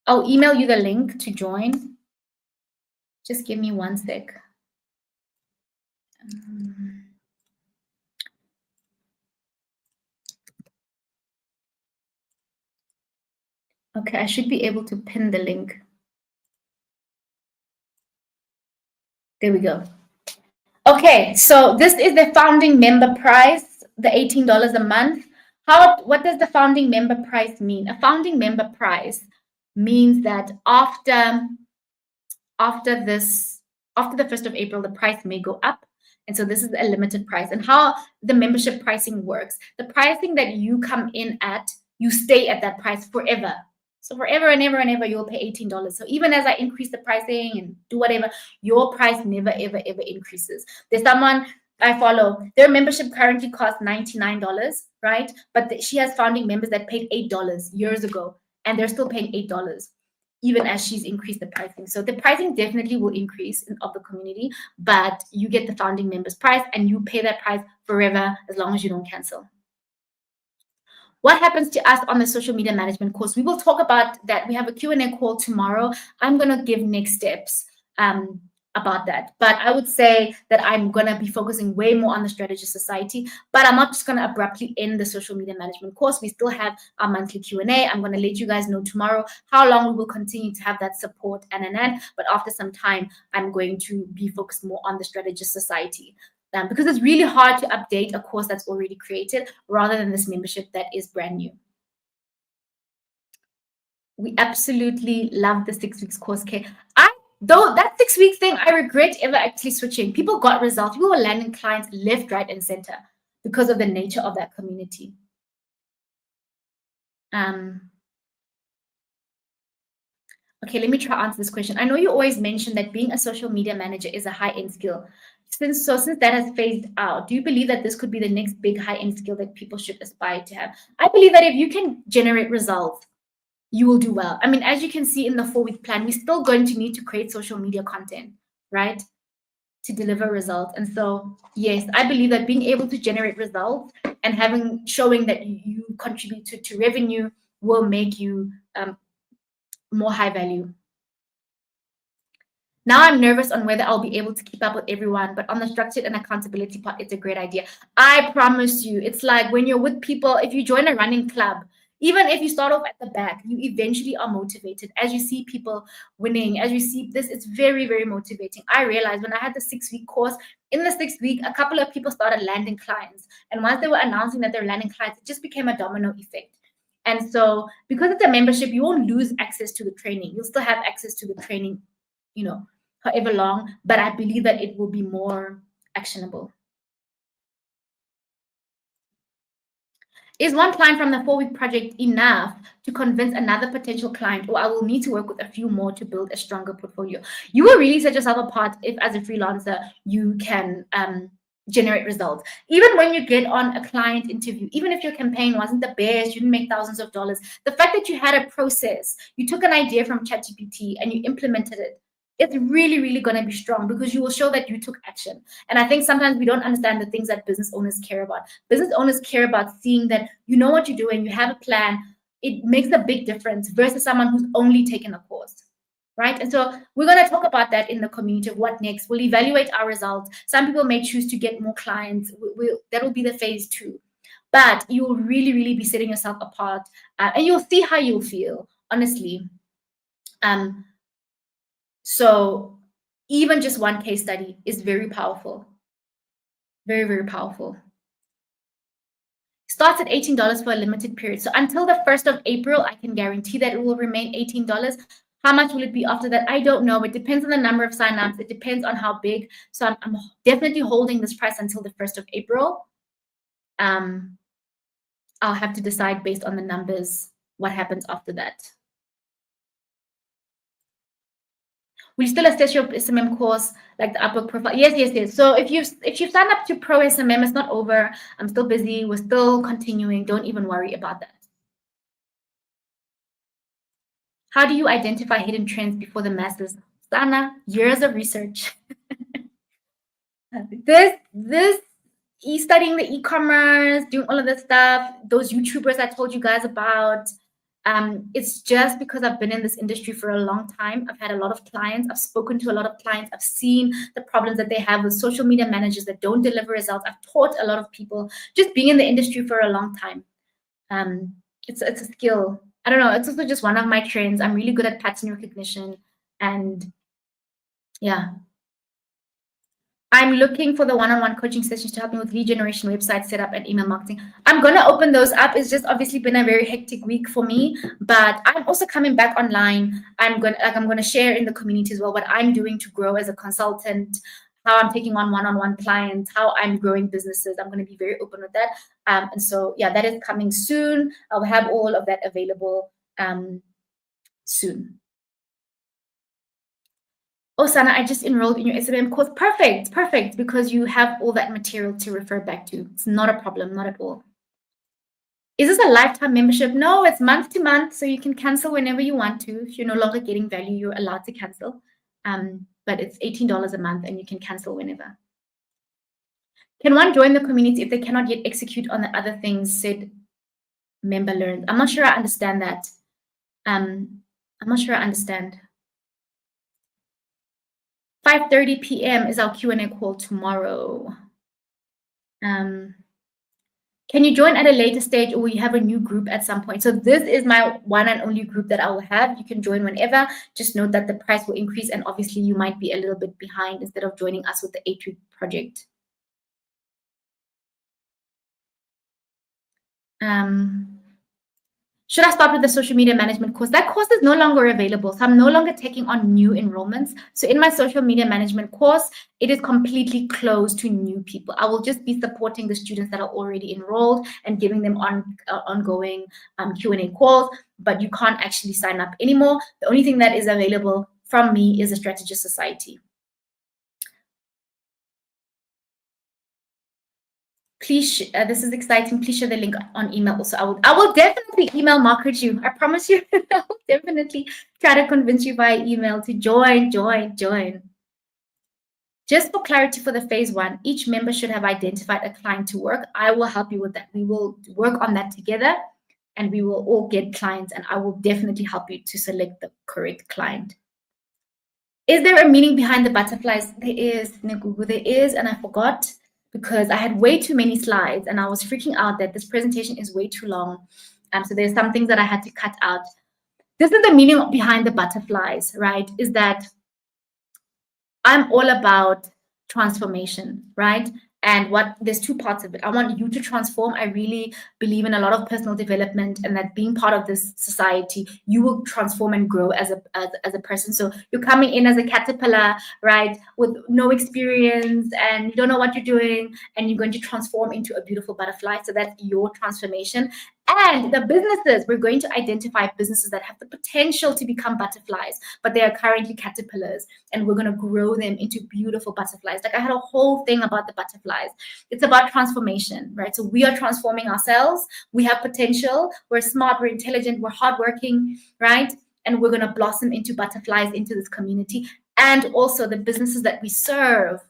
I'll email you the link to join. Just give me one sec. Okay, I should be able to pin the link. There we go. Okay, so this is the founding member price, the $18 a month. What does the founding member price mean? A founding member price means that after the 1st of April, the price may go up. And so this is a limited price. And how the membership pricing works, the pricing that you come in at, you stay at that price forever. So forever and ever and ever, you'll pay $18. So even as I increase the pricing and do whatever, your price never, ever, ever increases. There's someone I follow, their membership currently costs $99, right? But she has founding members that paid $8 years ago, and they're still paying $8 even as she's increased the pricing. So the pricing definitely will increase of the community, but you get the founding members price and you pay that price forever as long as you don't cancel. What happens to us on the social media management course? We will talk about that. We have a Q&A call tomorrow. I'm going to give next steps about that. But I would say that I'm going to be focusing way more on the Strategist Society, but I'm not just going to abruptly end the social media management course. We still have our monthly Q&A. I'm going to let you guys know tomorrow how long we will continue to have that support but after some time, I'm going to be focused more on the Strategist Society. Because it's really hard to update a course that's already created rather than this membership that is brand new. We absolutely love the 6 weeks course, Kay. Though that 6 week thing, I regret ever actually switching. People got results. People were landing clients left, right, and center because of the nature of that community. Okay, let me try to answer this question. I know you always mention that being a social media manager is a high-end skill. Since that has phased out, do you believe that this could be the next big high-end skill that people should aspire to have? I believe that if you can generate results, you will do well. I mean, as you can see in the 4 week plan, we're still going to need to create social media content, right? To deliver results. And so, yes, I believe that being able to generate results and showing that you contribute to revenue will make you more high value. Now I'm nervous on whether I'll be able to keep up with everyone, but on the structured and accountability part, it's a great idea. I promise you, it's like when you're with people, if you join a running club, even if you start off at the back, you eventually are motivated. As you see people winning, as you see this, it's very, very motivating. I realized when I had the 6 week course, in the 6th week, a couple of people started landing clients. And once they were announcing that they're landing clients, it just became a domino effect. And so because it's a membership, you won't lose access to the training. You'll still have access to the training, however long, but I believe that it will be more actionable. Is one client from the 4 week project enough to convince another potential client, or I will need to work with a few more to build a stronger portfolio? You will really set yourself apart if, as a freelancer, you can generate results. Even when you get on a client interview, even if your campaign wasn't the best, you didn't make thousands of dollars, the fact that you had a process, you took an idea from ChatGPT and you implemented it, it's really, really going to be strong because you will show that you took action. And I think sometimes we don't understand the things that business owners care about. Business owners care about seeing that you know what you're doing, you have a plan. It makes a big difference versus someone who's only taken a course, right? And so we're going to talk about that in the community of what next. We'll evaluate our results. Some people may choose to get more clients. That will be the phase 2. But you will really, really be setting yourself apart. And you'll see how you'll feel, honestly. So even just one case study is very powerful. Very, very powerful. Starts at $18 for a limited period. So until the 1st of April, I can guarantee that it will remain $18. How much will it be after that? I don't know. It depends on the number of signups. It depends on how big. So I'm definitely holding this price until the 1st of April. I'll have to decide based on the numbers what happens after that. We still assess your SMM course, like the Upwork profile. Yes. So if you've signed up to Pro SMM, it's not over. I'm still busy. We're still continuing. Don't even worry about that. How do you identify hidden trends before the masses? Sana, years of research. This studying the e-commerce, doing all of this stuff, those YouTubers I told you guys about. It's just because I've been in this industry for a long time. I've had a lot of clients. I've spoken to a lot of clients. I've seen the problems that they have with social media managers that don't deliver results. I've taught a lot of people just being in the industry for a long time. It's a skill. I don't know. It's also just one of my trends. I'm really good at pattern recognition. And yeah. I'm looking for the one-on-one coaching sessions to help me with lead generation, website setup, and email marketing. I'm going to open those up. It's just obviously been a very hectic week for me, but I'm also coming back online. I'm going to share in the community as well what I'm doing to grow as a consultant, how I'm taking on one-on-one clients, how I'm growing businesses. I'm going to be very open with that. And so, yeah, that is coming soon. I'll have all of that available soon. Oh, Sana, I just enrolled in your SMM course. Perfect, because you have all that material to refer back to. It's not a problem, not at all. Is this a lifetime membership? No, it's month to month, so you can cancel whenever you want to. If you're no longer getting value, you're allowed to cancel. But it's $18 a month and you can cancel whenever. Can one join the community if they cannot yet execute on the other things said member learned? I'm not sure I understand that. I'm not sure I understand. 5:30 p.m. is our Q&A call tomorrow. Can you join at a later stage, or will you have a new group at some point? So this is my one and only group that I will have. You can join whenever. Just note that the price will increase, and obviously you might be a little bit behind instead of joining us with the 8-week project. Should I start with the social media management course? That course is no longer available. So I'm no longer taking on new enrollments. So in my social media management course, it is completely closed to new people. I will just be supporting the students that are already enrolled and giving them ongoing Q&A calls, but you can't actually sign up anymore. The only thing that is available from me is the Strategist Society. Please, this is exciting. Please share the link on email also. I will definitely email market you. I promise you. I will definitely try to convince you via email to join. Just for clarity for the phase 1, each member should have identified a client to work. I will help you with that. We will work on that together and we will all get clients, and I will definitely help you to select the correct client. Is there a meaning behind the butterflies? There is, Negugu, there is, and I forgot, because I had way too many slides and I was freaking out that this presentation is way too long. So there's some things that I had to cut out. This is the meaning behind the butterflies, right? Is that I'm all about transformation, right? And there's two parts of it. I want you to transform. I really believe in a lot of personal development, and that being part of this society, you will transform and grow as a person. So you're coming in as a caterpillar, right, with no experience, and you don't know what you're doing, and you're going to transform into a beautiful butterfly. So that's your transformation. And the businesses, we're going to identify businesses that have the potential to become butterflies, but they are currently caterpillars, and we're going to grow them into beautiful butterflies. Like I had a whole thing about the butterflies. It's about transformation, right? So we are transforming ourselves. We have potential. We're smart, we're intelligent, we're hardworking, right? And we're going to blossom into butterflies into this community. And also the businesses that we serve,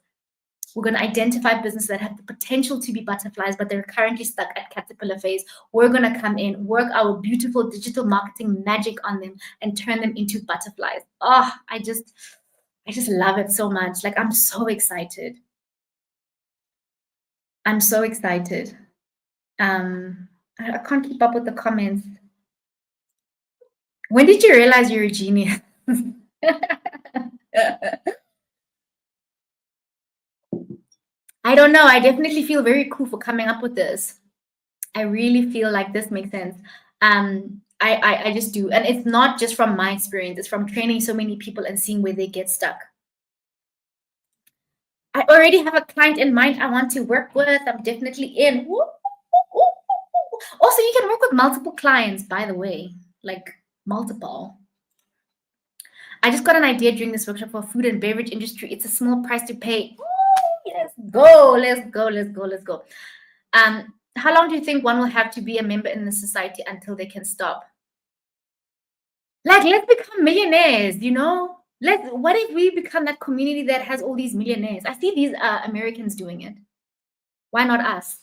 we're going to identify businesses that have the potential to be butterflies, but they're currently stuck at caterpillar phase. We're going to come in, work our beautiful digital marketing magic on them, and turn them into butterflies. Oh, I just love it so much. Like, I'm so excited. I'm so excited. I can't keep up with the comments. When did you realize you're a genius? I don't know. I definitely feel very cool for coming up with this. I really feel like this makes sense. I just do. And it's not just from my experience. It's from training so many people and seeing where they get stuck. I already have a client in mind I want to work with. I'm definitely in. Also, you can work with multiple clients, by the way, like multiple. I just got an idea during this workshop for food and beverage industry. It's a small price to pay. Let's go. How long do you think one will have to be a member in the society until they can stop? Like, let's become millionaires, you know? What if we become that community that has all these millionaires? I see these Americans doing it. Why not us?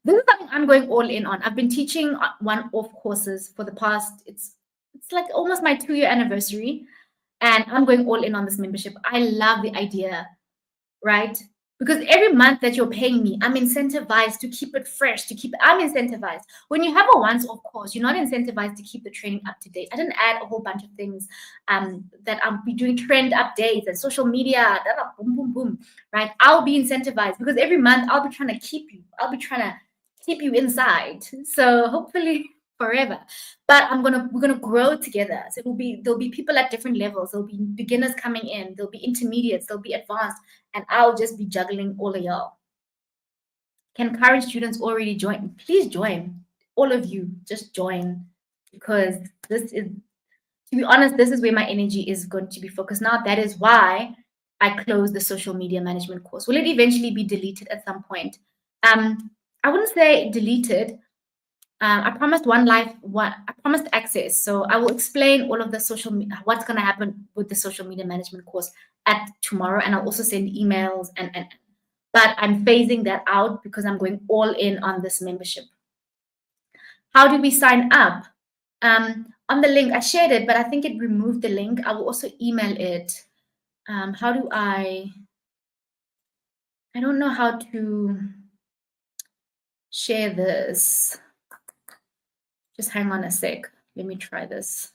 This is something I'm going all in on. I've been teaching one-off courses for the past, it's like almost my 2-year anniversary, and I'm going all in on this membership. I love the idea, right? Because every month that you're paying me, I'm incentivized to keep it fresh, I'm incentivized. When you have a once-off course, you're not incentivized to keep the training up to date. I didn't add a whole bunch of things that I'll be doing trend updates and social media, boom, boom, boom, right? I'll be incentivized because every month I'll be trying to keep you. I'll be trying to keep you inside. So hopefully forever. But we're gonna grow together. So there'll be people at different levels. There'll be beginners coming in, there'll be intermediates, there'll be advanced, and I'll just be juggling all of y'all. Can current students already join? Please join. All of you, just join, because this is, to be honest, this is where my energy is going to be focused now. That is why I closed the social media management course. Will it eventually be deleted at some point? I wouldn't say deleted, I promised I promised access. So I will explain all of the what's going to happen with the social media management course at tomorrow. And I'll also send emails but I'm phasing that out because I'm going all in on this membership. How do we sign up? On the link, I shared it, but I think it removed the link. I will also email it. How do I don't know how to share this. Just hang on a sec. Let me try this.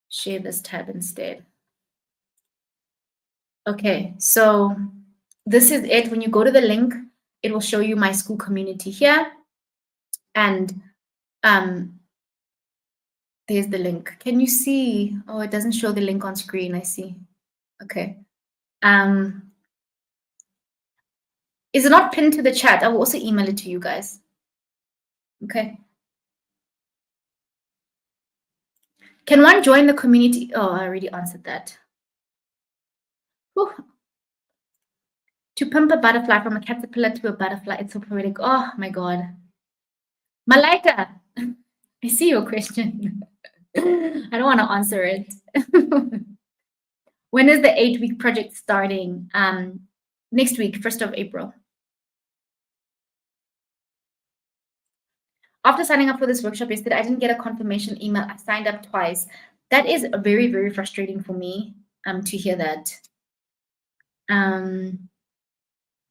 Share this tab instead. Okay, so this is it. When you go to the link, it will show you my school community here. And there's the link. Can you see? Oh, it doesn't show the link on screen. I see. Okay. Is it not pinned to the chat? I will also email it to you guys. Okay. Can one join the community? Oh, I already answered that. Whew. To pimp a butterfly from a caterpillar to a butterfly, it's so poetic. Oh my God. Malaika, I see your question. I don't want to answer it. When is the 8-week project starting? Next week, 1st of April. After signing up for this workshop yesterday, I didn't get a confirmation email. I signed up twice. That is very, very frustrating for me to hear that.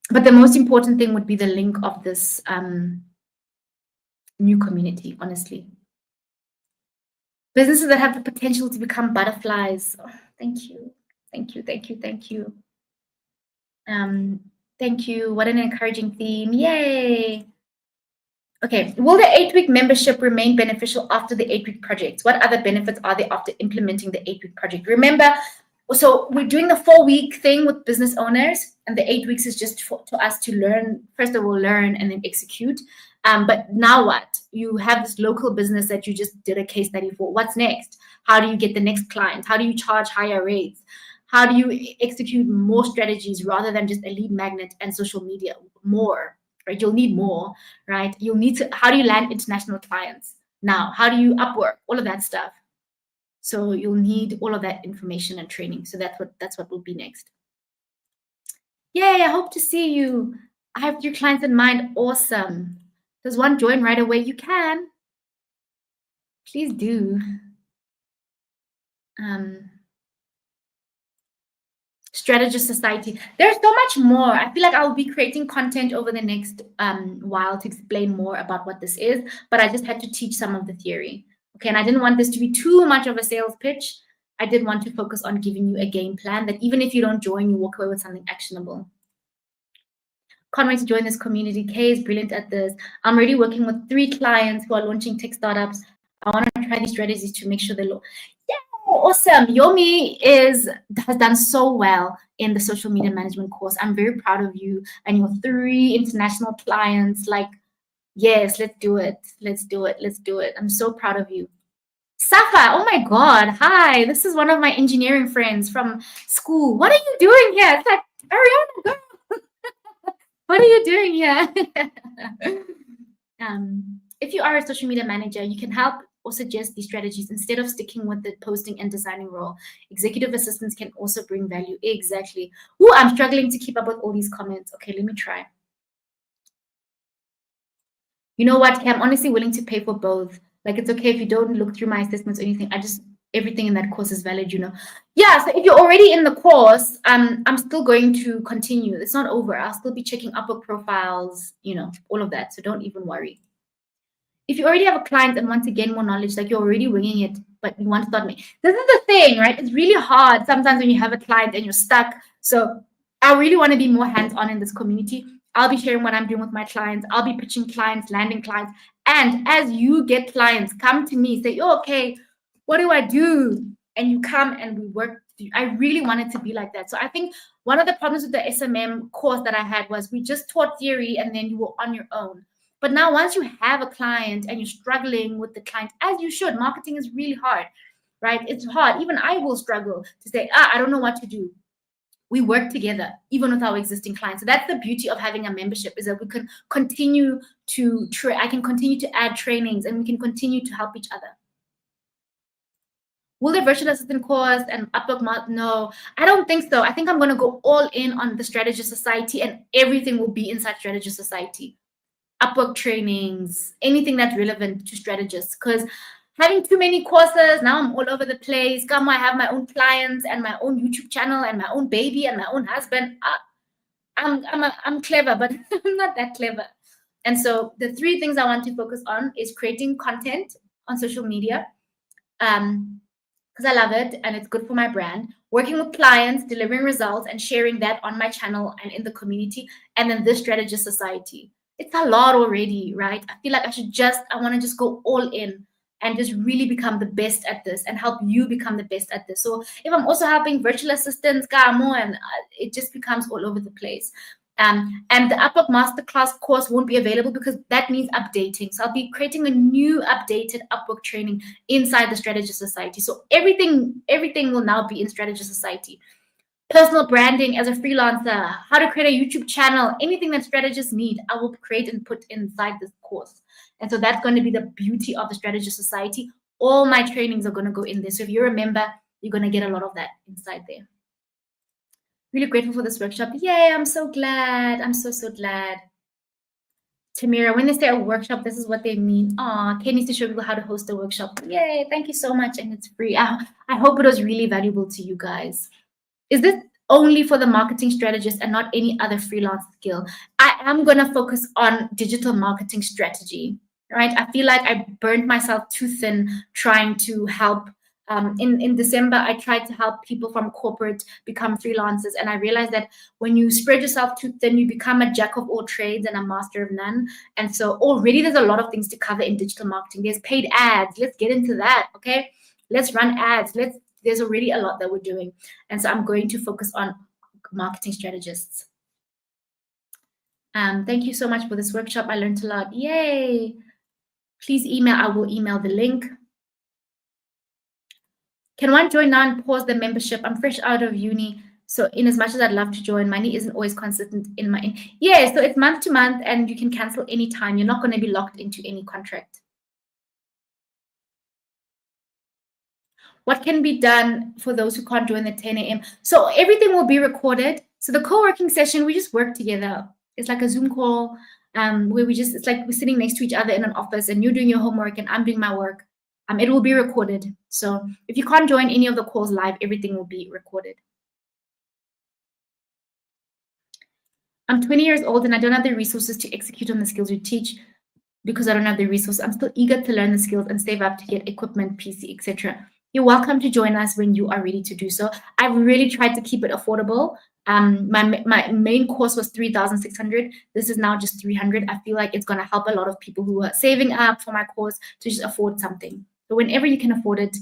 But the most important thing would be the link of this new community, honestly. Businesses that have the potential to become butterflies. Oh, thank you. Thank you. Thank you. Thank you. Thank you. What an encouraging theme. Yay. Okay. Will the 8-week membership remain beneficial after the 8-week project? What other benefits are there after implementing the 8-week project? Remember, so we're doing the 4-week thing with business owners, and the 8 weeks is just to us to learn. First of all, learn and then execute. But now what? You have this local business that you just did a case study for. What's next? How do you get the next client? How do you charge higher rates? How do you execute more strategies rather than just a lead magnet and social media? More, right? You'll need more, right? You'll need to, how do you land international clients? Now, how do you Upwork? All of that stuff. So you'll need all of that information and training. So that's what will be next. Yay, I hope to see you. I have your clients in mind. Awesome. Does one join right away? You can. Please do. Strategist Society. There's so much more. I feel like I'll be creating content over the next while to explain more about what this is, but I just had to teach some of the theory. Okay, and I didn't want this to be too much of a sales pitch. I did want to focus on giving you a game plan that even if you don't join, you walk away with something actionable. Can't wait to join this community. Kay is brilliant at this. I'm already working with 3 clients who are launching tech startups. I want to try these strategies to make sure they look. Yeah, awesome. Yomi has done so well in the social media management course. I'm very proud of you and your 3 international clients. Like, yes, let's do it. Let's do it. Let's do it. I'm so proud of you. Safa, oh my God. Hi, this is one of my engineering friends from school. What are you doing here? It's like, Ariana, girl. What are you doing here? If you are a social media manager, you can help or suggest these strategies instead of sticking with the posting and designing role. Executive assistants can also bring value. Exactly. Ooh, I'm struggling to keep up with all these comments. Okay, let me try. You know what? I'm honestly willing to pay for both. Like, it's okay if you don't look through my assessments or anything. Everything in that course is valid, you know. Yeah, so if you're already in the course, I'm still going to continue. It's not over. I'll still be checking Upwork profiles, you know, all of that. So don't even worry. If you already have a client and want to gain more knowledge, like you're already winging it, but you want to start making, this is the thing, right? It's really hard sometimes when you have a client and you're stuck. So I really want to be more hands-on in this community. I'll be sharing what I'm doing with my clients. I'll be pitching clients, landing clients. And as you get clients, come to me, say, oh, okay, what do I do? And you come and we work. I really want it to be like that. So I think one of the problems with the SMM course that I had was we just taught theory and then you were on your own. But now once you have a client and you're struggling with the client, as you should, marketing is really hard, right? It's hard. Even I will struggle to say, I don't know what to do. we work together, even with our existing clients. So that's the beauty of having a membership, is that we can continue to I can continue to add trainings, and we can continue to help each other. Will the virtual assistant course and Upwork? No, I don't think so. I think I'm going to go all in on the Strategist Society, and everything will be inside Strategist Society. Upwork trainings, anything that's relevant to strategists. Because having too many courses, now I'm all over the place. Come, I have my own clients and my own YouTube channel and my own baby and my own husband. I'm clever, but I'm not that clever. And so the 3 things I want to focus on is creating content on social media, because I love it and it's good for my brand. Working with clients, delivering results, and sharing that on my channel and in the community. And then this Strategist Society. It's a lot already, right? I feel like I want to just go all in and just really become the best at this and help you become the best at this. So if I'm also helping virtual assistants, and it just becomes all over the place. And the Upwork Masterclass course won't be available because that needs updating. So I'll be creating a new updated Upwork training inside the Strategist Society. So everything will now be in Strategist Society. Personal branding as a freelancer, how to create a YouTube channel, anything that strategists need, I will create and put inside this course. And so that's going to be the beauty of the Strategist Society. All my trainings are going to go in there. So if you're a member, you're going to get a lot of that inside there. Really grateful for this workshop. Yay, I'm so glad. I'm so glad. Tamira, when they say a workshop, this is what they mean. Kate needs to show people how to host a workshop. Yay, thank you so much. And it's free. I hope it was really valuable to you guys. Is this only for the marketing strategist and not any other freelance skill? I am going to focus on digital marketing strategy, right? I feel like I burned myself too thin trying to help. In December, I tried to help people from corporate become freelancers. And I realized that when you spread yourself too thin, you become a jack of all trades and a master of none. And so already there's a lot of things to cover in digital marketing. There's paid ads. Let's get into that, okay? Let's run ads. There's already a lot that we're doing. And so I'm going to focus on marketing strategists. Thank you so much for this workshop. I learned a lot. Yay. Please email. I will email the link. Can one join now and pause the membership? I'm fresh out of uni. So in as much as I'd love to join, money isn't always consistent in my... Yeah, so it's month to month and you can cancel anytime. You're not going to be locked into any contract. What can be done for those who can't join the 10 a.m.? So everything will be recorded. So the co-working session, we just work together. It's like a Zoom call where it's like we're sitting next to each other in an office and you're doing your homework and I'm doing my work. It will be recorded. So if you can't join any of the calls live, everything will be recorded. I'm 20 years old and I don't have the resources to execute on the skills you teach because I don't have the resources. I'm still eager to learn the skills and save up to get equipment, PC, etc. You're welcome to join us when you are ready to do so. I've really tried to keep it affordable. My main course was 3,600. This is now just 300. I feel like it's going to help a lot of people who are saving up for my course to just afford something. So whenever you can afford it,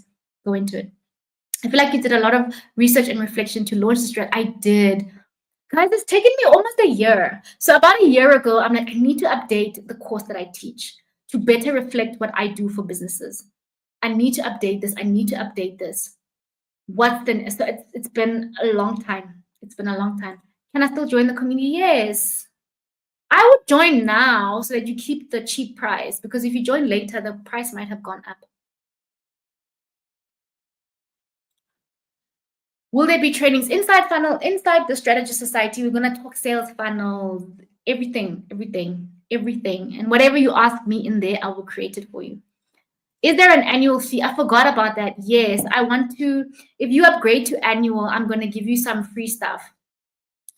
go into it. I feel like you did a lot of research and reflection to launch this strat. I did. Guys, it's taken me almost a year. So about a year ago, I'm like, I need to update the course that I teach to better reflect what I do for businesses. I need to update this. I need to update this. So it's been a long time. It's been a long time. Can I still join the community? Yes. I would join now so that you keep the cheap price, because if you join later, the price might have gone up. Will there be trainings inside the Strategist Society? We're going to talk sales funnels, everything. And whatever you ask me in there, I will create it for you. Is there an annual fee? I forgot about that. Yes, I want to. If you upgrade to annual, I'm going to give you some free stuff.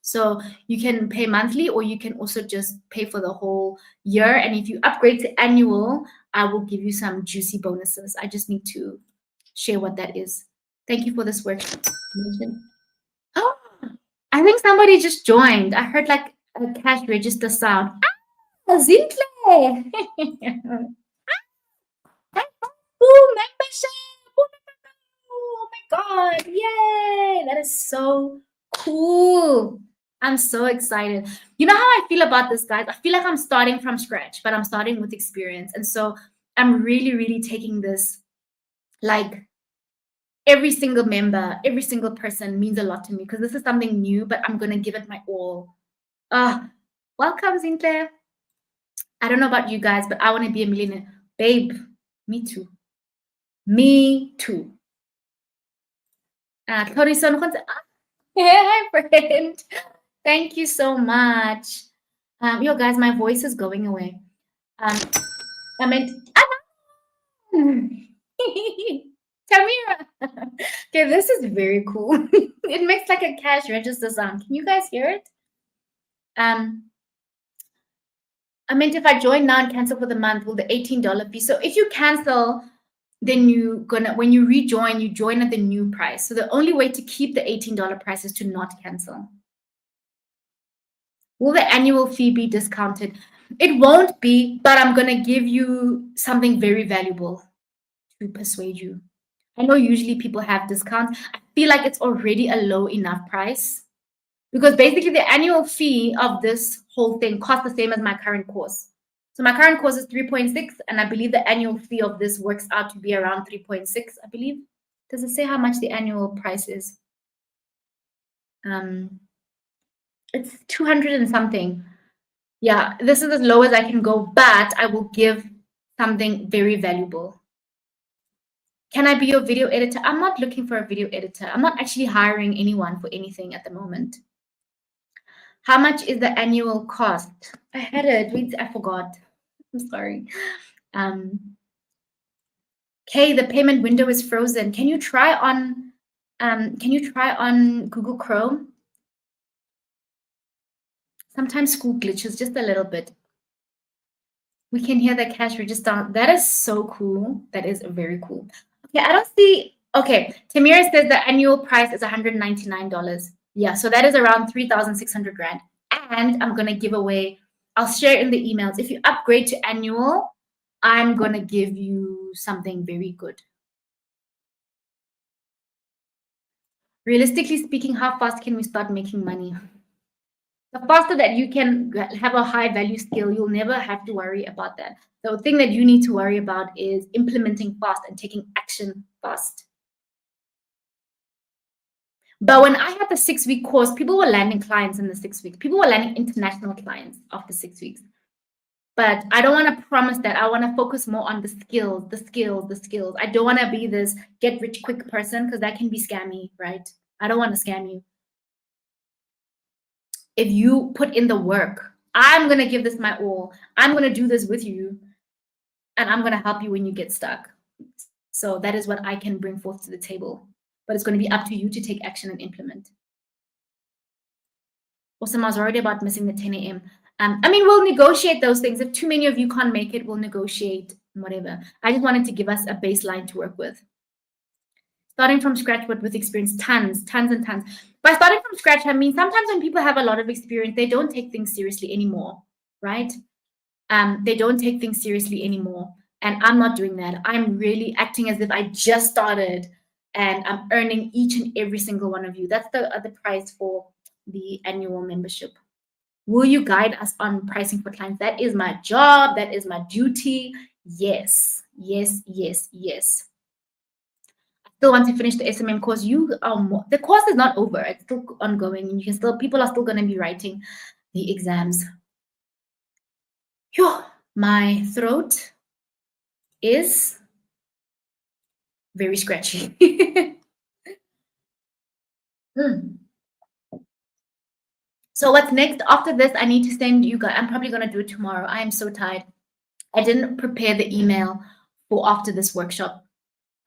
So you can pay monthly or you can also just pay for the whole year. And if you upgrade to annual, I will give you some juicy bonuses. I just need to share what that is. Thank you for this workshop. Oh, I think somebody just joined. I heard like a cash register sound. Zintle! Ooh, membership! Oh my God! Yay! That is so cool. I'm so excited. You know how I feel about this, guys? I feel like I'm starting from scratch, but I'm starting with experience. And so I'm really, really taking this like every single member, every single person means a lot to me because this is something new, but I'm going to give it my all. Welcome, Sinclair. I don't know about you guys, but I want to be a millionaire. Babe, me too. Me too. Hi, friend. Thank you so much. Yo, guys, my voice is going away. I meant, Tamira. Okay, this is very cool. It makes like a cash register sound. Can you guys hear it? I meant if I join now and cancel for the month, will the $18 fee? So if you cancel, then when you rejoin, you join at the new price. So the only way to keep the $18 price is to not cancel. Will the annual fee be discounted? It won't be, but I'm gonna give you something very valuable to persuade you. I know usually people have discounts. I feel like it's already a low enough price because basically the annual fee of this whole thing costs the same as my current course. So my current course is 3.6, and I believe the annual fee of this works out to be around 3.6, I believe. Does it say how much the annual price is? It's 200 and something. Yeah, this is as low as I can go, but I will give something very valuable. Can I be your video editor? I'm not looking for a video editor. I'm not actually hiring anyone for anything at the moment. How much is the annual cost? I had it. Wait, I forgot. I'm sorry. Okay, the payment window is frozen. Can you try on Google Chrome? Sometimes school glitches just a little bit. We can hear the cash register. That is so cool. That is very cool. Okay, I don't see. Okay, Tamira says the annual price is $199. Yeah, so that is around 3,600 rand. And I'm gonna give away. I'll share in the emails. If you upgrade to annual, I'm gonna give you something very good. Realistically speaking, how fast can we start making money? The faster that you can have a high value skill, you'll never have to worry about that. The thing that you need to worry about is implementing fast and taking action fast. But when I had the 6-week course, people were landing clients in the 6 weeks. People were landing international clients after 6 weeks. But I don't want to promise that. I want to focus more on the skills, the skills, the skills. I don't want to be this get rich quick person because that can be scammy, right? I don't want to scam you. If you put in the work, I'm going to give this my all. I'm going to do this with you. And I'm going to help you when you get stuck. So that is what I can bring forth to the table. But it's going to be up to you to take action and implement. Awesome. I was worried about missing the 10 a.m. I mean, we'll negotiate those things. If too many of you can't make it, we'll negotiate whatever. I just wanted to give us a baseline to work with. Starting from scratch, but with experience, tons and tons. By starting from scratch, I mean, sometimes when people have a lot of experience, they don't take things seriously anymore, right? They don't take things seriously anymore. And I'm not doing that. I'm really acting as if I just started and I'm earning each and every single one of you. That's the other price for the annual membership. Will you guide us on pricing for clients? That is my job. That is my duty. Yes, yes, yes, yes. I still want to finish the SMM course. The course is not over. It's still ongoing. And people are still going to be writing the exams. Phew, my throat is very scratchy. So what's next? After this, I need to send you guys. I'm probably going to do it tomorrow. I am so tired. I didn't prepare the email for after this workshop.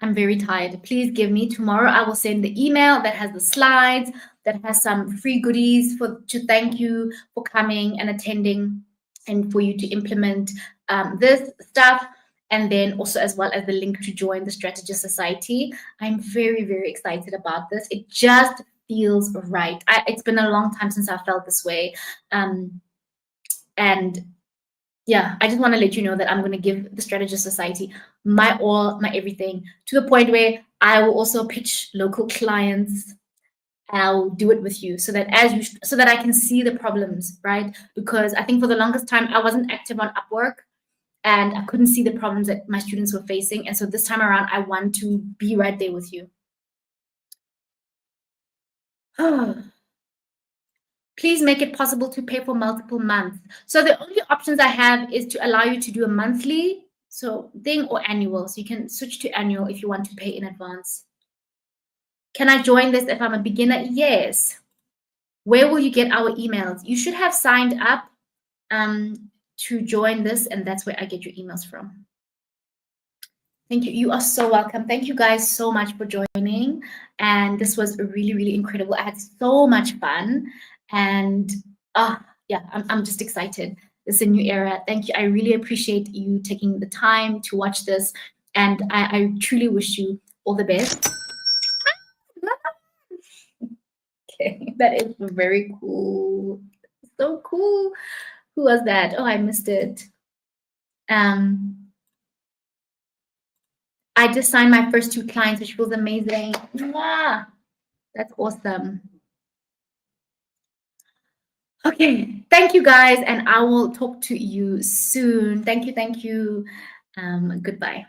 I'm very tired. Please give me tomorrow. I will send the email that has the slides, that has some free goodies to thank you for coming and attending and for you to implement this stuff. And then also as well as the link to join the Strategist Society. I'm very, very excited about this. It just feels right. It's been a long time since I felt this way. And yeah, I just want to let you know that I'm going to give the Strategist Society my all, my everything, to the point where I will also pitch local clients. I'll do it with you so that I can see the problems, right? Because I think for the longest time I wasn't active on Upwork and I couldn't see the problems that my students were facing. And so this time around, I want to be right there with you. Please make it possible to pay for multiple months. So the only options I have is to allow you to do a monthly thing or annual. So you can switch to annual if you want to pay in advance. Can I join this if I'm a beginner? Yes. Where will you get our emails? You should have signed up to join this, and that's where I get your emails from. Thank you. You are so welcome. Thank you guys so much for joining. And this was really, really incredible. I had so much fun. And yeah, I'm just excited. It's a new era. Thank you. I really appreciate you taking the time to watch this. And I truly wish you all the best. Okay, that is very cool. So cool. Who was that? Oh, I missed it. I just signed my first 2 clients, which feels amazing. Mwah! That's awesome. Okay, thank you guys, and I will talk to you soon. Thank you. Goodbye.